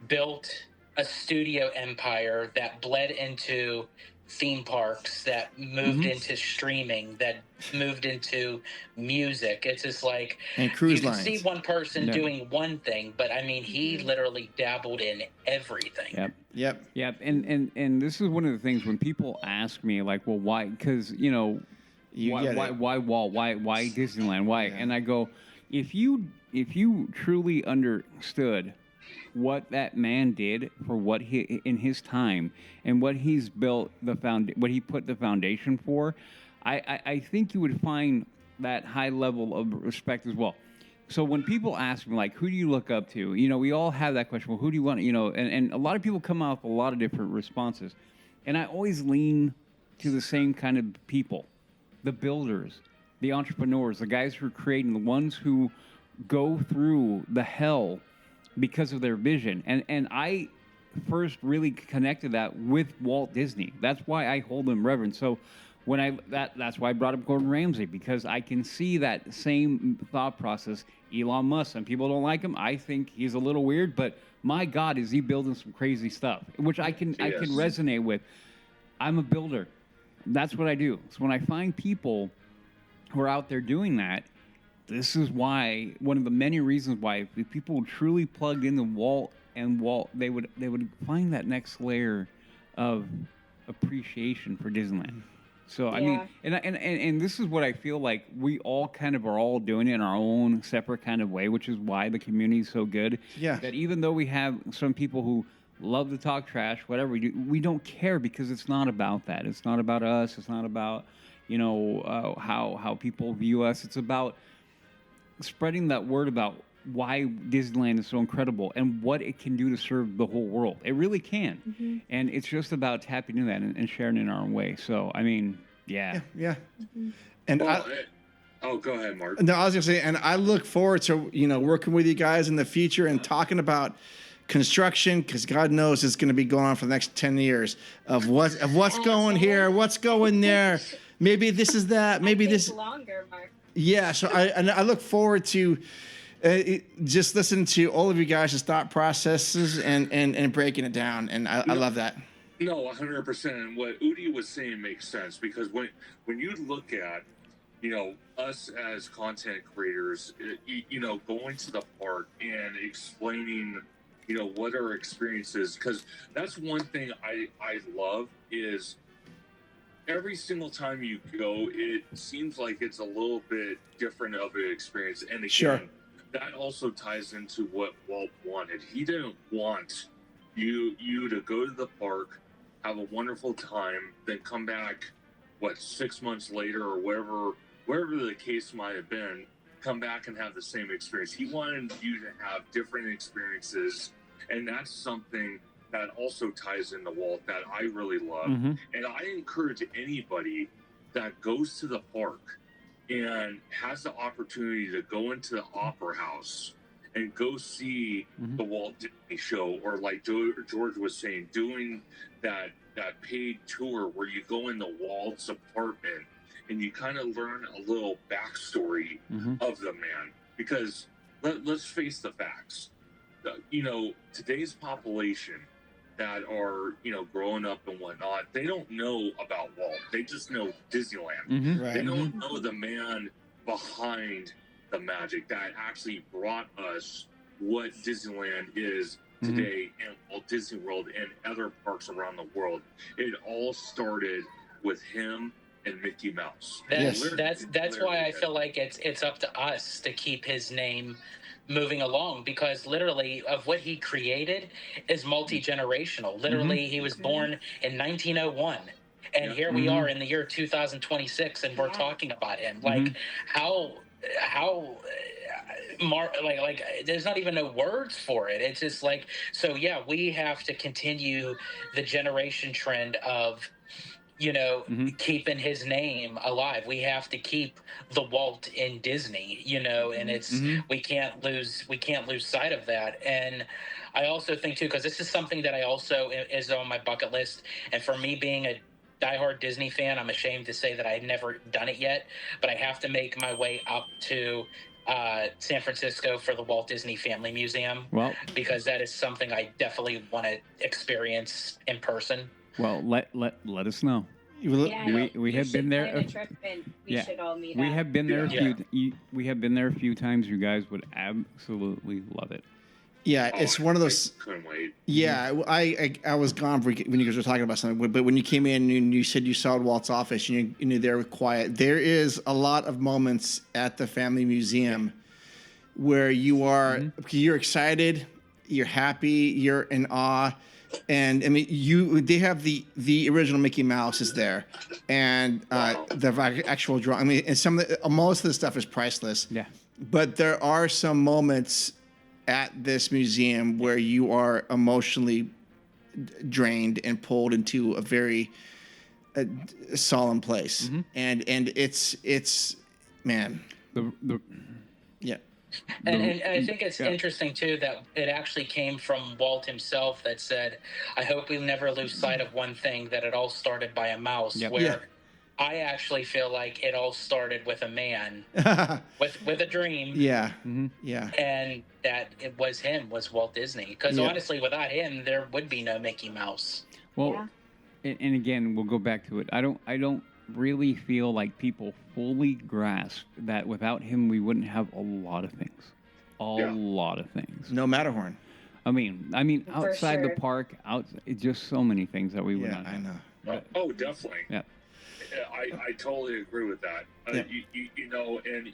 built a studio empire that bled into theme parks, that moved into streaming, that moved into music. It's just like, and cruise you lines. can see one person doing one thing, but I mean, he literally dabbled in everything. Yep. And this is one of the things when people ask me, like, well, why? Because why Walt? Why Disneyland? Why? Yeah. And I go, if you truly understood what that man did for what he in his time and what he's built what he put the foundation for, I think you would find that high level of respect as well. So when people ask me, like, who do you look up to? We all have that question. Well, who do you want? And a lot of people come out with a lot of different responses, and I always lean to the same kind of people. The builders, the entrepreneurs, the guys who are creating, the ones who go through the hell because of their vision. And I first really connected that with Walt Disney. That's why I hold him reverence. So that's why I brought up Gordon Ramsay, because I can see that same thought process. Elon Musk, some people don't like him. I think he's a little weird, but my God, is he building some crazy stuff, which I can resonate with. I'm a builder. That's what I do. So when I find people who are out there doing that, this is why, one of the many reasons why, if people truly plugged into Walt, they would find that next layer of appreciation for Disneyland. So I mean, and this is what I feel like we all kind of are all doing it in our own separate kind of way, which is why the community is so good. Yeah. That even though we have some people who love to talk trash, whatever we do, we don't care, because it's not about that. It's not about us. It's not about how people view us. It's about spreading that word about why Disneyland is so incredible and what it can do to serve the whole world. It really can. Mm-hmm. And it's just about tapping into that and sharing it in our own way. So, I mean, yeah. Mm-hmm. And go ahead, Mark. No, I was going to say, and I look forward to, working with you guys in the future and talking about construction, because God knows it's going to be going on for the next 10 years of what's going here, what's going there. Maybe this is that. Maybe this longer, Mark. Yeah. So I look forward to just listening to all of you guys' thought processes and breaking it down. And I love that. No, 100%. And what Udi was saying makes sense, because when you look at, us as content creators, going to the park and explaining, what our experience is, because that's one thing I love is every single time you go, it seems like it's a little bit different of an experience. And again, that also ties into what Walt wanted. He didn't want you to go to the park, have a wonderful time, then come back, 6 months later or wherever the case might have been, come back and have the same experience. He wanted you to have different experiences, and that's something that also ties into Walt that I really love. Mm-hmm. And I encourage anybody that goes to the park and has the opportunity to go into the opera house and go see the Walt Disney show, or like George was saying, doing that paid tour where you go into Walt's apartment and you kind of learn a little backstory of the man. Because let's face the facts. Today's population that are, growing up and whatnot, they don't know about Walt. They just know Disneyland. Right. They don't know the man behind the magic that actually brought us what Disneyland is today, and Walt Disney World and other parks around the world. It all started with him and Mickey Mouse. That's why I feel like it's up to us to keep his name moving along, because literally of what he created is multi-generational. Literally, he was born in 1901. And here we are in the year 2026, and we're talking about him. Like, how there's not even no words for it. It's just like, so yeah, we have to continue the generation trend of, keeping his name alive. We have to keep the Walt in Disney, and it's we can't lose sight of that. And I also think too, because this is something that I also is on my bucket list, and for me being a diehard Disney fan, I'm ashamed to say that I've never done it yet, but I have to make my way up to San Francisco for the Walt Disney Family Museum. Well, because that is something I definitely want to experience in person. Well, let us know. We have been there. We should all meet We up. have been there we have been there a few times. You guys would absolutely love it. Yeah, it's one of those. I couldn't wait. Yeah, I was gone when you guys were talking about something, but when you came in and you said you saw Walt's office and you knew they were quiet, there is a lot of moments at the Family Museum where you're excited, you're happy, you're in awe, and I mean they have the original Mickey Mouse is there, and the actual drawing. I mean, and most of the stuff is priceless. Yeah, but there are some moments at this museum where you are emotionally drained and pulled into a very solemn place, and it's man, yeah. And I think it's interesting too that it actually came from Walt himself that said, "I hope we never lose sight of one thing, that it all started by a mouse." Where I actually feel like it all started with a man with a dream. Yeah. And that it was Walt Disney. Because honestly, without him, there would be no Mickey Mouse. Well, and again, we'll go back to it. I don't really feel like people fully grasp that without him, we wouldn't have a lot of things. A lot of things. No Matterhorn. I mean, outside the park, just so many things that we would not have. I know. Oh, definitely. Yeah. I totally agree with that. And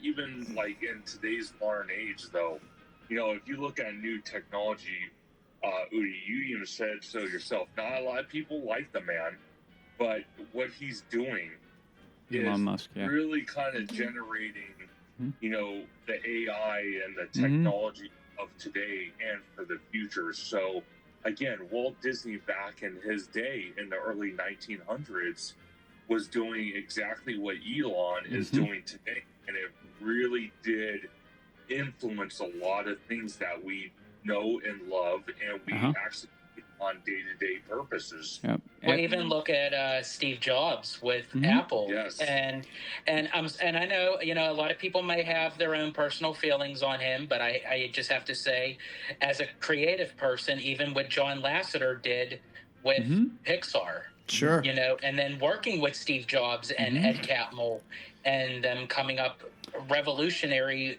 even like in today's modern age, though, if you look at new technology, Udi, you even said so yourself. Not a lot of people like the man, but what he's doing Elon is Musk, really kind of generating, the AI and the technology of today and for the future. So again, Walt Disney back in his day in the early 1900s was doing exactly what Elon is doing today. And it really did influence a lot of things that we know and love, and we actually on day-to-day purposes. Yep. Well, even look at Steve Jobs with Apple. Yes. And I know, a lot of people may have their own personal feelings on him, but I just have to say, as a creative person, even what John Lasseter did with Pixar. Sure. And then working with Steve Jobs and Ed Catmull, and them coming up revolutionary,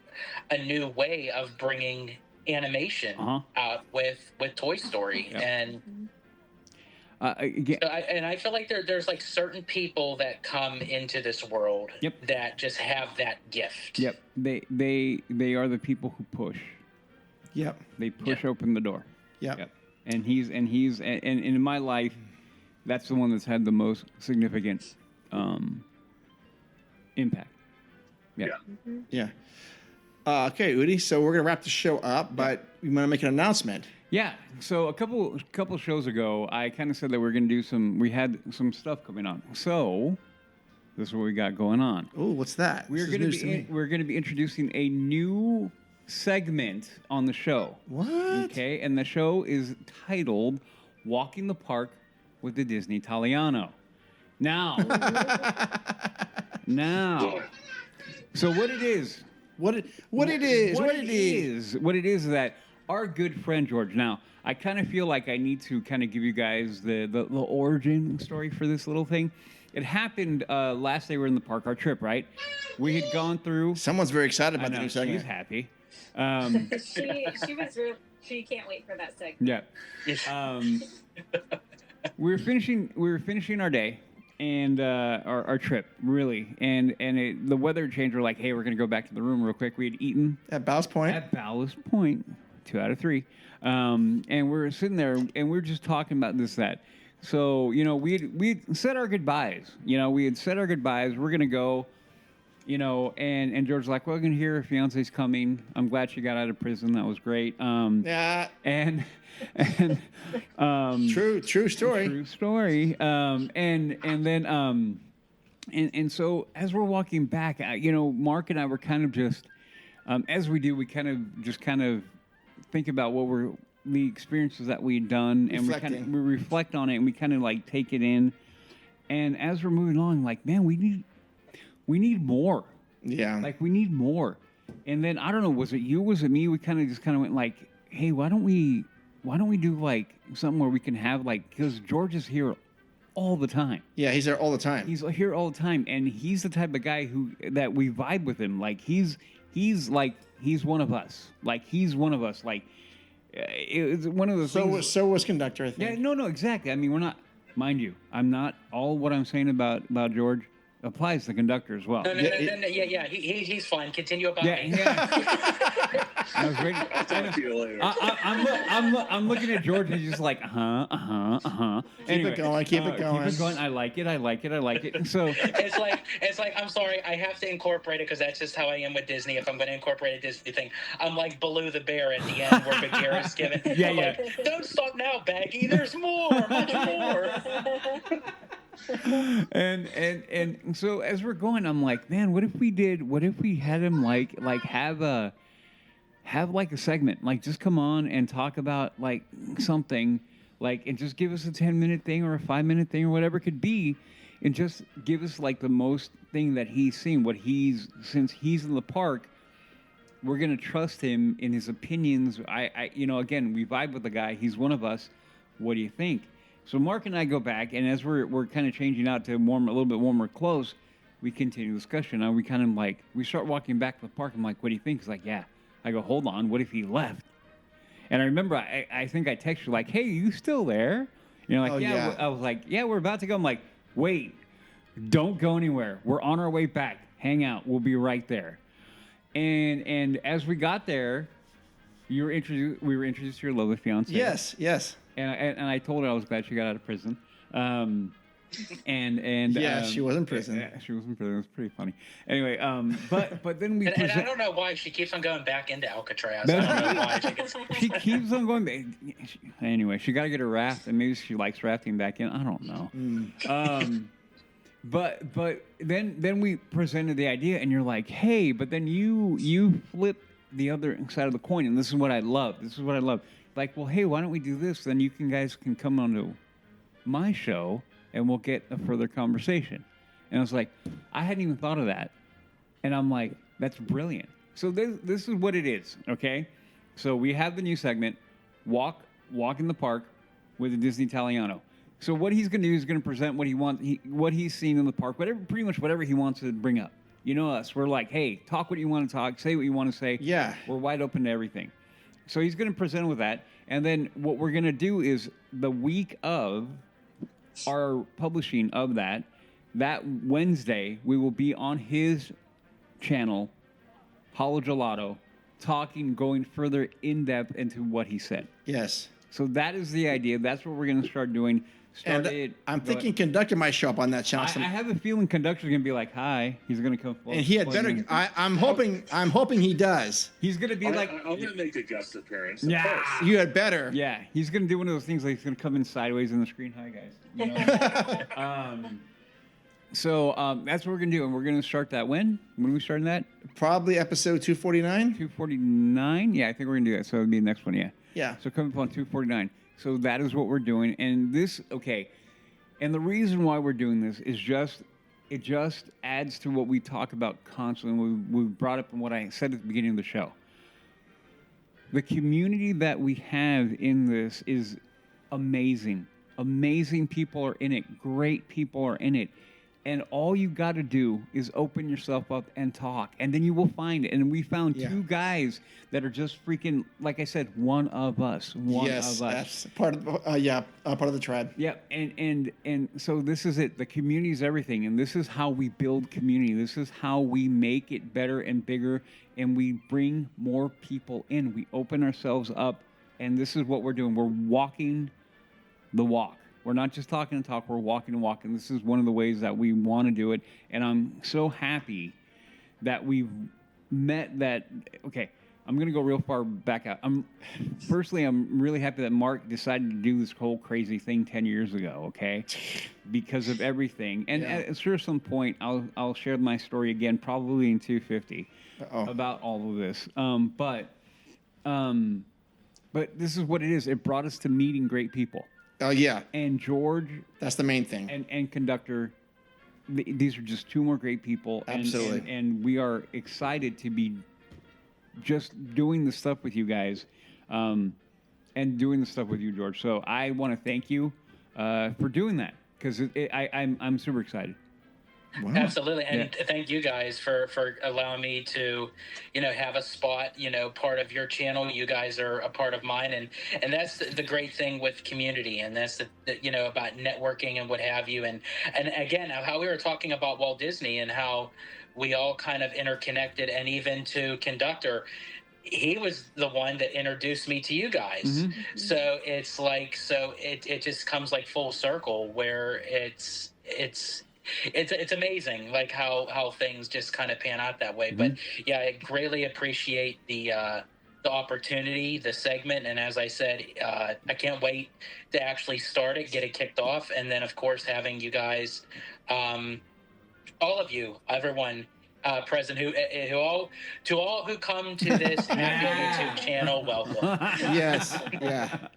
a new way of bringing animation out with Toy Story. And I feel like there's like certain people that come into this world that just have that gift. Yep. They are the people who push. Yep. They push open the door. Yep. And he's in my life, that's the one that's had the most significant impact. Yeah. Okay, Udi. So we're gonna wrap the show up, but we want to make an announcement. Yeah. So a couple shows ago, I kind of said that we had some stuff coming on. So This is what we got going on. Oh, what's that? We're going to be introducing a new segment on the show. What? Okay, and the show is titled "Walking the Park with the Disney Italiano." Now, so what it is is that our good friend George. Now, I kind of feel like I need to kind of give you guys the origin story for this little thing. It happened last day we were in the park, our trip, right? We had gone through. Someone's very excited about the new segment. She's happy. She can't wait for that segment. Yeah. We were finishing our day and our trip, really. And the weather changed. We're like, hey, we're going to go back to the room real quick. We had eaten. At Ballast Point. 2 out of 3. And we're sitting there and we're just talking about this, that. So, we said our goodbyes. We had said our goodbyes. We're going to go, and George's like, well, we're going to hear her fiance's coming. I'm glad she got out of prison. That was great. Yeah. And true story. True story. And so as we're walking back, Mark and I were kind of just, as we do, we kind of think about the experiences that we'd done, and we reflect on it, and we kind of like take it in. And as we're moving along, like, man, we need more. Yeah. Like, we need more. And then I don't know, was it you? Was it me? We kind of went like, hey, why don't we do like something where we can have like, because George is here all the time. Yeah, he's there all the time. He's here all the time, and he's the type of guy that we vibe with him. Like he's one of us. Like he's one of us. Like it's one of those things. So was Conductor, I think. Yeah, no, exactly. I mean, we're not. Mind you, I'm not. All what I'm saying about George applies to Conductor as well. No, yeah. He's fine. Continue about me. Yeah. I was ready. I'll talk to you later. I'm looking at George and he's just like, Keep it going. Keep it going. I like it. So it's like I'm sorry, I have to incorporate it because that's just how I am with Disney. If I'm going to incorporate a Disney thing, I'm like Baloo the bear at the end where Bagheera's given. Yeah. Like, don't stop now, Baggy. There's more, much more. And so as we're going, I'm like, man, what if we had him like have like a segment, like just come on and talk about like something, like, and just give us a 10-minute thing or a 5-minute thing or whatever it could be, and just give us like the most thing that he's seen, since he's in the park, we're gonna trust him in his opinions. I again, we vibe with the guy. He's one of us. What do you think? So Mark and I go back, and as we're kind of changing out to a little bit warmer clothes, we continue the discussion. Now we kind of like, we start walking back to the park. I'm like, what do you think? He's like, yeah. I go, hold on, what if he left? And I remember, I think I texted you like, hey, you still there? Like, oh, yeah. I was like, yeah, we're about to go. I'm like, wait, don't go anywhere. We're on our way back. Hang out. We'll be right there. And as we got there, we were introduced to your lovely fiance. Yes. And I told her I was glad she got out of prison. She was in prison. Yeah, she was in prison. It was pretty funny. Anyway, but then we. And I don't know why she keeps on going back into Alcatraz. I don't know why she keeps on going back. Anyway, she got to get her raft, and maybe she likes rafting back in. I don't know. But then we presented the idea, and you're like, hey, but then you flip the other side of the coin, and this is what I love. Like, well, hey, why don't we do this? Then guys can come onto my show, and we'll get a further conversation. And I was like, I hadn't even thought of that. And I'm like, that's brilliant. So this is what it is, okay? So we have the new segment, Walk in the Park with the Disney Italiano. So what he's going to do is going to present what he wants, what he's seen in the park, pretty much whatever he wants to bring up. You know us. We're like, hey, talk what you want to talk, say what you want to say. Yeah. We're wide open to everything. So he's going to present with that. And then what we're going to do is the week of our publishing of that Wednesday, we will be on his channel, Paulo Gelato, going further in depth into what he said. Yes. So that is the idea. That's what we're going to start doing. I'm thinking Conductor might show up on that channel. I have a feeling Conductor's going to be like, hi. He's going to come. And he had better. I'm hoping he does. He's going to be like. I'm going to make a guest appearance. Yeah. You had better. Yeah. He's going to do one of those things like he's going to come in sideways in the screen. Hi, guys. So that's what we're gonna do, and we're gonna start that when? When are we starting that? Probably episode 249. 249. Yeah, I think we're gonna do that. So it'll be the next one. Yeah. Yeah. So coming up on 249. So that is what we're doing, and this okay. And the reason why we're doing this is it just adds to what we talk about constantly. We brought up in what I said at the beginning of the show. The community that we have in this is amazing. Amazing people are in it. Great people are in it. And all you got to do is open yourself up and talk. And then you will find it. And we found two guys that are just freaking, like I said, one of us. One of us. That's part of part of the tribe. Yeah, and so this is it. The community is everything, and this is how we build community. This is how we make it better and bigger, and we bring more people in. We open ourselves up, and this is what we're doing. We're walking the walk. We're not just talking and talk. We're walking and walking. This is one of the ways that we want to do it, and I'm so happy that we've met that. Okay. I'm going to go real far back out. I'm really happy that Mark decided to do this whole crazy thing 10 years ago, okay? Because of everything. And at sure some point, I'll share my story again, probably in 250, about all of this. But this is what it is. It brought us to meeting great people. Oh, yeah. And George. That's the main thing. And Conductor. These are just two more great people. Absolutely. And we are excited to be just doing the stuff with you guys, and doing the stuff with you, George. So I want to thank you for doing that, because I'm super excited. Wow. Absolutely, and thank you guys for allowing me to, have a spot, part of your channel. You guys are a part of mine, and that's the great thing with community, and that's the about networking and what have you, and again, how we were talking about Walt Disney and how we all kind of interconnected, and even to Conductor, he was the one that introduced me to you guys. Mm-hmm. So it's like, it just comes like full circle, where it's amazing, like how things just kind of pan out that way. Mm-hmm. But yeah, I greatly appreciate the opportunity, the segment, and as I said, I can't wait to actually start it, get it kicked off, and then of course having you guys, all of you, everyone present, who all who come to this happy YouTube channel, welcome. Yes, yeah.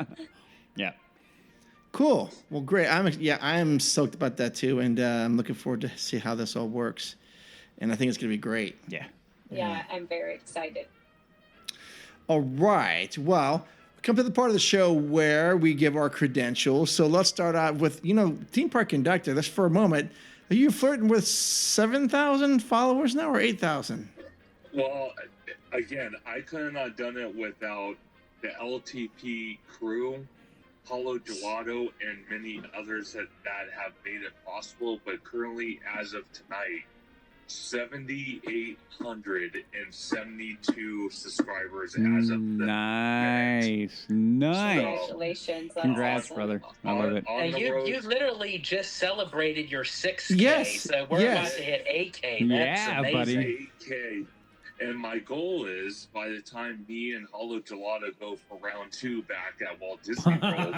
Cool. Well, great. I'm stoked about that too, and I'm looking forward to see how this all works. And I think it's going to be great. Yeah, I'm very excited. All right. Well, come to the part of the show where we give our credentials. So let's start out with, ThemePark Conductor. That's for a moment. Are you flirting with 7,000 followers now, or 8,000? Well, again, I could have not done it without the LTP crew, Paulo Gelato, and many others that have made it possible. But currently, as of tonight, 7,872 subscribers as of the nice. Congratulations! Congrats, awesome. brother. I love it. And you literally just celebrated your 6K. Yes. So we're about to hit 8K. That's amazing. Buddy. 8K. And my goal is, by the time me and Paulo Gelato go for round 2 back at Walt Disney World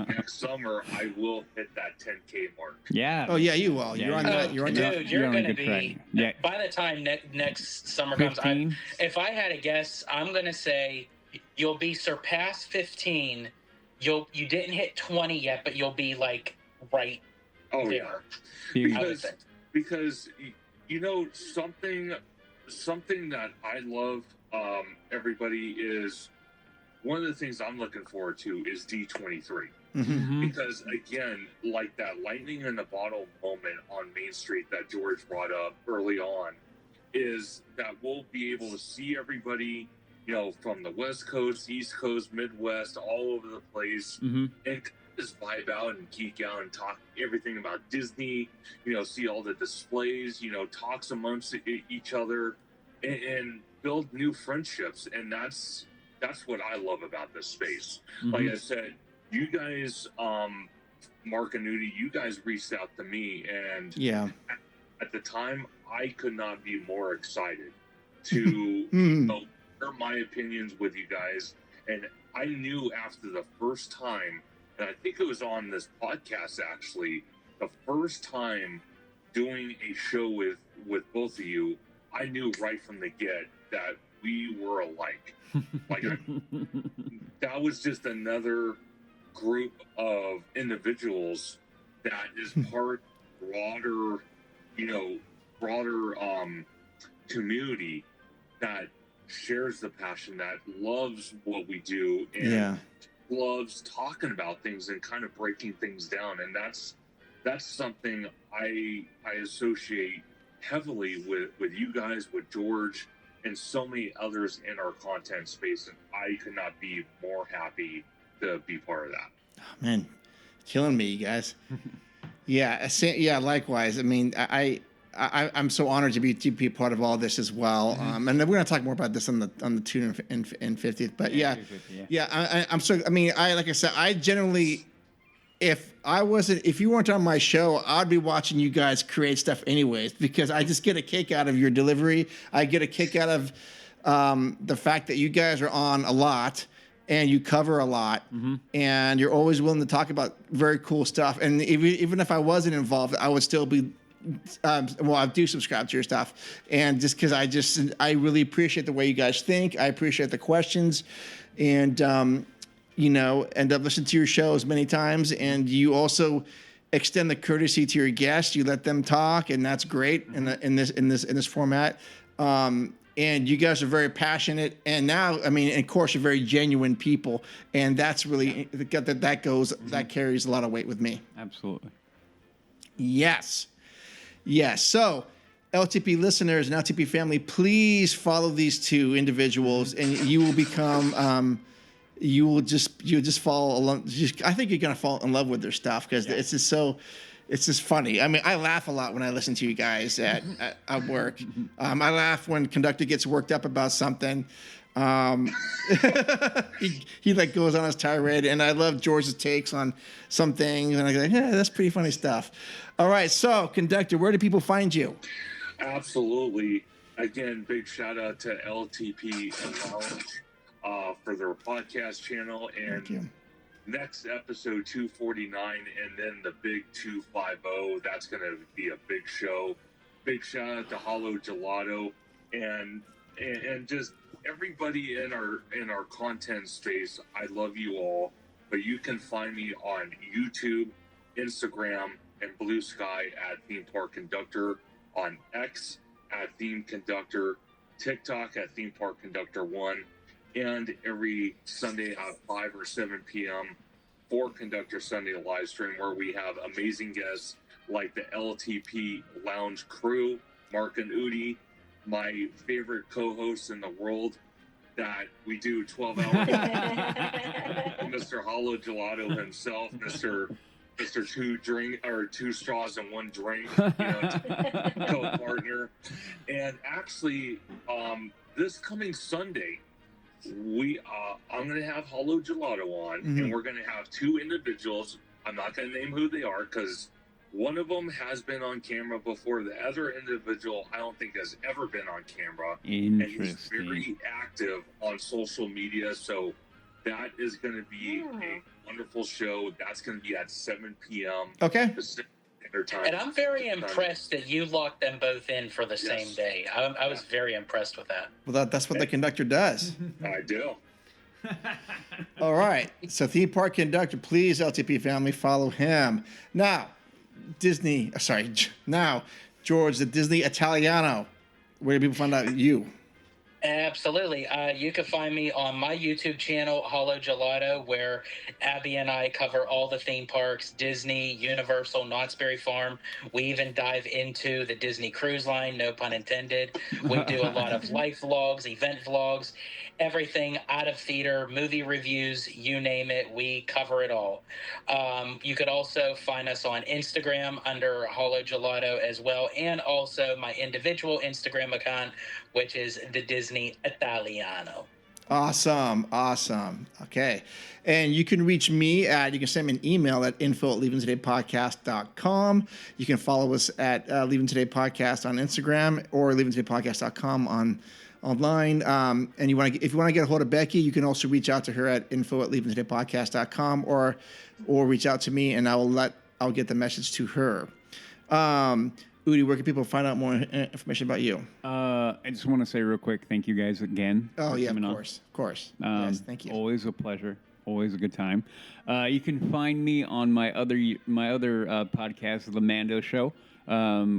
next summer, I will hit that 10K mark. Yeah. Oh yeah, you will. You're on that. You're on that. Dude, you're going to be. Track. Yeah. By the time next summer 15? comes, if I had a guess, I'm going to say you'll be surpassed 15. You didn't hit 20 yet, but you'll be like right there. Yeah. Because something that I love, everybody, is one of the things I'm looking forward to is D23. Mm-hmm. Because again, like that lightning in the bottle moment on Main Street that George brought up early on, is that we'll be able to see everybody, from the West Coast, East Coast, Midwest, all over the place, and just vibe out and geek out and talk everything about Disney, see all the displays, talks amongst each other, and build new friendships. And that's what I love about this space. Mm-hmm. Like I said, you guys, Mark and Nudie, you guys reached out to me, and at the time, I could not be more excited to share my opinions with you guys. And I knew after the first time, and I think it was on this podcast actually, the first time doing a show with both of you, I knew right from the get that we were alike. Like that was just another group of individuals that is part broader, broader community that shares the passion, that loves what we do, and loves talking about things and kind of breaking things down. And that's something I associate heavily with you guys, with George, and so many others in our content space. And I could not be more happy to be part of that. Oh, man, killing me, you guys. Yeah, likewise. I mean, I'm so honored to be a part of all this as well. And we're going to talk more about this on the 2 and 50th. But I'm so. I mean, like I said, I generally, if you weren't on my show, I'd be watching you guys create stuff anyways, because I just get a kick out of your delivery. I get a kick out of the fact that you guys are on a lot and you cover a lot, and you're always willing to talk about very cool stuff. And even if I wasn't involved, I would still be. I do subscribe to your stuff, and just because I really appreciate the way you guys think. I appreciate the questions, and and I've listened to your shows many times, and you also extend the courtesy to your guests. You let them talk, and that's great in this format. And you guys are very passionate, and now, I mean, of course, you're very genuine people, and that's really that carries a lot of weight with me. Absolutely. Yes. So, LTP listeners and LTP family, please follow these two individuals, and you will become. You'll just fall along. I think you're gonna fall in love with their stuff, because it's just funny. I mean, I laugh a lot when I listen to you guys at work. I laugh when Conductor gets worked up about something. He like goes on his tirade, and I love George's takes on some things, and I go, yeah, that's pretty funny stuff. All right, so Conductor, where do people find you? Absolutely. Again, big shout out to LTP Lounge for their podcast channel, and next episode 249, and then the big 250. That's going to be a big show. Big shout out to Hollow Gelato and just everybody in our content space. I love you all, but you can find me on YouTube, Instagram, and Blue Sky at ThemePark Conductor, on X at Theme Conductor, TikTok at ThemePark Conductor 1, and every Sunday at 5 or 7 p.m. for Conductor Sunday live stream, where we have amazing guests like the LTP Lounge crew, Mark and Udi, my favorite co-hosts in the world, that we do 12 hours. Mr. Hollow Gelato himself, Mr. Two straws and one drink, co-partner. And actually, this coming Sunday, I'm going to have Hollow Gelato on, and we're going to have two individuals. I'm not going to name who they are, because one of them has been on camera before. The other individual, I don't think, has ever been on camera. And he's very active on social media. So that is going to be a wonderful show. That's going to be at 7 p.m. Okay. Pacific Standard Time. And I'm very impressed that you locked them both in for the same day. I was very impressed with that. Well, that's what the Conductor does. I do. All right. So ThemePark Conductor, please, LTP family, follow him. Now, George, the Disney Italiano. Where do people find out you? Absolutely. You can find me on my YouTube channel, Hollow Gelato, where Abby and I cover all the theme parks, Disney, Universal, Knott's Berry Farm. We even dive into the Disney Cruise Line, no pun intended. We do a lot of life vlogs, event vlogs, everything out of theater, movie reviews, you name it, we cover it all. You could also find us on Instagram under Hollow Gelato as well, and also my individual Instagram account, which is the Disney Italiano. Awesome. Okay. And you can reach me you can send me an email at info@leavingtodaypodcast.com. You can follow us at Leaving Today Podcast on Instagram, or leavingtodaypodcast.com online. And if you want to get a hold of Becky, you can also reach out to her at info@leavingtodaypodcast.com, or reach out to me, and I'll get the message to her. Udi, where can people find out more information about you? I just want to say real quick, thank you guys again. Oh, for yeah, coming of on. course. Yes, thank you. Always a pleasure. Always a good time. You can find me on my other podcast, The Mando Show,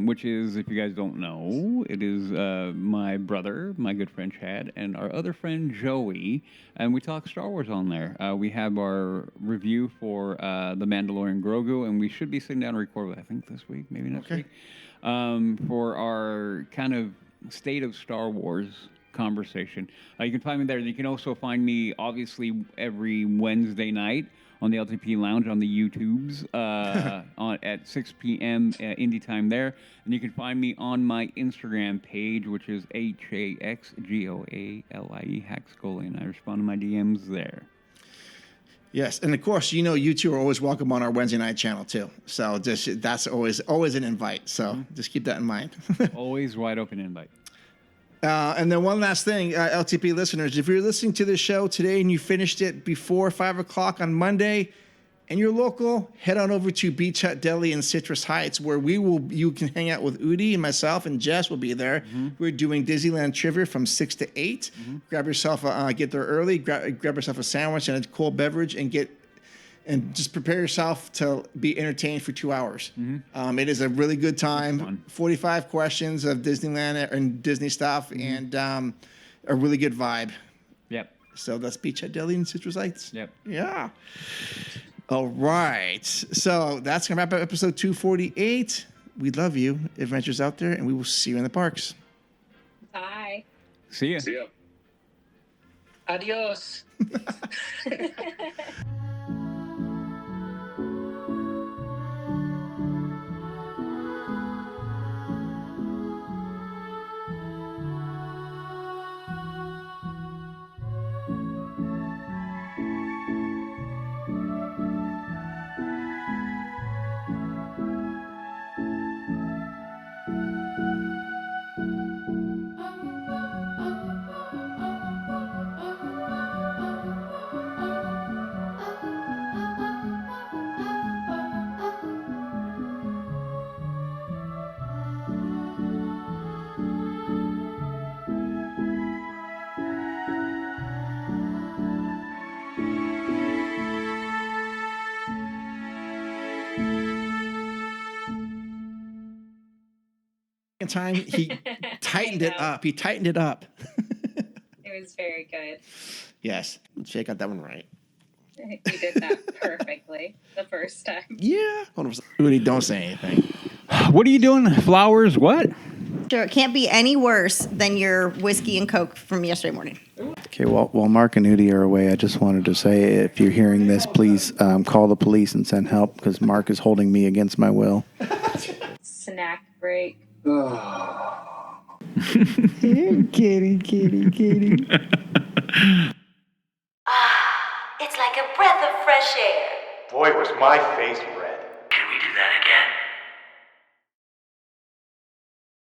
which is, if you guys don't know, it is my brother, my good friend Chad, and our other friend Joey, and we talk Star Wars on there. We have our review for The Mandalorian Grogu, and we should be sitting down and record, I think, this week, maybe next week, for our kind of state of Star Wars conversation. You can find me there. You can also find me, obviously, every Wednesday night on the LTP Lounge on the YouTubes at 6 p.m. Indie time there. And you can find me on my Instagram page, which is HAXGOALIE, Haxgolian. I respond to my DMs there. Yes, and of course, you two are always welcome on our Wednesday night channel too. So that's always an invite. So just keep that in mind. Always wide open invite. And then one last thing, LTP listeners, if you're listening to this show today and you finished it before 5 o'clock on Monday and you're local, head on over to Beach Hut Deli in Citrus Heights, where you can hang out with Udi and myself, and Jess will be there. We're doing Disneyland trivia from 6 to 8. Grab yourself get there early, grab yourself a sandwich and a cold beverage, and just prepare yourself to be entertained for 2 hours. It is a really good time. 45 questions of Disneyland and Disney stuff, and a really good vibe. Yep. So that's Beach Hut Deli in Citrus Heights. Yep. Yeah. All right. So that's going to wrap up episode 248. We love you, adventures out there, and we will see you in the parks. Bye. See ya. See ya. Adios. Time he tightened it up. He tightened it up. It was very good. Yes. Let's check out that one right. You did that perfectly the first time. Yeah. Udi, don't say anything. What are you doing? Flowers? What? Sure, it can't be any worse than your whiskey and Coke from yesterday morning. Okay, while Mark and Udi are away, I just wanted to say, if you're hearing this, please call the police and send help, because Mark is holding me against my will. Snack break. Kitty. It's like a breath of fresh air. Boy, was my face red.